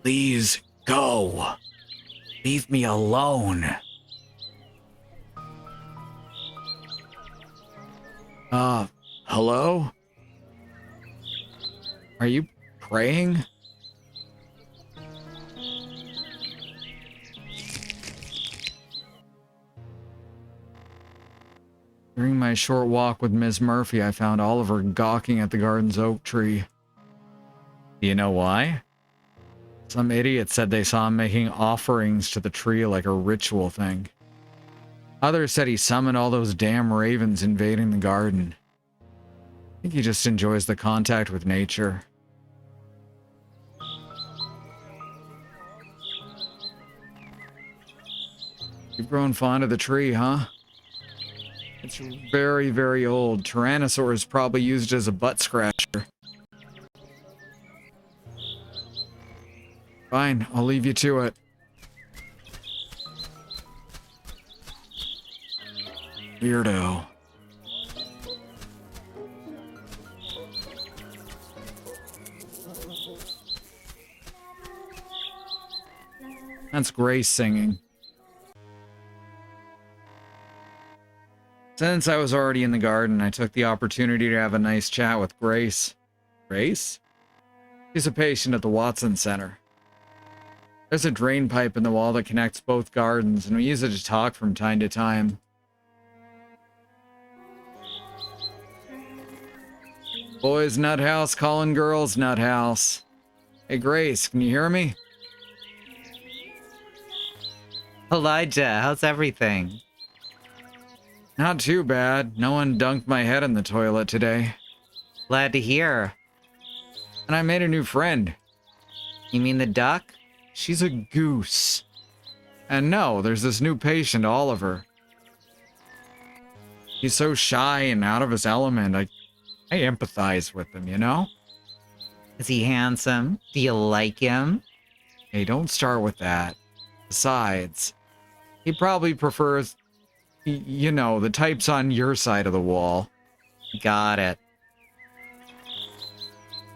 Please go. Leave me alone. Hello? Are you praying? During my short walk with Ms. Murphy, I found Oliver gawking at the garden's oak tree. Do you know why? Some idiot said they saw him making offerings to the tree like a ritual thing. Others said he summoned all those damn ravens invading the garden. I think he just enjoys the contact with nature. You've grown fond of the tree, huh? It's very, very old. Tyrannosaurs probably used it as a butt scratcher. Fine, I'll leave you to it. Weirdo. That's Grace singing. Since I was already in the garden, I took the opportunity to have a nice chat with Grace. Grace? She's a patient at the Watson Center. There's a drain pipe in the wall that connects both gardens, and we use it to talk from time to time. Boys nut house calling girls nut house. Hey, Grace, can you hear me? Elijah, how's everything? Not too bad. No one dunked my head in the toilet today. Glad to hear. And I made a new friend. You mean the duck? She's a goose. And no, there's this new patient, Oliver. He's so shy and out of his element. I empathize with him, you know? Is he handsome? Do you like him? Hey, don't start with that. Besides, he probably prefers, you know, the types on your side of the wall. Got it.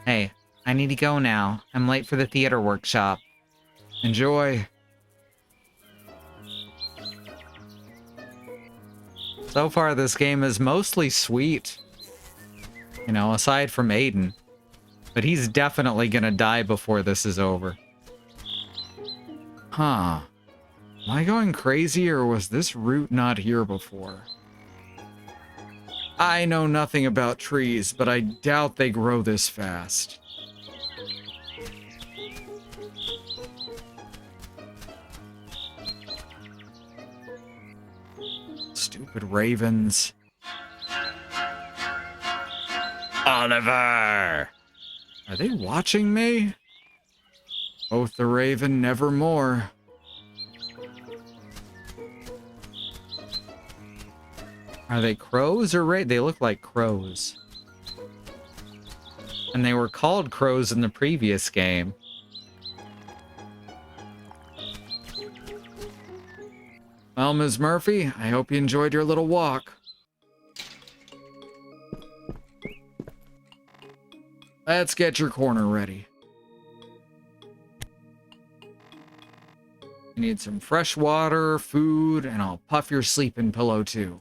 Hey, I need to go now. I'm late for the theater workshop. Enjoy. So far, this game is mostly sweet. You know, aside from Aiden. But he's definitely gonna die before this is over. Huh. Am I going crazy, or was this route not here before? I know nothing about trees, but I doubt they grow this fast. Stupid ravens. Oliver! Are they watching me? Both the raven, nevermore. Are they crows or they look like crows. And they were called crows in the previous game. Well, Ms. Murphy, I hope you enjoyed your little walk. Let's get your corner ready. You need some fresh water, food, and I'll puff your sleeping pillow too.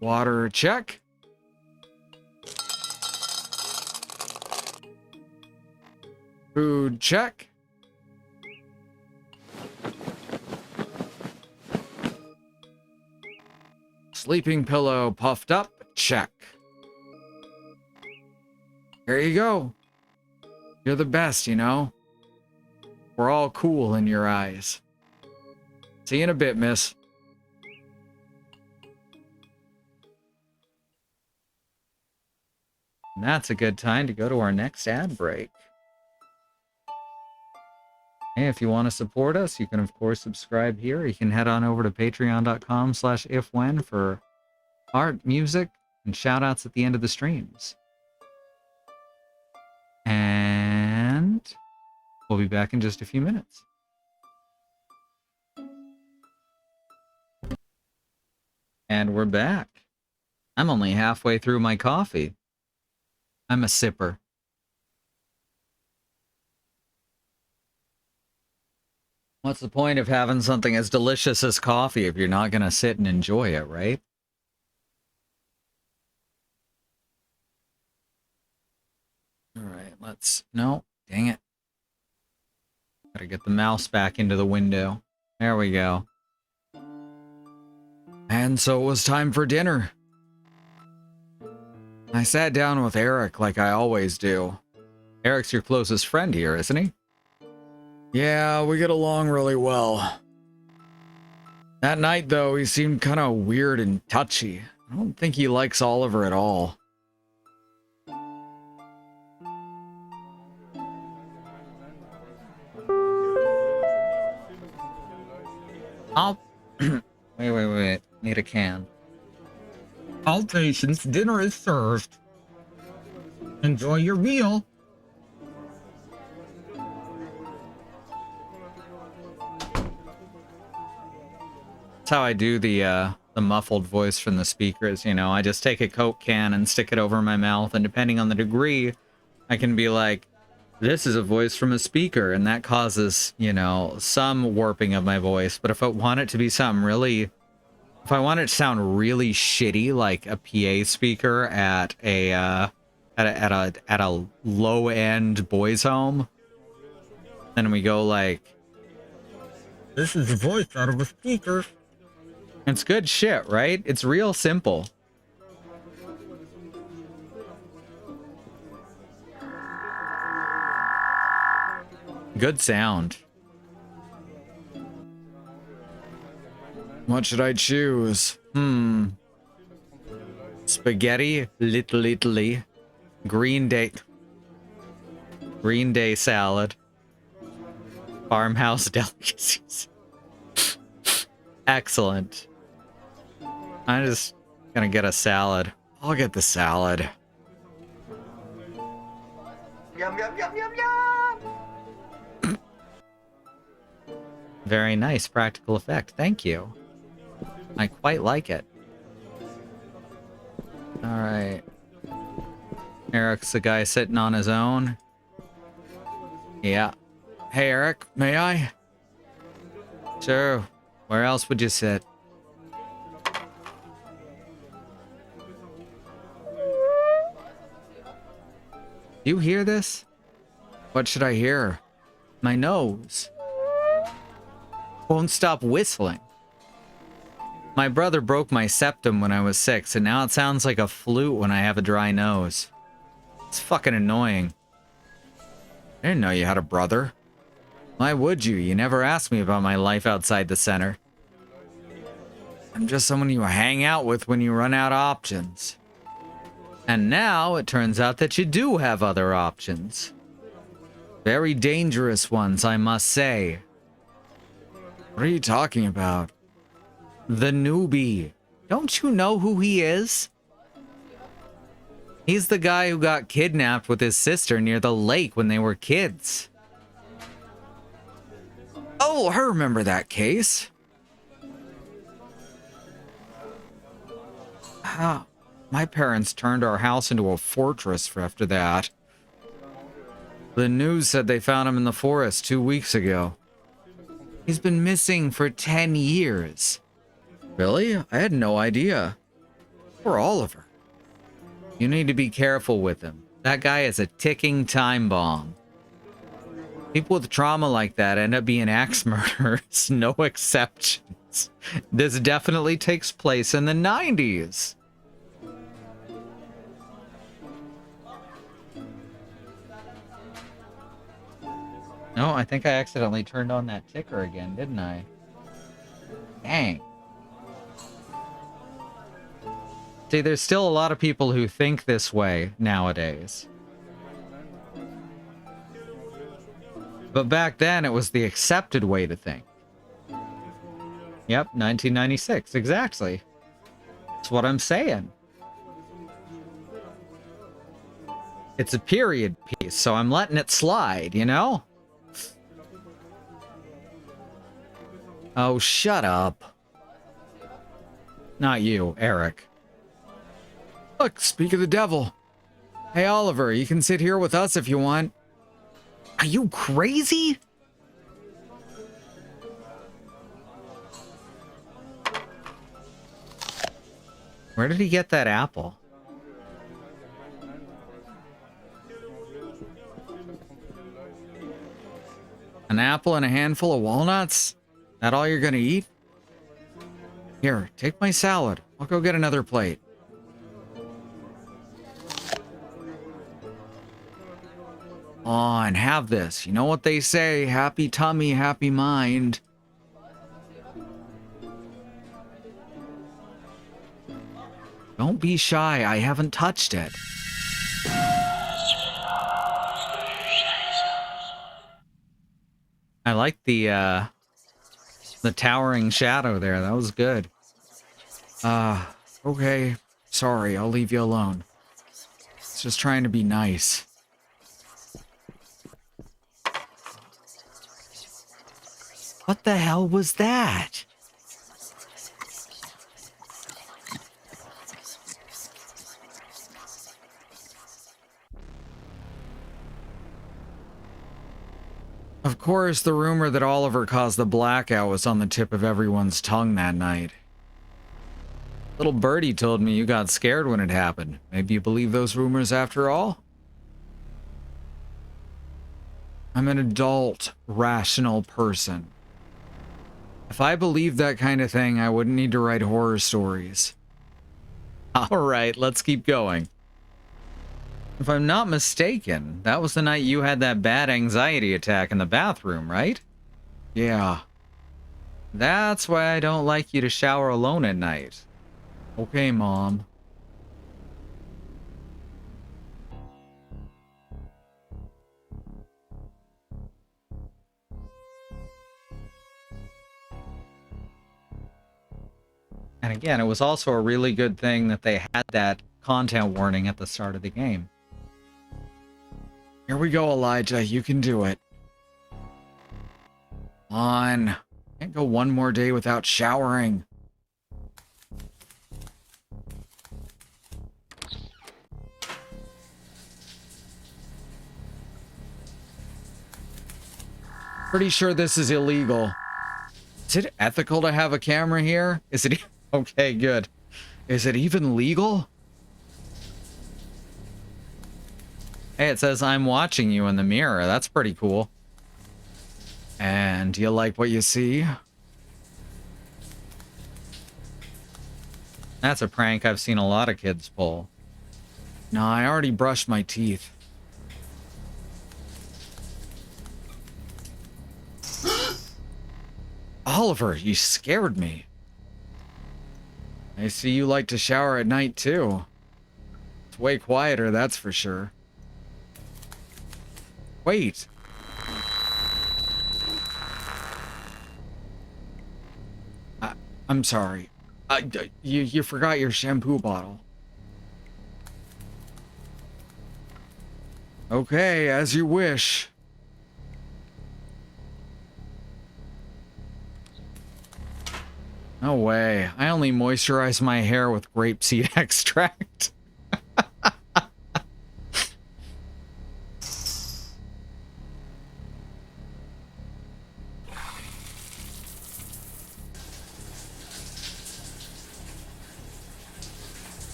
Water check. Food check. Sleeping pillow puffed up, check. There you go. You're the best, you know? We're all cool in your eyes. See you in a bit, miss. And that's a good time to go to our next ad break. Hey, if you want to support us, you can of course subscribe here. You can head on over to patreon.com/ifwhen for art, music, and shout outs at the end of the streams. And we'll be back in just a few minutes. And we're back. I'm only halfway through my coffee. I'm a sipper. What's the point of having something as delicious as coffee if you're not going to sit and enjoy it, right? All right, no, dang it. Gotta get the mouse back into the window. There we go. And so it was time for dinner. I sat down with Eric like I always do. Eric's your closest friend here, isn't he? Yeah, we get along really well. That night, though, he seemed kind of weird and touchy. I don't think he likes Oliver at all. Wait. Need a can. All patients, dinner is served. Enjoy your meal. That's how I do the muffled voice from the speakers, you know. I just take a Coke can and stick it over my mouth, and depending on the degree, I can be like, this is a voice from a speaker, and that causes, you know, some warping of my voice. But if I want it to be something really, if I want it to sound really shitty, like a PA speaker at a low end boys' home, then we go like, this is a voice out of a speaker. It's good shit, right? It's real simple. Good sound. What should I choose? Spaghetti, Little Italy, Green Day salad, farmhouse delicacies. Excellent. I'm just gonna get a salad. I'll get the salad. Yum, yum, yum, yum, yum. Very nice practical effect. Thank you. I quite like it. All right. Eric's the guy sitting on his own. Yeah. Hey, Eric, may I? Sure. Where else would you sit? You hear this? What should I hear? My nose won't stop whistling. My brother broke my septum when I was 6, and now it sounds like a flute when I have a dry nose. It's fucking annoying. I didn't know you had a brother. Why would you? You never asked me about my life outside the center. I'm just someone you hang out with when you run out of options. And now it turns out that you do have other options. Very dangerous ones, I must say. What are you talking about? The newbie. Don't you know who he is? He's the guy who got kidnapped with his sister near the lake when they were kids. Oh, I remember that case. My parents turned our house into a fortress after that. The news said they found him in the forest 2 weeks ago. He's been missing for 10 years. Really? I had no idea. Poor Oliver. You need to be careful with him. That guy is a ticking time bomb. People with trauma like that end up being axe murderers, no exceptions. This definitely takes place in the 90s. No, I think I accidentally turned on that ticker again, didn't I? Dang. See, there's still a lot of people who think this way nowadays. But back then, it was the accepted way to think. Yep, 1996, exactly. That's what I'm saying. It's a period piece, so I'm letting it slide, you know? Oh, shut up. Not you, Eric. Look, speak of the devil. Hey, Oliver, you can sit here with us if you want. Are you crazy? Where did he get that apple? An apple and a handful of walnuts? That all you're gonna eat? Here, take my salad. I'll go get another plate. On, have this. You know what they say, happy tummy, happy mind. Don't be shy, I haven't touched it. I like the towering shadow there. That was good. Okay. Sorry, I'll leave you alone. It's just trying to be nice. What the hell was that? Of course, the rumor that Oliver caused the blackout was on the tip of everyone's tongue that night. Little birdie told me you got scared when it happened. Maybe you believe those rumors after all? I'm an adult, rational person. If I believed that kind of thing, I wouldn't need to write horror stories. All right, let's keep going. If I'm not mistaken, that was the night you had that bad anxiety attack in the bathroom, right? Yeah. That's why I don't like you to shower alone at night. Okay, Mom. And again, it was also a really good thing that they had that content warning at the start of the game. Here we go, Elijah. You can do it. On. Can't go one more day without showering. Pretty sure this is illegal. Is it ethical to have a camera here? Is it... Okay, good. Is it even legal? Hey, it says I'm watching you in the mirror. That's pretty cool. And do you like what you see? That's a prank I've seen a lot of kids pull. No, I already brushed my teeth. Oliver, you scared me. I see you like to shower at night too. It's way quieter, that's for sure. Wait. I'm sorry. You forgot your shampoo bottle. Okay, as you wish. No way. I only moisturize my hair with grapeseed extract.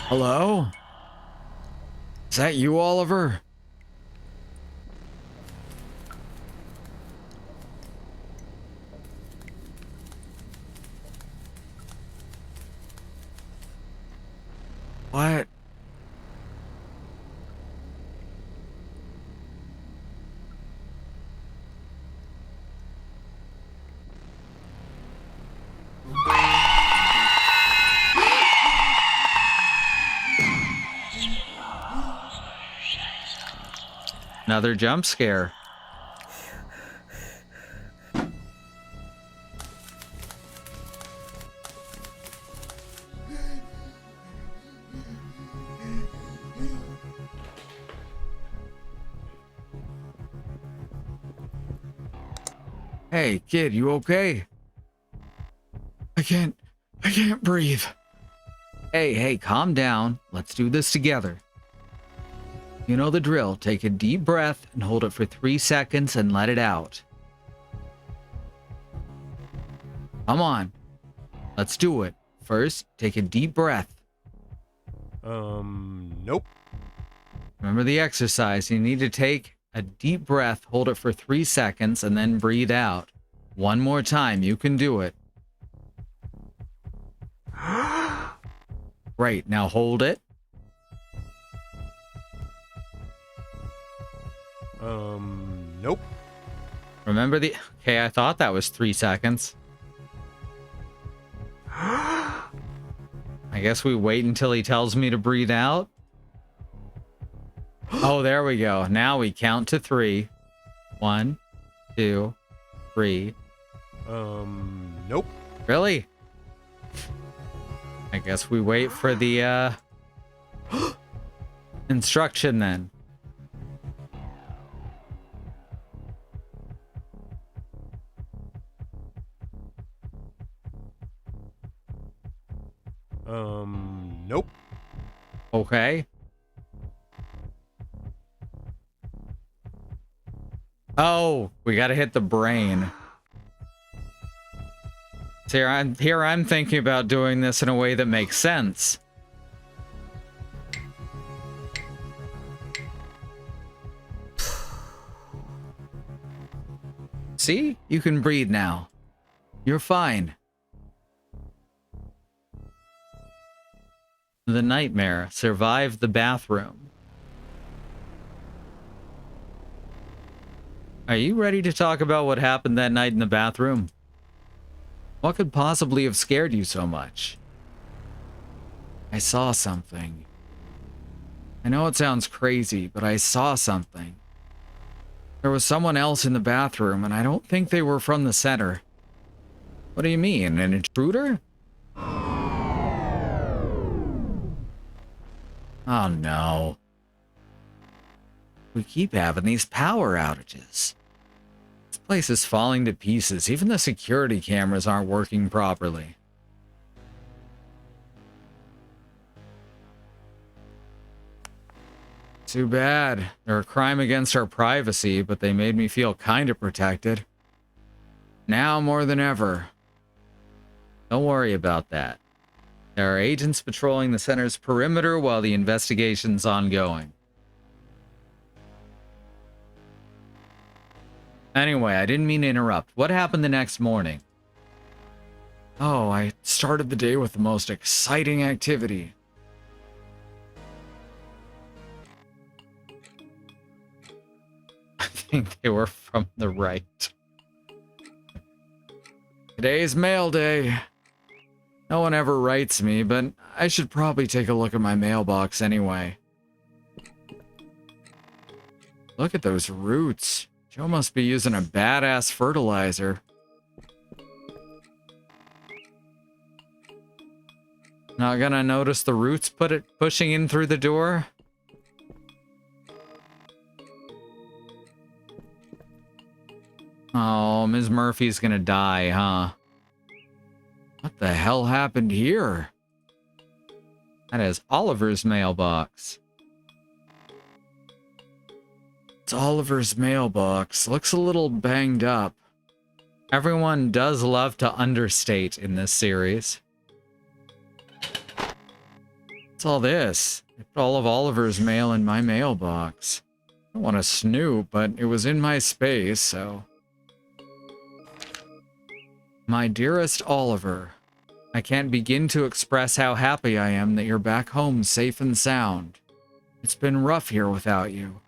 Hello? Is that you, Oliver? What? Another jump scare. Hey, kid, you okay? I can't breathe. Hey, calm down. Let's do this together. You know the drill. Take a deep breath and hold it for 3 seconds and let it out. Come on. Let's do it. First, take a deep breath. Nope. Remember the exercise. You need to take a deep breath, hold it for 3 seconds, and then breathe out. One more time. You can do it. Great. Now hold it. Nope. Remember the... Okay, I thought that was 3 seconds. I guess we wait until he tells me to breathe out. Oh, there we go. Now we count to 3. 1, 2, 3. Nope. Really? I guess we wait for the instruction then. Nope. Okay. Oh, we gotta hit the brain. So here I'm thinking about doing this in a way that makes sense. See? You can breathe now. You're fine. The nightmare survived the bathroom. Are you ready to talk about what happened that night in the bathroom? What could possibly have scared you so much? I saw something. I know it sounds crazy, but I saw something. There was someone else in the bathroom, and I don't think they were from the center. What do you mean, an intruder? Oh no. We keep having these power outages. This place is falling to pieces. Even the security cameras aren't working properly. Too bad. They're a crime against our privacy, but they made me feel kind of protected. Now more than ever. Don't worry about that. There are agents patrolling the center's perimeter while the investigation's ongoing. Anyway, I didn't mean to interrupt. What happened the next morning? Oh, I started the day with the most exciting activity. I think they were from the right. Today's mail day. No one ever writes me, but I should probably take a look at my mailbox anyway. Look at those roots. Joe must be using a badass fertilizer. Not gonna notice the roots pushing in through the door? Oh, Ms. Murphy's gonna die, huh? What the hell happened here? That is Oliver's mailbox. It's Oliver's mailbox. Looks a little banged up. Everyone does love to understate in this series. What's all this? I put all of Oliver's mail in my mailbox. I don't want to snoop, but it was in my space, so... My dearest Oliver, I can't begin to express how happy I am that you're back home safe and sound. It's been rough here without you.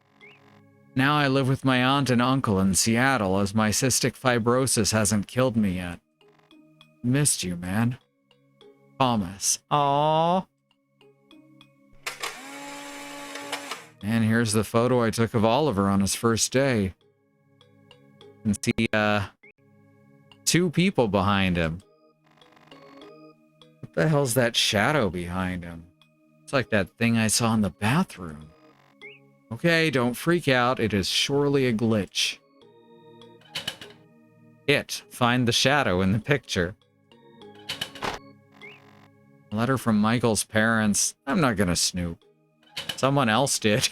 Now I live with my aunt and uncle in Seattle as my cystic fibrosis hasn't killed me yet. Missed you, man. Thomas. Aww. And here's the photo I took of Oliver on his first day. You can see, 2 people behind him. What the hell's that shadow behind him? It's like that thing I saw in the bathroom. Okay, don't freak out. It is surely a glitch. Find the shadow in the picture. A letter from Michael's parents. I'm not gonna snoop. Someone else did.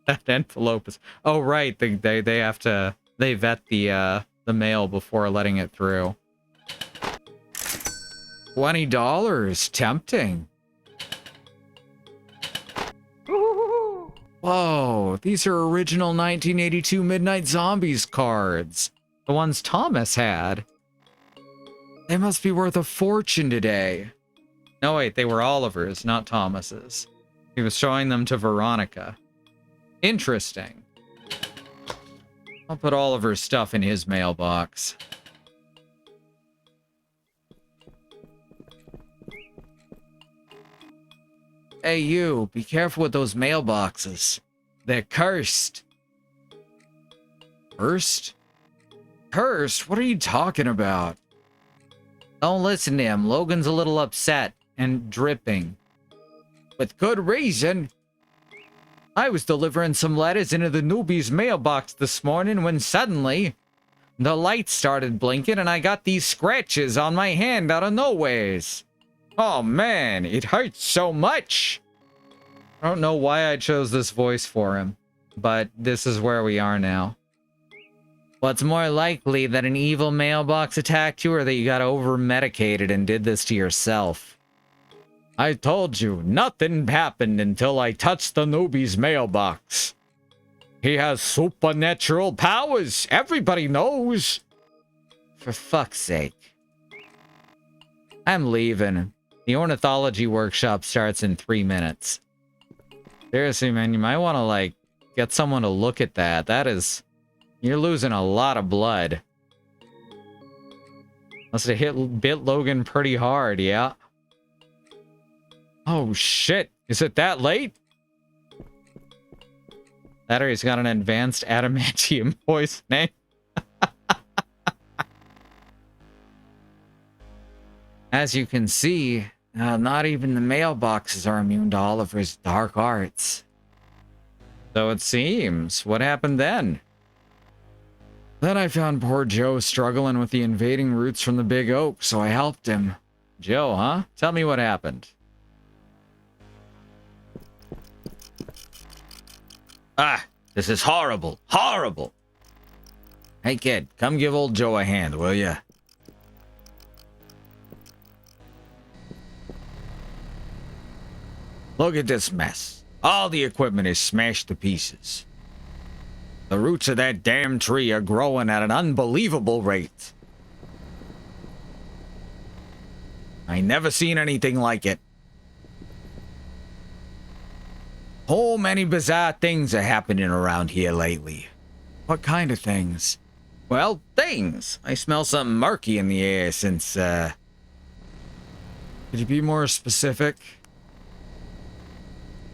That envelope is... Oh, right. They have to... They vet the mail before letting it through. $20. Tempting. Whoa, these are original 1982 Midnight Zombies cards. The ones Thomas had. They must be worth a fortune today. No, wait, they were Oliver's, not Thomas's. He was showing them to Veronica. Interesting. I'll put Oliver's stuff in his mailbox. Hey, you, be careful with those mailboxes. They're cursed. Cursed? Cursed? What are you talking about? Don't listen to him. Logan's a little upset and dripping. With good reason. I was delivering some letters into the newbie's mailbox this morning when suddenly the lights started blinking and I got these scratches on my hand out of nowheres. Oh man, it hurts so much. I don't know why I chose this voice for him, but this is where we are now. What's more likely, that an evil mailbox attacked you or that you got over-medicated and did this to yourself? I told you, nothing happened until I touched the newbie's mailbox. He has supernatural powers. Everybody knows. For fuck's sake. I'm leaving. The ornithology workshop starts in 3 minutes. Seriously, man, you might want to, like, get someone to look at that. That is... You're losing a lot of blood. Must have bit Logan pretty hard, yeah? Oh, shit. Is it that late? That or he's got an advanced adamantium poisoning. As you can see, not even the mailboxes are immune to Oliver's dark arts. So it seems. What happened then? Then I found poor Joe struggling with the invading roots from the big oak, so I helped him. Joe, huh? Tell me what happened. Ah, this is horrible. Horrible. Hey, kid, come give old Joe a hand, will ya? Look at this mess. All the equipment is smashed to pieces. The roots of that damn tree are growing at an unbelievable rate. I never seen anything like it. So many bizarre things are happening around here lately. What kind of things? Well, things. I smell something murky in the air since, Could you be more specific?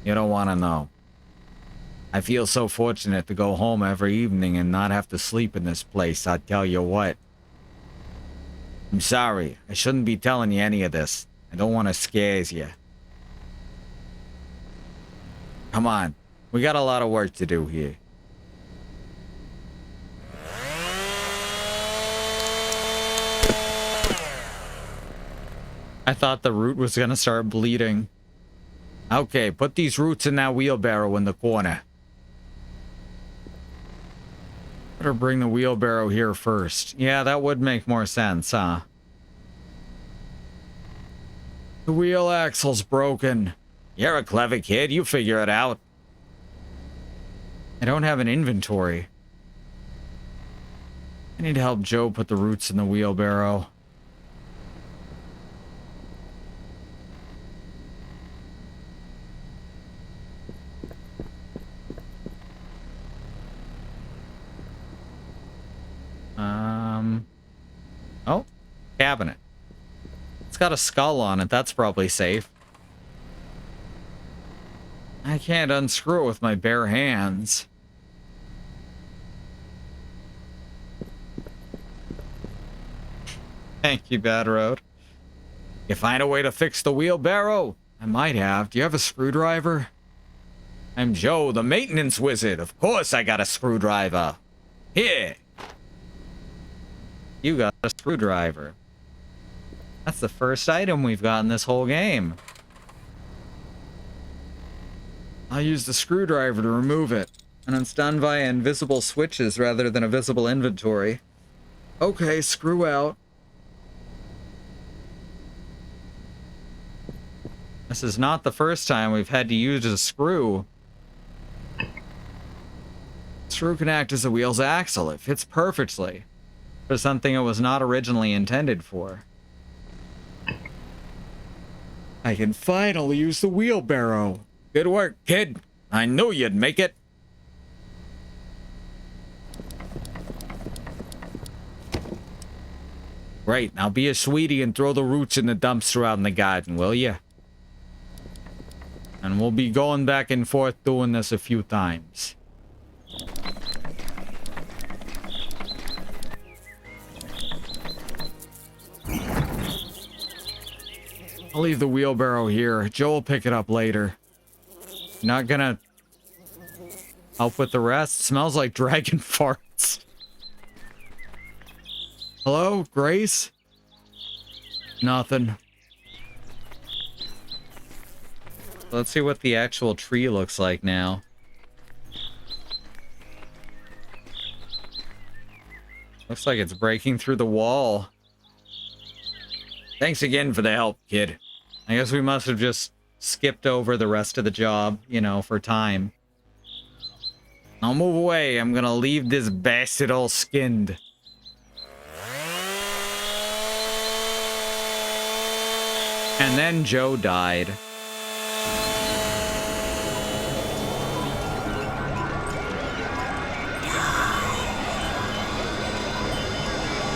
You don't want to know. I feel so fortunate to go home every evening and not have to sleep in this place, I tell you what. I'm sorry. I shouldn't be telling you any of this. I don't want to scare you. Come on. We got a lot of work to do here. I thought the root was gonna start bleeding. Okay, put these roots in that wheelbarrow in the corner. Better bring the wheelbarrow here first. Yeah, that would make more sense, huh? The wheel axle's broken. You're a clever kid. You figure it out. I don't have an inventory. I need to help Joe put the roots in the wheelbarrow. Oh, cabinet. It's got a skull on it. That's probably safe. I can't unscrew it with my bare hands. Thank you, Bad Road. You find a way to fix the wheelbarrow? I might have. Do you have a screwdriver? I'm Joe, the maintenance wizard. Of course I got a screwdriver. Here. You got a screwdriver. That's the first item we've got in this whole game. I'll use the screwdriver to remove it. And it's done via invisible switches rather than a visible inventory. Okay, screw out. This is not the first time we've had to use a screw. Screw can act as the wheel's axle. It fits perfectly. For something it was not originally intended for. I can finally use the wheelbarrow. Good work, kid. I knew you'd make it. Great, now be a sweetie and throw the roots in the dumpster out in the garden, will you? And we'll be going back and forth doing this a few times. I'll leave the wheelbarrow here. Joe will pick it up later. Not gonna help with the rest? Smells like dragon farts. Hello, Grace? Nothing. Let's see what the actual tree looks like now. Looks like it's breaking through the wall. Thanks again for the help, kid. I guess we must have just skipped over the rest of the job, you know, for time. I'll move away. I'm gonna leave this bastard all skinned. And then Joe died.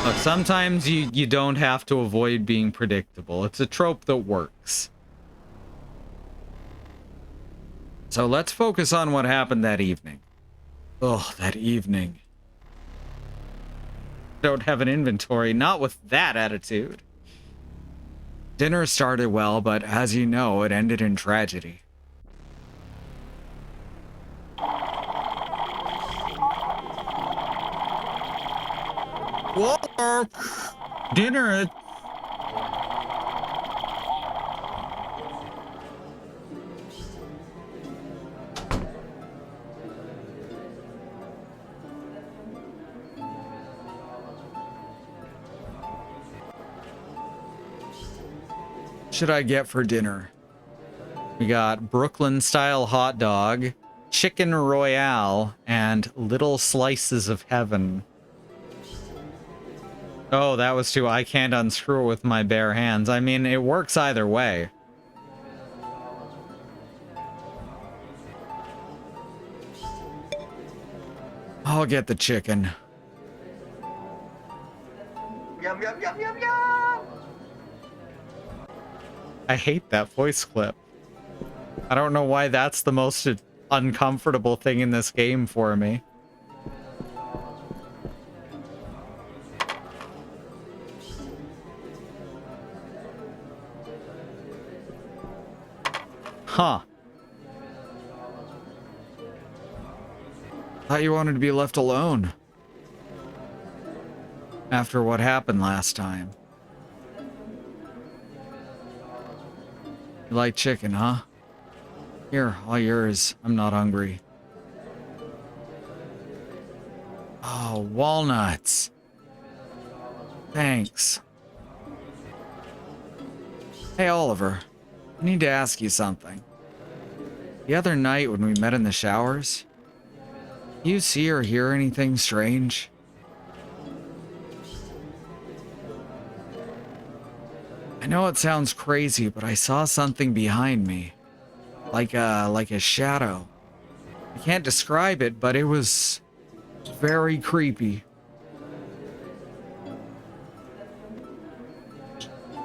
Look, sometimes you don't have to avoid being predictable. It's a trope that works. So let's focus on what happened that evening. Oh, that evening. Don't have an inventory, not with that attitude. Dinner started well, but as you know, it ended in tragedy. Whoa! Dinner! Should I get for dinner? We got Brooklyn style hot dog, chicken royale, and little slices of heaven. Oh, that was too. I can't unscrew it with my bare hands. I mean, it works either way. I'll get the chicken. Yum, yum, yum, yum, yum. I hate that voice clip. I don't know why that's the most uncomfortable thing in this game for me. Huh. Thought you wanted to be left alone. After what happened last time. You like chicken, huh? Here, all yours. I'm not hungry. Oh, walnuts. Thanks. Hey, Oliver. I need to ask you something. The other night when we met in the showers, do you see or hear anything strange? I know it sounds crazy, but I saw something behind me. Like a shadow. I can't describe it, but it was very creepy.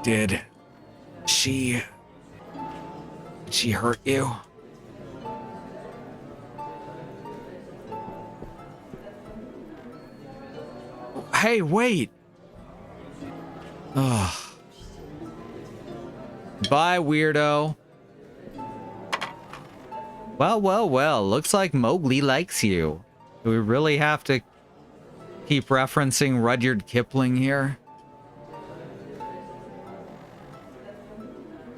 Did she hurt you? Hey, wait. Ugh. Bye, weirdo. Well, well, well. Looks like Mowgli likes you. Do we really have to keep referencing Rudyard Kipling here?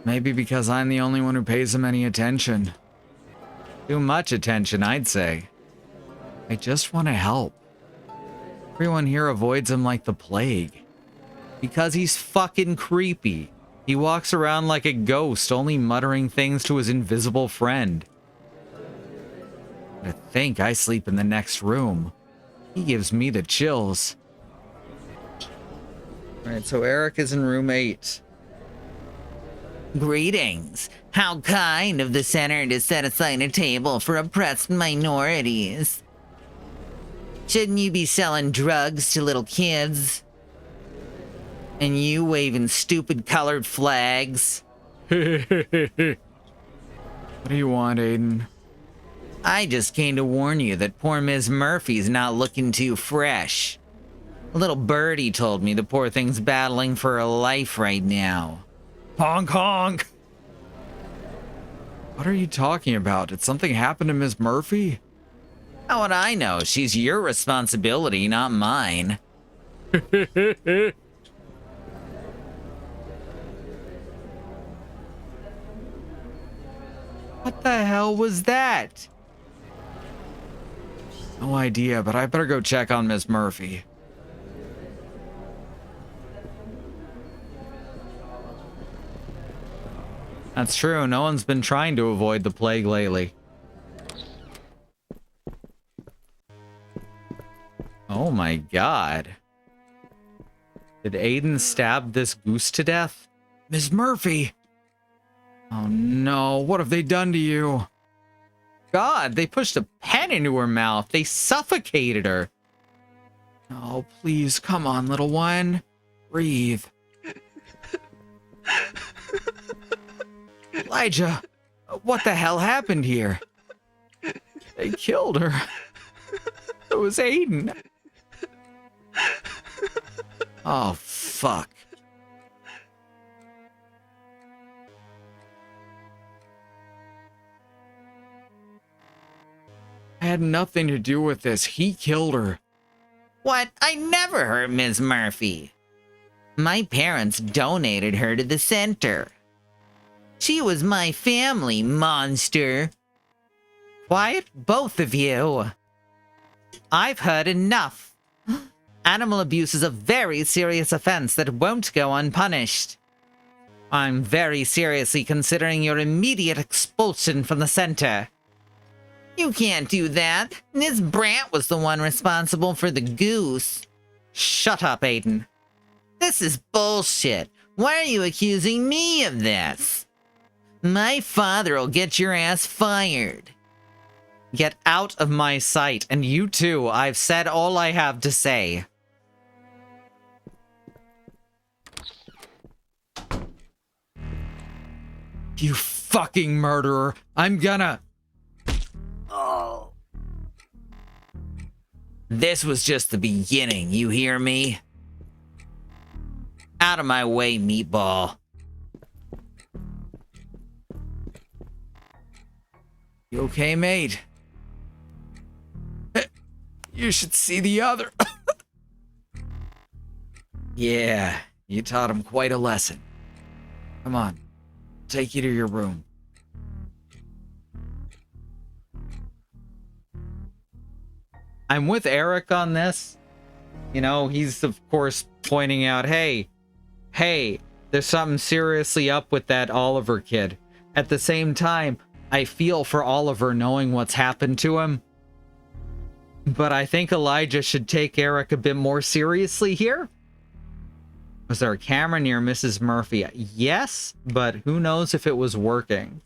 Maybe because I'm the only one who pays him any attention. Too much attention, I'd say. I just want to help. Everyone here avoids him like the plague. Because he's fucking creepy. He walks around like a ghost, only muttering things to his invisible friend. To think I sleep in the next room. He gives me the chills. Alright, so Eric is in room 8. Greetings. How kind of the center to set aside a table for oppressed minorities. Shouldn't you be selling drugs to little kids? And you waving stupid colored flags? What do you want, Aiden? I just came to warn you that poor Ms. Murphy's not looking too fresh. A little birdie told me the poor thing's battling for her life right now. Honk honk! What are you talking about? Did something happen to Ms. Murphy? How would I know? She's your responsibility, not mine. What the hell was that? No idea, but I better go check on Miss Murphy. That's true. No one's been trying to avoid the plague lately. Oh my god. Did Aiden stab this goose to death? Ms. Murphy! Oh no, what have they done to you? God, they pushed a pen into her mouth. They suffocated her. Oh, please, come on, little one. Breathe. Elijah, what the hell happened here? They killed her. It was Aiden. Oh, fuck. I had nothing to do with this. He killed her. What? I never hurt Ms. Murphy. My parents donated her to the center. She was my family, monster. Quiet, both of you. I've heard enough. Animal abuse is a very serious offense that won't go unpunished. I'm very seriously considering your immediate expulsion from the center. You can't do that. Ms. Brandt was the one responsible for the goose. Shut up, Aiden. This is bullshit. Why are you accusing me of this? My father'll get your ass fired. Get out of my sight, and you too. I've said all I have to say. You fucking murderer. I'm gonna... Oh. This was just the beginning, you hear me? Out of my way, meatball. You okay, mate? You should see the other. Yeah, you taught him quite a lesson. Come on, take you to your room. I'm with Eric on this. You know, he's of course pointing out, hey, there's something seriously up with that Oliver kid. At the same time, I feel for Oliver knowing what's happened to him. But I think Elijah should take Eric a bit more seriously here. Was there a camera near Mrs. Murphy? Yes, but who knows if it was working.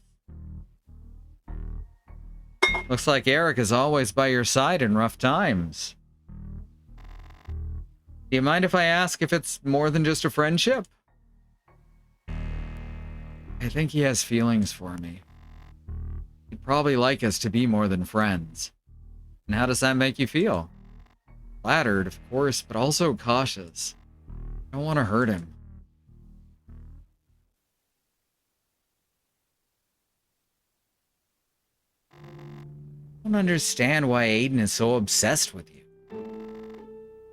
Looks like Eric is always by your side in rough times. Do you mind if I ask if it's more than just a friendship? I think he has feelings for me. He'd probably like us to be more than friends. And how does that make you feel? Flattered, of course, but also cautious. I don't want to hurt him. I don't understand why Aiden is so obsessed with you.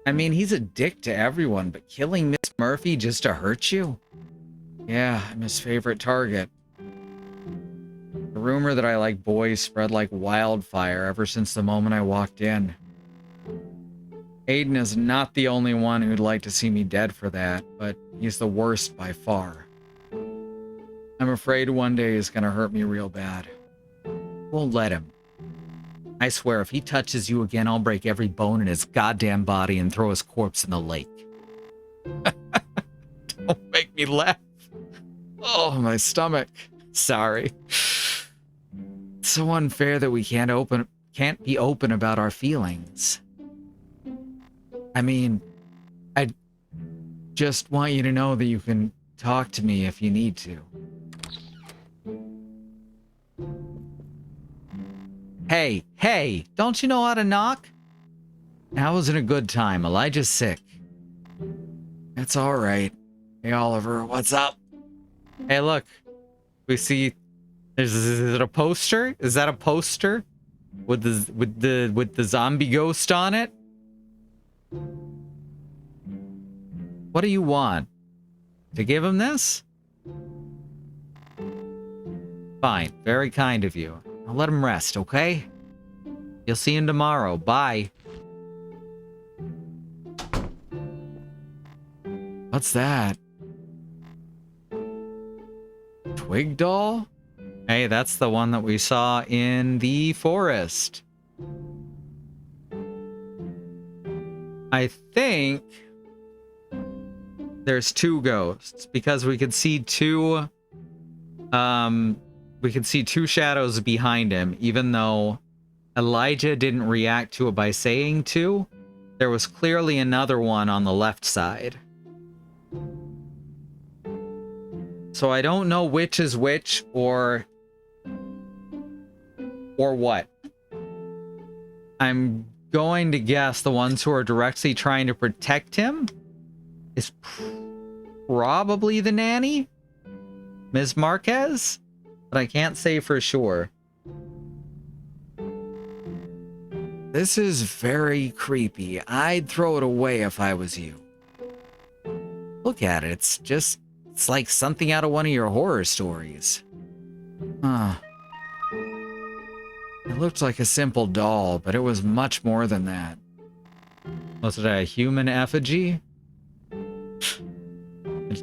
I mean, he's a dick to everyone, but killing Miss Murphy just to hurt you? Yeah, I'm his favorite target. The rumor that I like boys spread like wildfire ever since the moment I walked in. Aiden is not the only one who'd like to see me dead for that, but he's the worst by far. I'm afraid one day he's gonna hurt me real bad. Won't let him. I swear, if he touches you again, I'll break every bone in his goddamn body and throw his corpse in the lake. Don't make me laugh. Oh, my stomach. Sorry. It's so unfair that we can't be open about our feelings. I mean, I just want you to know that you can talk to me if you need to. Hey, don't you know how to knock? Now isn't a good time. Elijah's sick. It's all right. Hey, Oliver, what's up? Hey, look. We see... Is it a poster? Is that a poster? With the zombie ghost on it? What do you want? To give him this? Fine. Very kind of you. I'll let him rest, okay? You'll see him tomorrow. Bye. What's that? twig doll? Hey, that's the one that we saw in the forest. I think there's two ghosts because we could see two shadows behind him, even though Elijah didn't react to it by saying two. There was clearly another one on the left side. So I don't know which is which or what. I'm going to guess the ones who are directly trying to protect him is probably the nanny, Ms. Marquez, but I can't say for sure. This is very creepy. I'd throw it away if I was you. Look at it. It's like something out of one of your horror stories. Huh. It looked like a simple doll, but it was much more than that. Was it a human effigy?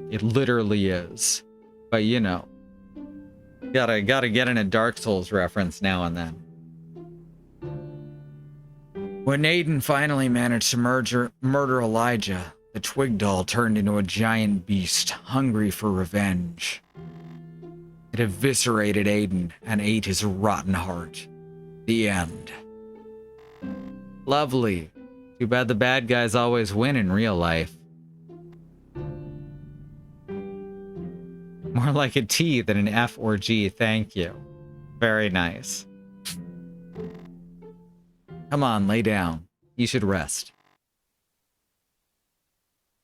It literally is. But you know, gotta get in a Dark Souls reference now and then. When Aiden finally managed to murder Elijah, the twig doll turned into a giant beast hungry for revenge. It eviscerated Aiden and ate his rotten heart. The end. Lovely. Too bad the bad guys always win in real life. More like a T than an F or G, thank you. Very nice. Come on, lay down. You should rest.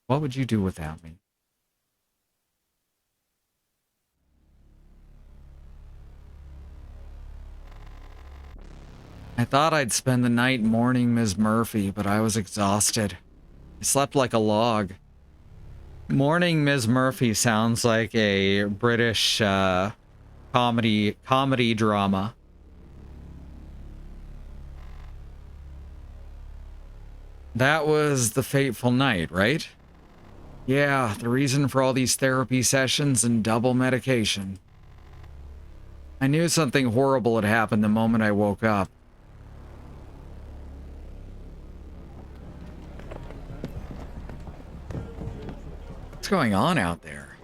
What would you do without me? I thought I'd spend the night mourning Ms. Murphy, but I was exhausted. I slept like a log. Mourning Ms. Murphy sounds like a British comedy drama. That was the fateful night, right? Yeah, the reason for all these therapy sessions and double medication. I knew something horrible had happened the moment I woke up. What's going on out there?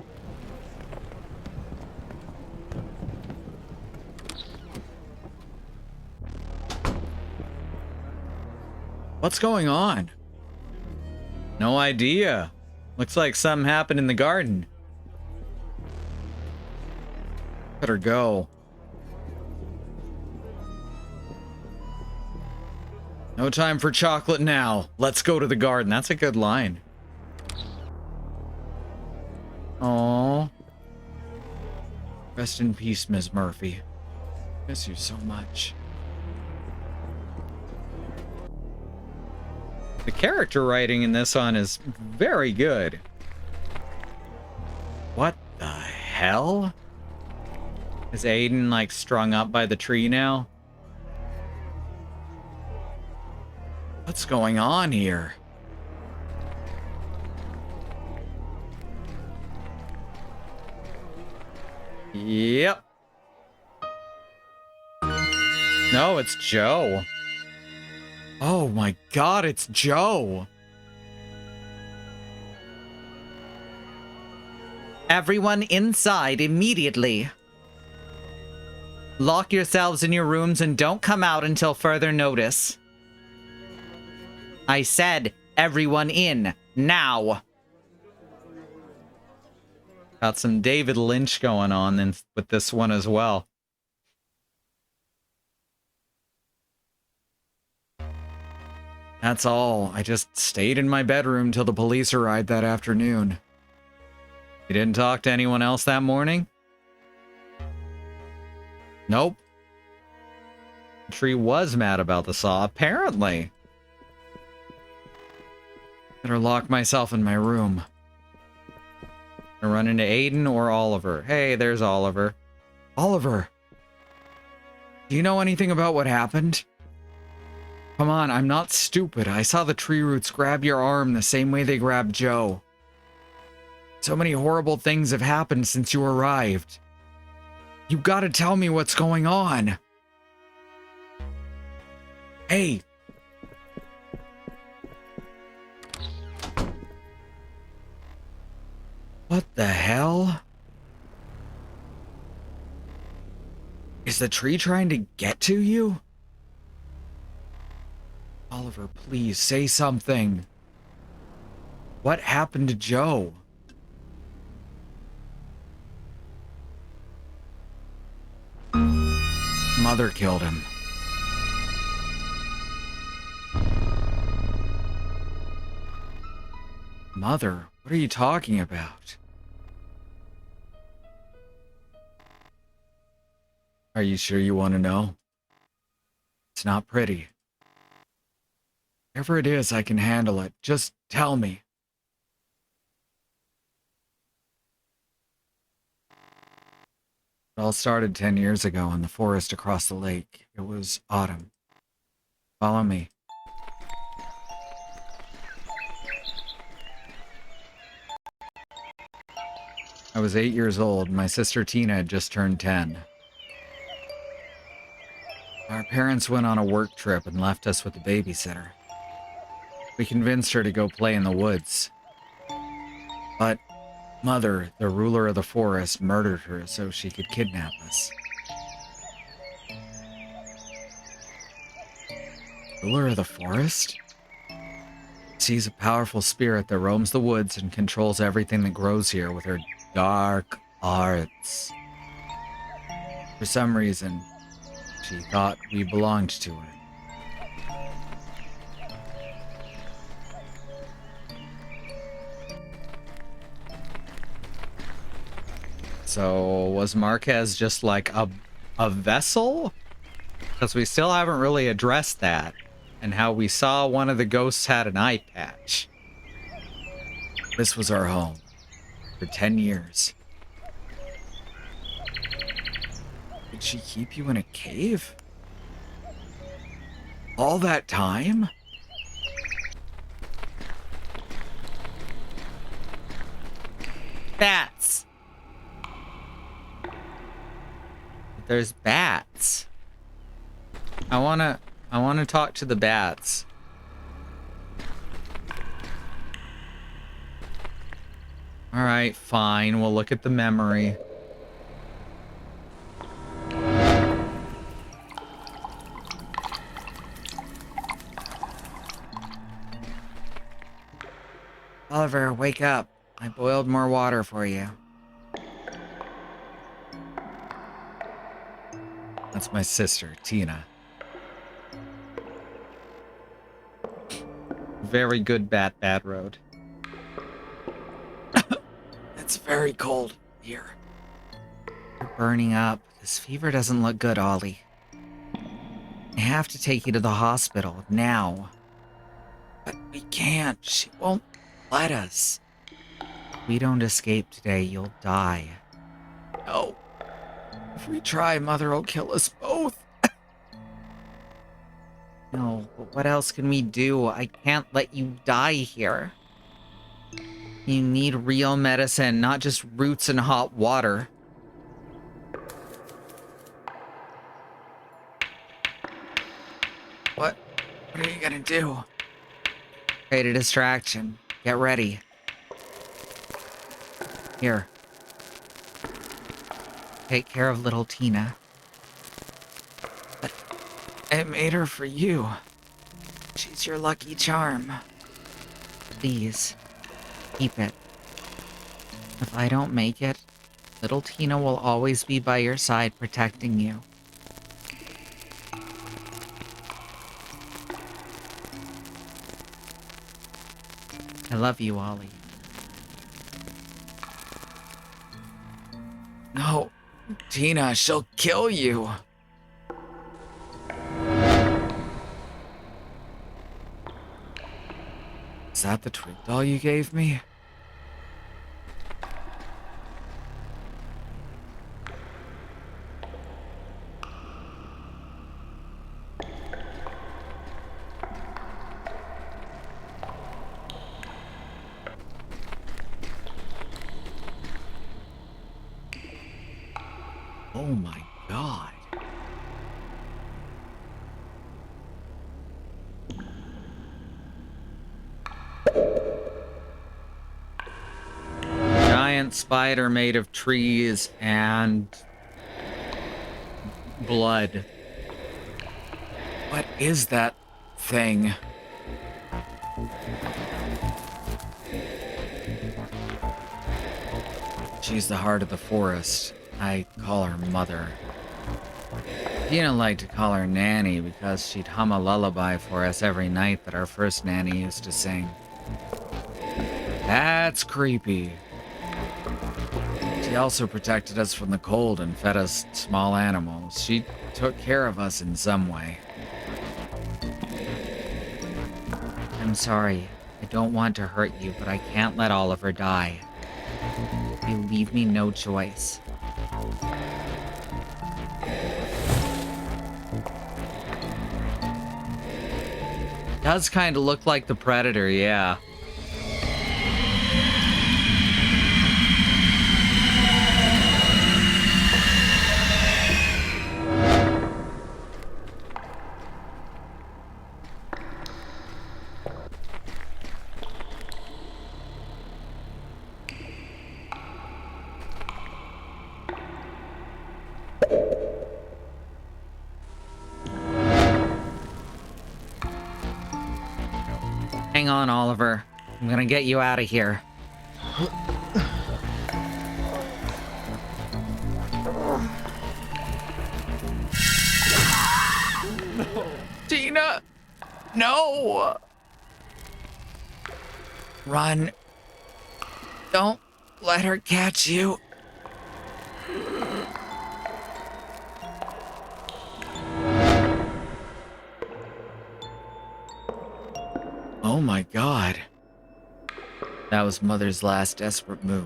What's going on? No idea. Looks like something happened in the garden. Better go. No time for chocolate now. Let's go to the garden. That's a good line. Aww. Rest in peace, Ms. Murphy. Miss you so much. The character writing in this one is very good. What the hell? Is Aiden like strung up by the tree now? What's going on here? Yep. No, it's Joe. Oh my god, it's Joe. Everyone inside immediately. Lock yourselves in your rooms and don't come out until further notice. I said everyone in, now. Got some David Lynch going on with this one as well. That's all. I just stayed in my bedroom till the police arrived that afternoon. You didn't talk to anyone else that morning? Nope. The tree was mad about the saw, apparently. Better lock myself in my room. I run into Aiden or Oliver. Hey, there's Oliver. Oliver. Do you know anything about what happened? Come on, I'm not stupid. I saw the tree roots grab your arm the same way they grabbed Joe. So many horrible things have happened since you arrived. You gotta tell me what's going on. Hey. What the hell? Is the tree trying to get to you? Oliver, please say something. What happened to Joe? Mother killed him. Mother? What are you talking about? Are you sure you want to know? It's not pretty. Whatever it is, I can handle it. Just tell me. It all started 10 years ago in the forest across the lake. It was autumn. Follow me. I was 8 years old. My sister Tina had just turned 10. Our parents went on a work trip and left us with a babysitter. We convinced her to go play in the woods. But Mother, the ruler of the forest, murdered her so she could kidnap us. Ruler of the forest? She's a powerful spirit that roams the woods and controls everything that grows here with her dark arts. For some reason, she thought we belonged to her. So was Marquez just like a vessel? Because we still haven't really addressed that. And how we saw one of the ghosts had an eye patch. This was our home for 10 years. Did she keep you in a cave? All that time? Bats. There's bats. I wanna talk to the bats. Alright, fine. We'll look at the memory. Oliver, wake up. I boiled more water for you. That's my sister, Tina. Very good bad road. It's very cold here. You're burning up. This fever doesn't look good, Ollie. I have to take you to the hospital now. But we can't. She won't let us. If we don't escape today, you'll die. No. If we try, Mother will kill us both. No, but what else can we do? I can't let you die here. You need real medicine, not just roots and hot water. What are you gonna do? Create a distraction. Get ready. Here. Take care of little Tina. I made her for you. She's your lucky charm. Please, keep it. If I don't make it, little Tina will always be by your side protecting you. I love you, Ollie. No, Tina, she'll kill you. Is that the twig doll you gave me? Oh my Giant spider made of trees and blood. What is that thing? She's the heart of the forest. I call her Mother. Tina liked to call her Nanny because she'd hum a lullaby for us every night that our first nanny used to sing. That's creepy. She also protected us from the cold and fed us small animals. She took care of us in some way. I'm sorry. I don't want to hurt you, but I can't let Oliver die. You leave me no choice. Does kind of look like the Predator, yeah. Hang on, Oliver. I'm gonna get you out of here. Tina! No! Run. Don't let her catch you. Oh my god. That was Mother's last desperate move.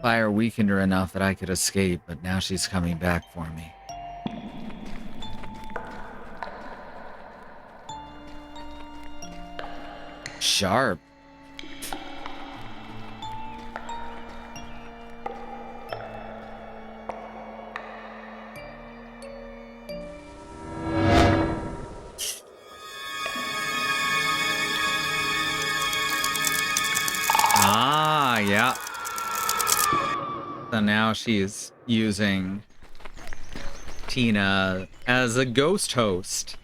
Fire weakened her enough that I could escape, but now she's coming back for me. Sharp. Ah, yeah. So now she's using Tina as a ghost host.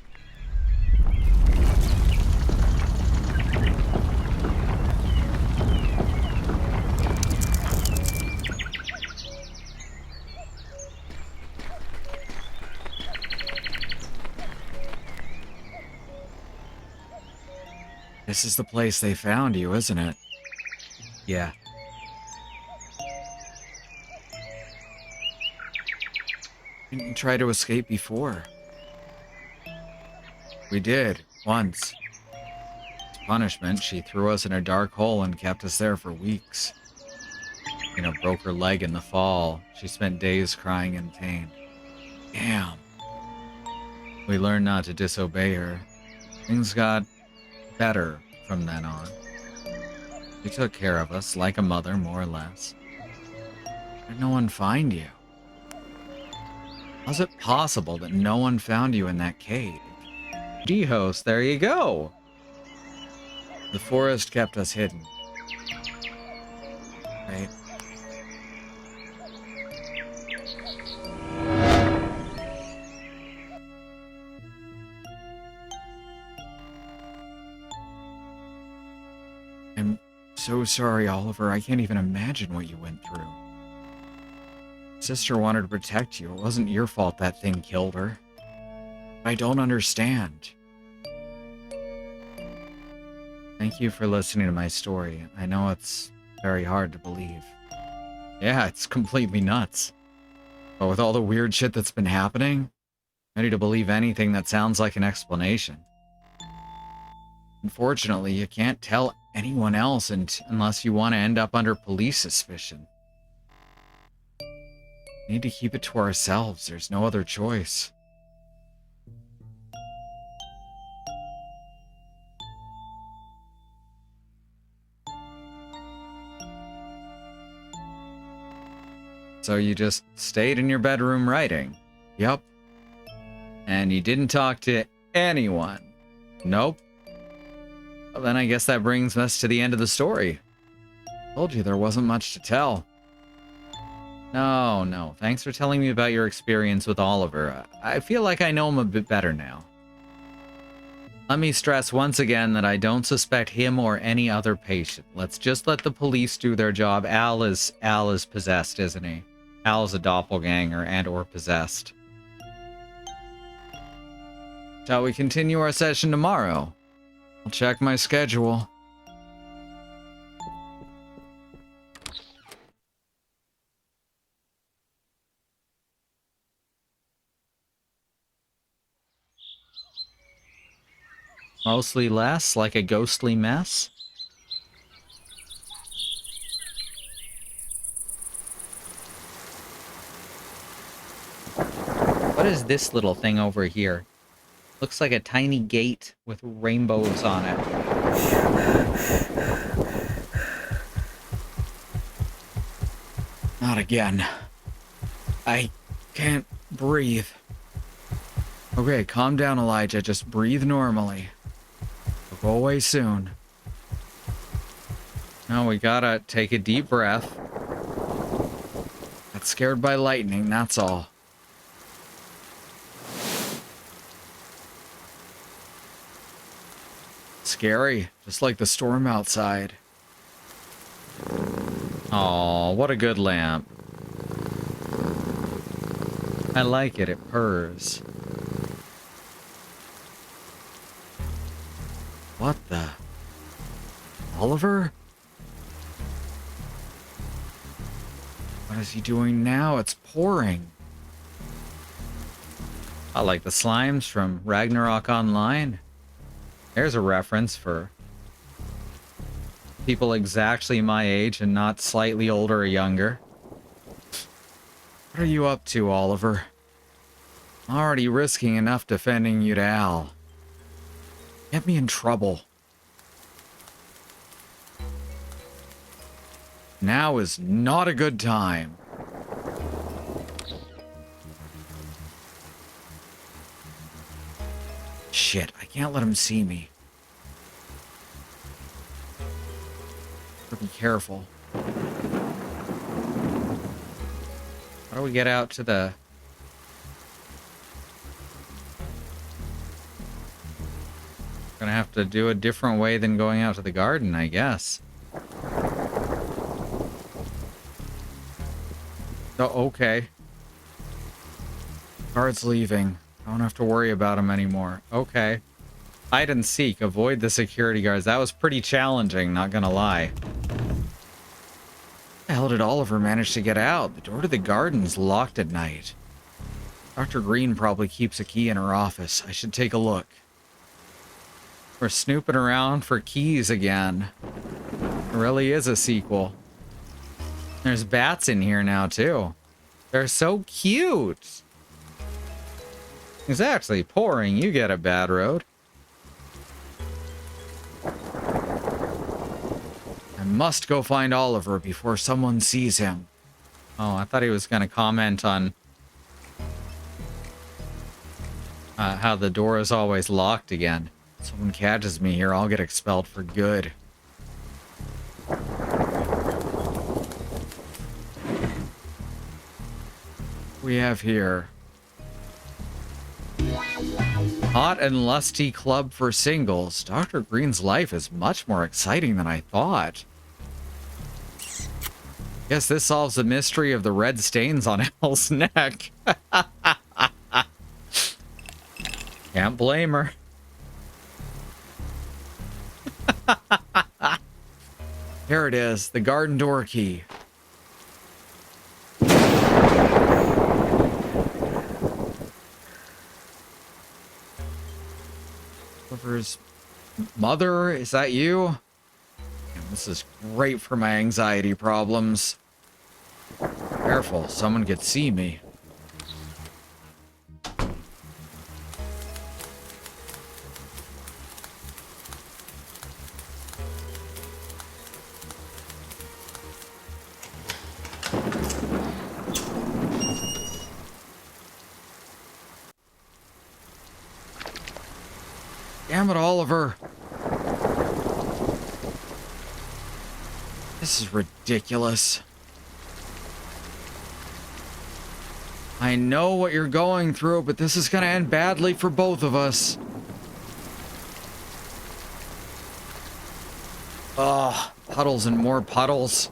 This is the place they found you, isn't it? Yeah. Didn't you try to escape before? We did, once. As punishment, she threw us in a dark hole and kept us there for weeks. Broke her leg in the fall. She spent days crying in pain. Damn. We learned not to disobey her. Things got better from then on. She took care of us like a mother, more or less. Why did no one find you? How's it possible that no one found you in that cave? G-host, there you go. The forest kept us hidden. Right? I'm so sorry, Oliver. I can't even imagine what you went through. Sister wanted to protect you. It wasn't your fault that thing killed her. I don't understand. Thank you for listening to my story. I know it's very hard to believe. Yeah, it's completely nuts. But with all the weird shit that's been happening, I'm ready to believe anything that sounds like an explanation. Unfortunately, you can't tell anyone else unless you want to end up under police suspicion. We need to keep it to ourselves. There's no other choice. So you just stayed in your bedroom writing? Yep. And you didn't talk to anyone? Nope. Well, then I guess that brings us to the end of the story. Told you there wasn't much to tell. No. Thanks for telling me about your experience with Oliver. I feel like I know him a bit better now. Let me stress once again that I don't suspect him or any other patient. Let's just let the police do their job. Al is possessed, isn't he? Al's a doppelganger and or possessed. Shall we continue our session tomorrow? I'll check my schedule. Mostly less, like a ghostly mess. What is this little thing over here? Looks like a tiny gate with rainbows on it. Not again. I can't breathe. Okay, calm down, Elijah. Just breathe normally. We'll go away soon. Now we gotta take a deep breath. Got scared by lightning, that's all. Scary, just like the storm outside. Oh, what a good lamp. I like it, it purrs. What the? Oliver? What is he doing now? It's pouring. I like the slimes from Ragnarok Online. There's a reference for people exactly my age and not slightly older or younger. What are you up to, Oliver? I'm already risking enough defending you to Al. Get me in trouble. Now is not a good time. Shit, I can't let him see me. Be careful. How do we get out to the... Gonna have to do a different way than going out to the garden, I guess. Oh, okay. Guard's leaving. I don't have to worry about him anymore. Okay. Hide and seek. Avoid the security guards. That was pretty challenging, not gonna lie. How the hell did Oliver manage to get out? The door to the garden's locked at night. Dr. Green probably keeps a key in her office. I should take a look. We're snooping around for keys again. It really is a sequel. There's bats in here now, too. They're so cute. It's actually pouring. You get a bad road. I must go find Oliver before someone sees him. Oh, I thought he was going to comment on how the door is always locked again. If someone catches me here, I'll get expelled for good. We have here hot and lusty club for singles. Dr. Green's life is much more exciting than I thought. Guess this solves the mystery of the red stains on Al's neck. Can't blame her. Here it is, the garden door key. Oliver's mother, is that you? Man, this is great for my anxiety problems. Careful, someone could see me. Damn it, Oliver. This is ridiculous. I know what you're going through, but this is gonna end badly for both of us. Ugh, puddles and more puddles.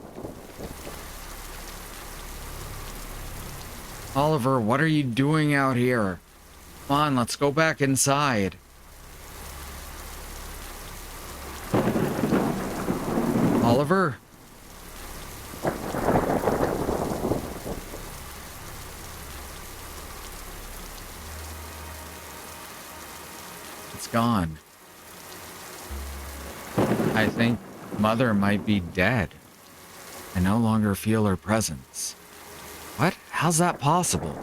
Oliver, what are you doing out here? Come on, let's go back inside. Oliver? It's gone. I think Mother might be dead. I no longer feel her presence. What? How's that possible?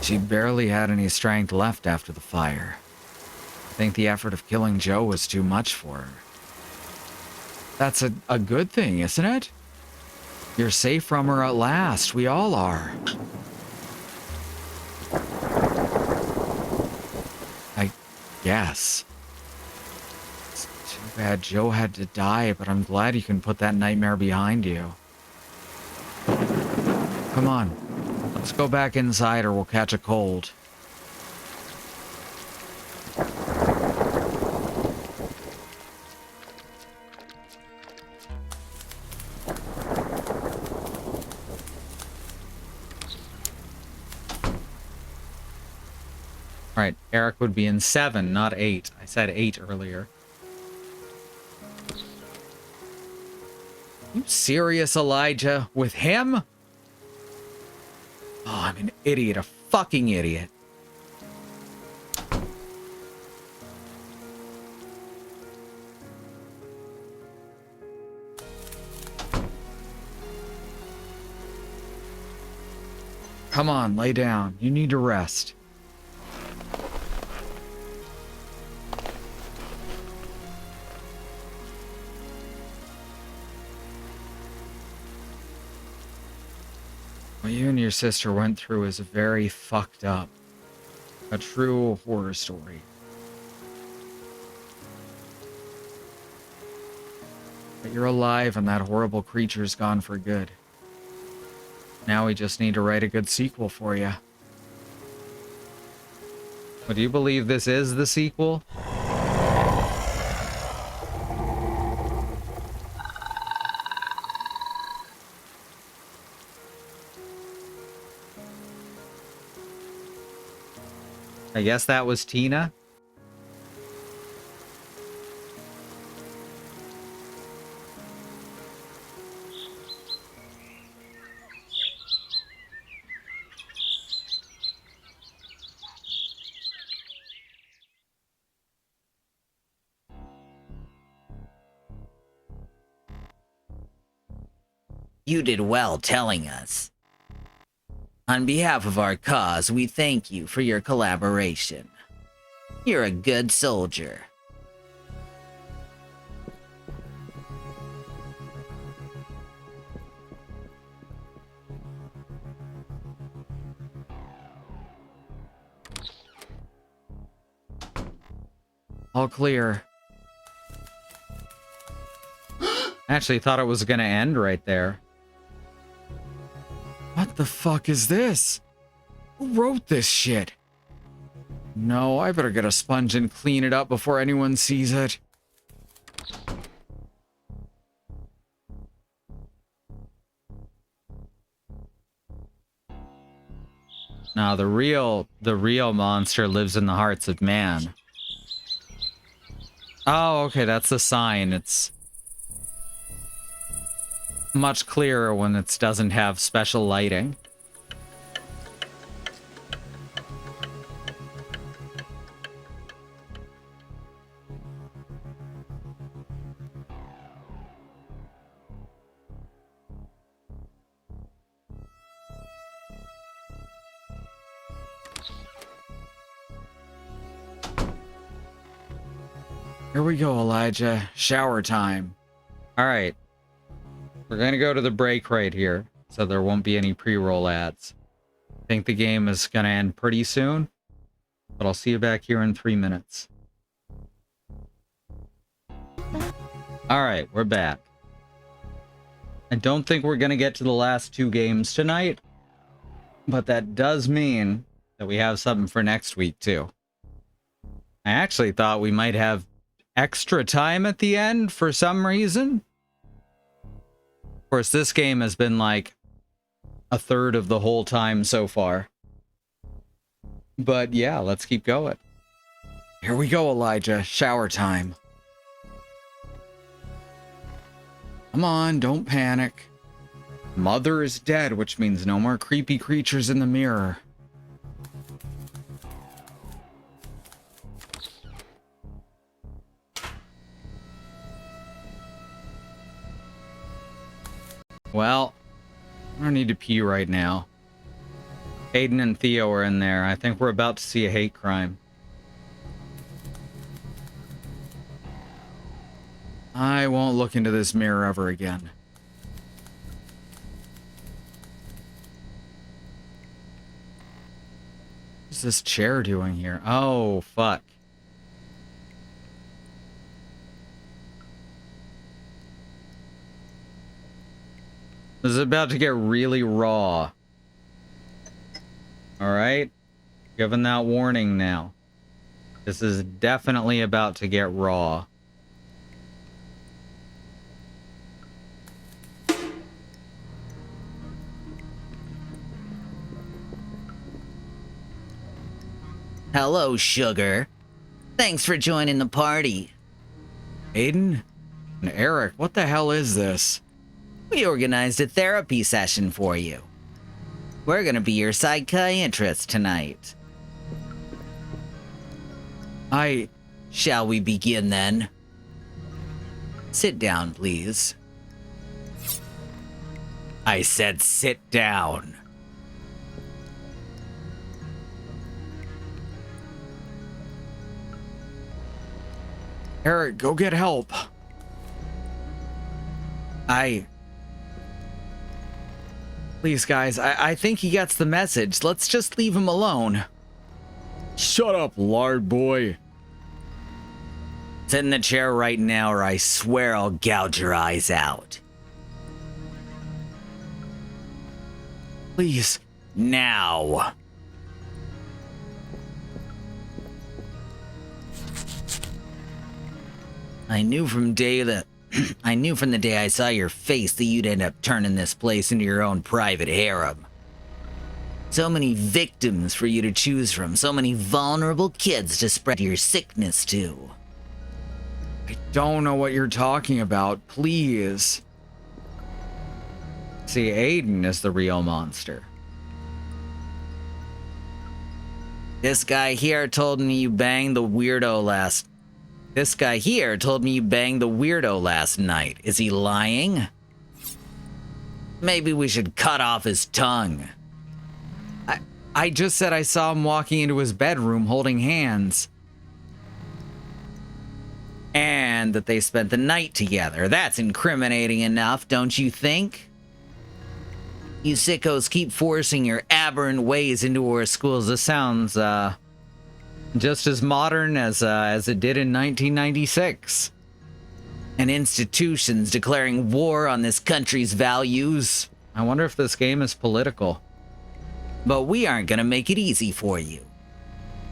She barely had any strength left after the fire. I think the effort of killing Joe was too much for her. That's a good thing, isn't it? You're safe from her at last. We all are. I guess. It's too bad Joe had to die, but I'm glad you can put that nightmare behind you. Come on. Let's go back inside or we'll catch a cold. All right, Eric would be in 7, not 8. I said 8 earlier. You serious, Elijah? With him? Oh, I'm an idiot, a fucking idiot. Come on, lay down. You need to rest. What you and your sister went through is very fucked up. A true horror story. But you're alive and that horrible creature's gone for good. Now we just need to write a good sequel for you. Would you believe this is the sequel? I guess that was Tina. You did well telling us. On behalf of our cause, we thank you for your collaboration. You're a good soldier. All clear. I actually thought it was gonna end right there. What the fuck is this? Who wrote this shit? No, I better get a sponge and clean it up before anyone sees it. Now the real monster lives in the hearts of man. Oh, okay, that's the sign. It's much clearer when it doesn't have special lighting. Here we go, Elijah. Shower time. All right. We're going to go to the break right here, so there won't be any pre-roll ads. I think the game is going to end pretty soon, but I'll see you back here in 3 minutes. All right, we're back. I don't think we're going to get to the last 2 games tonight, but that does mean that we have something for next week, too. I actually thought we might have extra time at the end for some reason. Of course, this game has been like a third of the whole time so far. But yeah, let's keep going. Here we go, Elijah. Shower time. Come on, don't panic. Mother is dead, which means no more creepy creatures in the mirror. Well, I don't need to pee right now. Aiden and Theo are in there. I think we're about to see a hate crime. I won't look into this mirror ever again. What's this chair doing here? Oh, fuck. This is about to get really raw. Alright? Giving that warning now. This is definitely about to get raw. Hello, sugar. Thanks for joining the party. Aiden? And Eric, what the hell is this? We organized a therapy session for you. We're gonna be your psychiatrist tonight. Shall we begin then? Sit down, please. I said sit down. Eric, go get help. Please, guys, I think he gets the message. Let's just leave him alone. Shut up, lard boy. Sit in the chair right now or I swear I'll gouge your eyes out. Please. Now. I knew from the day I saw your face that you'd end up turning this place into your own private harem. So many victims for you to choose from, so many vulnerable kids to spread your sickness to. I don't know what you're talking about. Please. See, Aiden is the real monster. This guy here told me you banged the weirdo last night. Is he lying? Maybe we should cut off his tongue. I just said I saw him walking into his bedroom holding hands. And that they spent the night together. That's incriminating enough, don't you think? You sickos keep forcing your aberrant ways into our schools. This sounds, just as modern as it did in 1996. And institutions declaring war on this country's values. I wonder if this game is political. But we aren't gonna make it easy for you.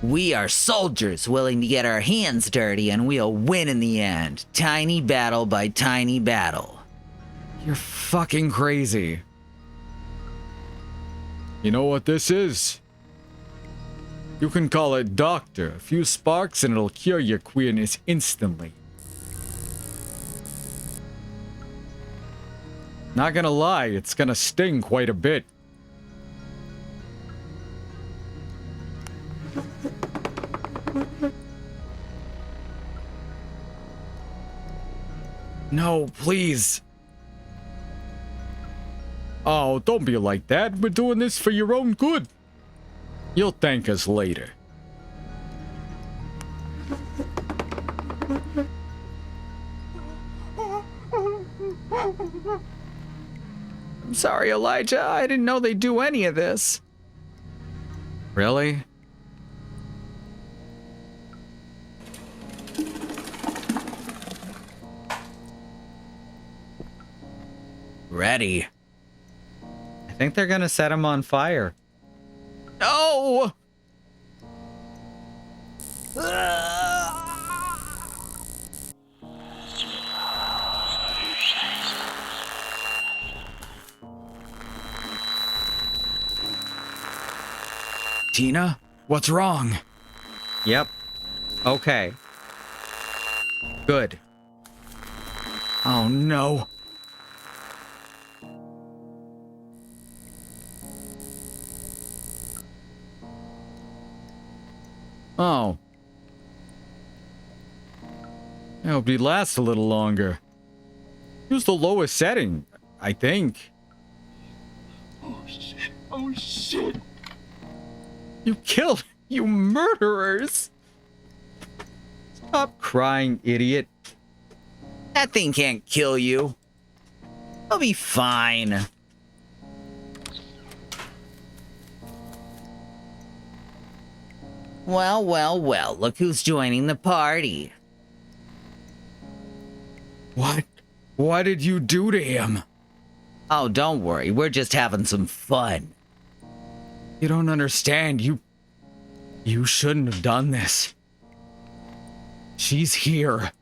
We are soldiers willing to get our hands dirty and we'll win in the end. Tiny battle by tiny battle. You're fucking crazy. You know what this is? You can call it doctor. A few sparks and it'll cure your queerness instantly. Not gonna lie, it's gonna sting quite a bit. No, please. Oh, don't be like that. We're doing this for your own good. You'll thank us later. I'm sorry, Elijah. I didn't know they'd do any of this. Really? ready. I think they're gonna set him on fire. No! Tina, what's wrong? Yep. Okay. Good. Oh no. Oh. I hope he'd last a little longer. Use the lowest setting, I think. Oh shit. Oh shit. You killed, you murderers! Stop crying, idiot. That thing can't kill you. I'll be fine. Well, well, well, look who's joining the party. What? What did you do to him? Oh, don't worry, we're just having some fun. You don't understand. You shouldn't have done this. She's here.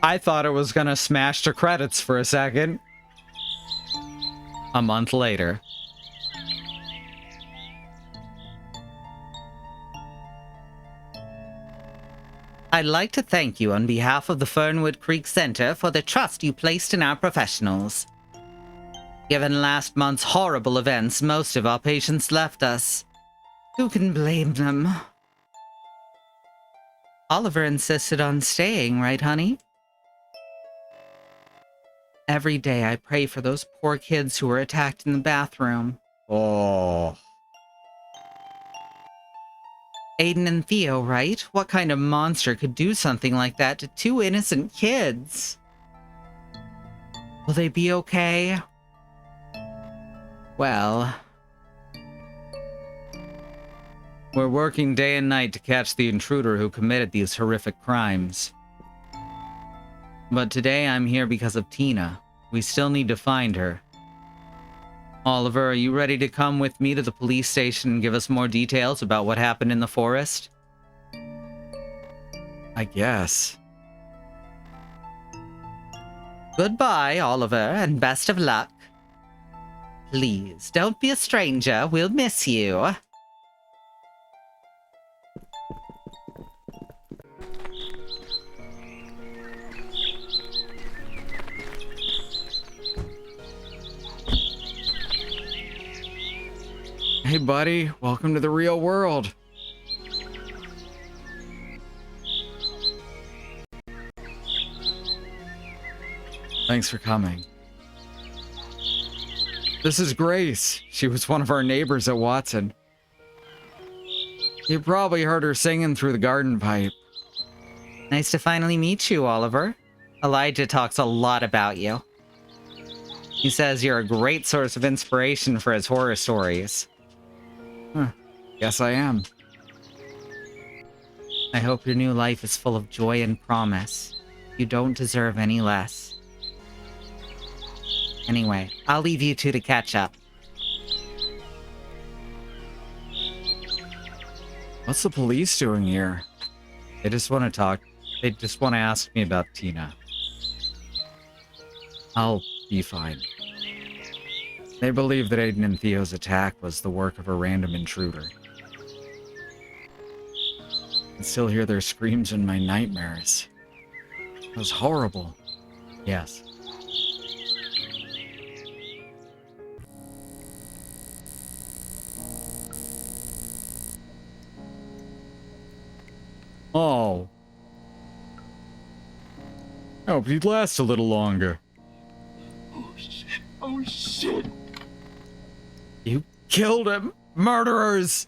I thought it was gonna smash to credits for a second. A month later. I'd like to thank you on behalf of the Fernwood Creek Center for the trust you placed in our professionals. Given last month's horrible events, most of our patients left us. Who can blame them? Oliver insisted on staying, right, honey? Every day I pray for those poor kids who were attacked in the bathroom. Oh. Aiden and Theo, right? What kind of monster could do something like that to two innocent kids? Will they be okay? Well, We're working day and night to catch the intruder who committed these horrific crimes. But today I'm here because of Tina. We still need to find her. Oliver, are you ready to come with me to the police station and give us more details about what happened in the forest? I guess. goodbye, Oliver, and best of luck. Please, don't be a stranger. We'll miss you. Hey, buddy. Welcome to the real world. Thanks for coming. This is Grace. She was one of our neighbors at Watson. You probably heard her singing through the garden pipe. Nice to finally meet you, Oliver. Elijah talks a lot about you. He says you're a great source of inspiration for his horror stories. Guess I am. I hope your new life is full of joy and promise. You don't deserve any less. Anyway, I'll leave you two to catch up. What's the police doing here? They just want to talk. They just want to ask me about Tina. I'll be fine. They believe that Aiden and Theo's attack was the work of a random intruder. I can still hear their screams in my nightmares. It was horrible. Yes. Oh. I hope he'd last a little longer. Oh shit. Oh shit. You killed him! Murderers!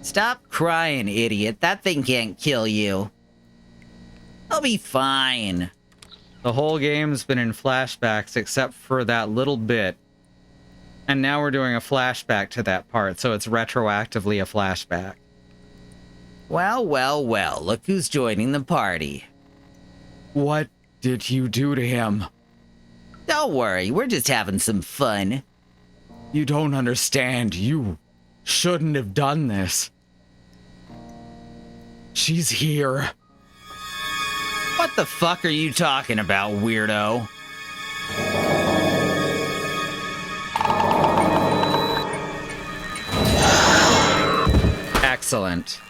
Stop crying, idiot. That thing can't kill you. I'll be fine. The whole game's been in flashbacks except for that little bit. And now we're doing a flashback to that part, so it's retroactively a flashback. Well, well, well, look who's joining the party. What did you do to him? Don't worry, we're just having some fun. You don't understand. You shouldn't have done this. She's here. What the fuck are you talking about, weirdo? Excellent.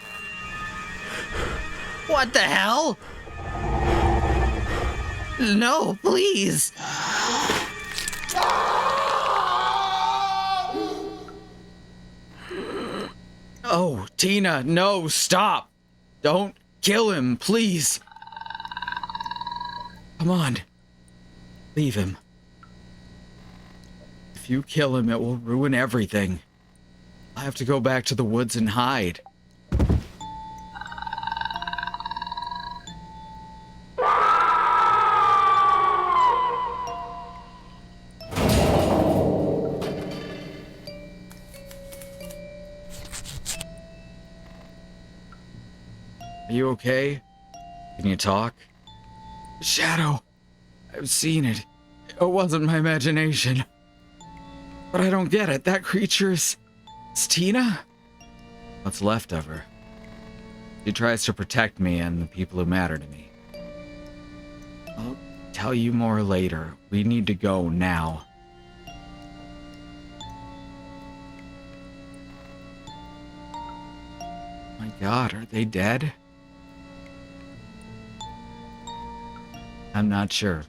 What the hell? No, please. Oh, Tina, no, stop. Don't kill him, please. Come on. Leave him. If you kill him, it will ruin everything. I have to go back to the woods and hide. Are you okay? Can you talk? Shadow. I've seen it. It wasn't my imagination. But I don't get it. That creature is Tina? What's left of her? She tries to protect me and the people who matter to me. I'll tell you more later. We need to go now. My God, are they dead? I'm not sure.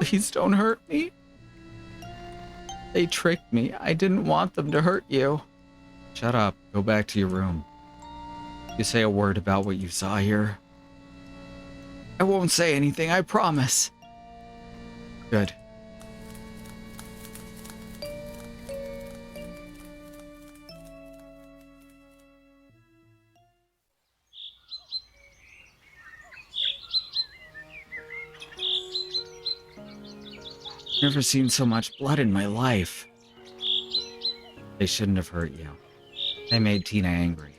Please don't hurt me. They tricked me. I didn't want them to hurt you. Shut up. Go back to your room. You say a word about what you saw here? I won't say anything, I promise. Good. Never seen so much blood in my life. They shouldn't have hurt you. They made Tina angry.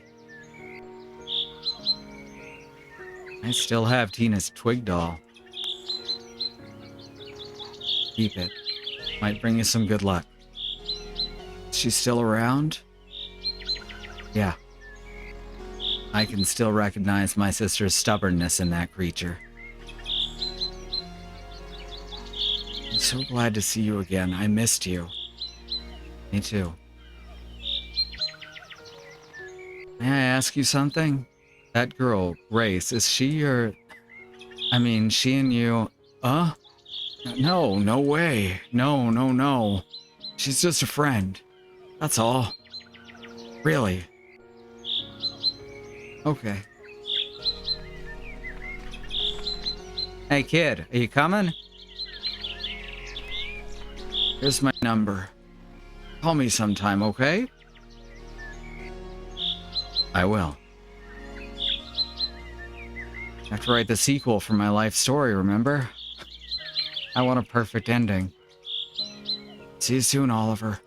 I still have Tina's twig doll. Keep it. Might bring you some good luck. Is she still around? Yeah. I can still recognize my sister's stubbornness in that creature. I'm so glad to see you again. I missed you. Me too. May I ask you something? That girl, Grace, is she your... I mean, she and you... No, no way. No, no, no. She's just a friend. That's all. Really. Okay. Hey, kid, are you coming? Here's my number. Call me sometime, okay? I will. I have to write the sequel for my life story, remember? I want a perfect ending. See you soon, Oliver.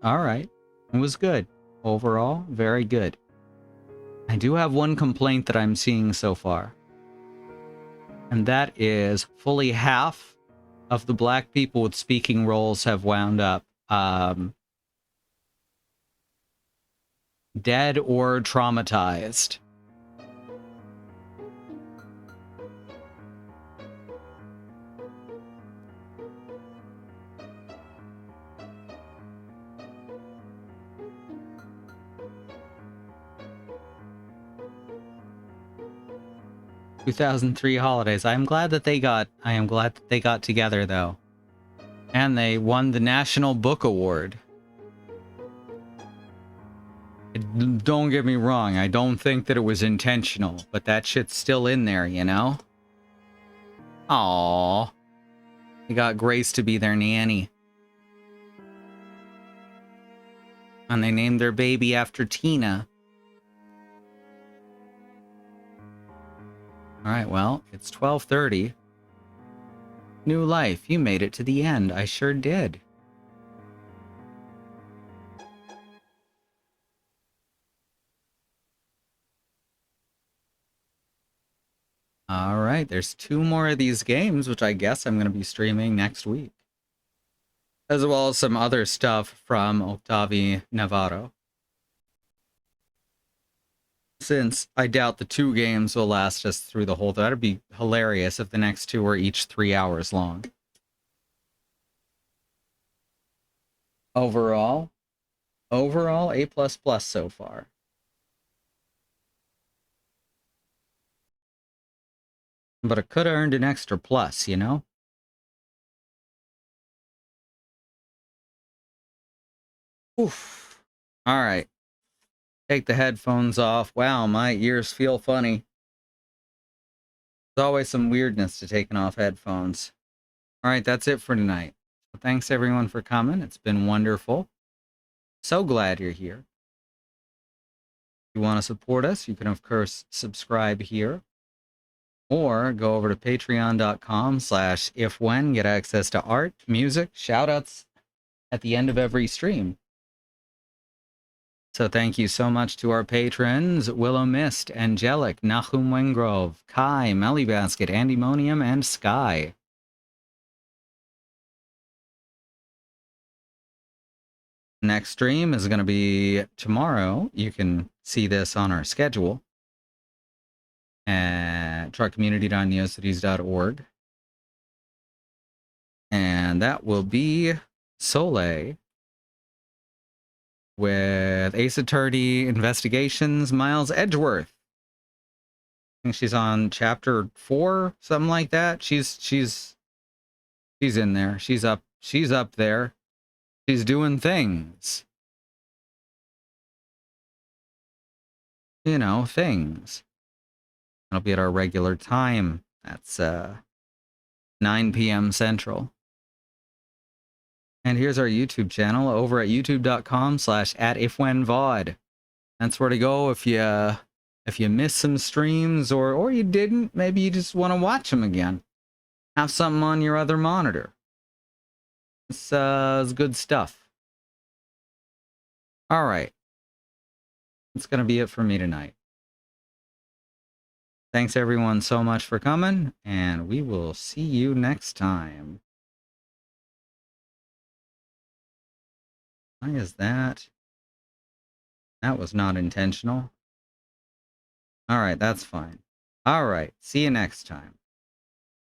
All right. It was good. Overall, very good. I do have one complaint that I'm seeing so far. And that is fully half of the black people with speaking roles have wound up dead or traumatized. 2003 holidays. I am glad that they got together though. And they won the National Book Award. Don't get me wrong, I don't think that it was intentional, but that shit's still in there, you know? Aww. They got Grace to be their nanny. And they named their baby after Tina. Alright, well, it's 12:30. New life, you made it to the end. I sure did. Alright, there's 2 more of these games, which I guess I'm going to be streaming next week. As well as some other stuff from Octavi Navarro. Since I doubt the 2 games will last us through the whole, that'd be hilarious if the next 2 were each 3 hours long. Overall, A++ so far. But it could have earned an extra plus, you know? Oof. All right. Take the headphones off. Wow, my ears feel funny. There's always some weirdness to taking off headphones. All right, that's it for tonight. So thanks everyone for coming. It's been wonderful. So glad you're here. If you want to support us, you can of course subscribe here. Or go over to patreon.com/ifwhen, get access to art, music, shoutouts at the end of every stream. So thank you so much to our patrons, Willow Mist, Angelic, Nahum Wengrove, Kai, Mellybasket, Andymonium, and Sky. Next stream is going to be tomorrow. You can see this on our schedule at truckcommunity.neocities.org. And that will be Soleil with Ace Attorney Investigations, Miles Edgeworth. I think she's on chapter 4, something like that. She's in there. She's up there. She's doing things. You know, things. It'll be at our regular time. That's 9 p.m. Central. And here's our YouTube channel over at youtube.com/@ifwhenvod. That's where to go if you missed some streams or you didn't. Maybe you just want to watch them again. Have something on your other monitor. It's good stuff. All right. That's going to be it for me tonight. Thanks everyone so much for coming, and we will see you next time. Why is that? That was not intentional. All right, that's fine. All right, see you next time.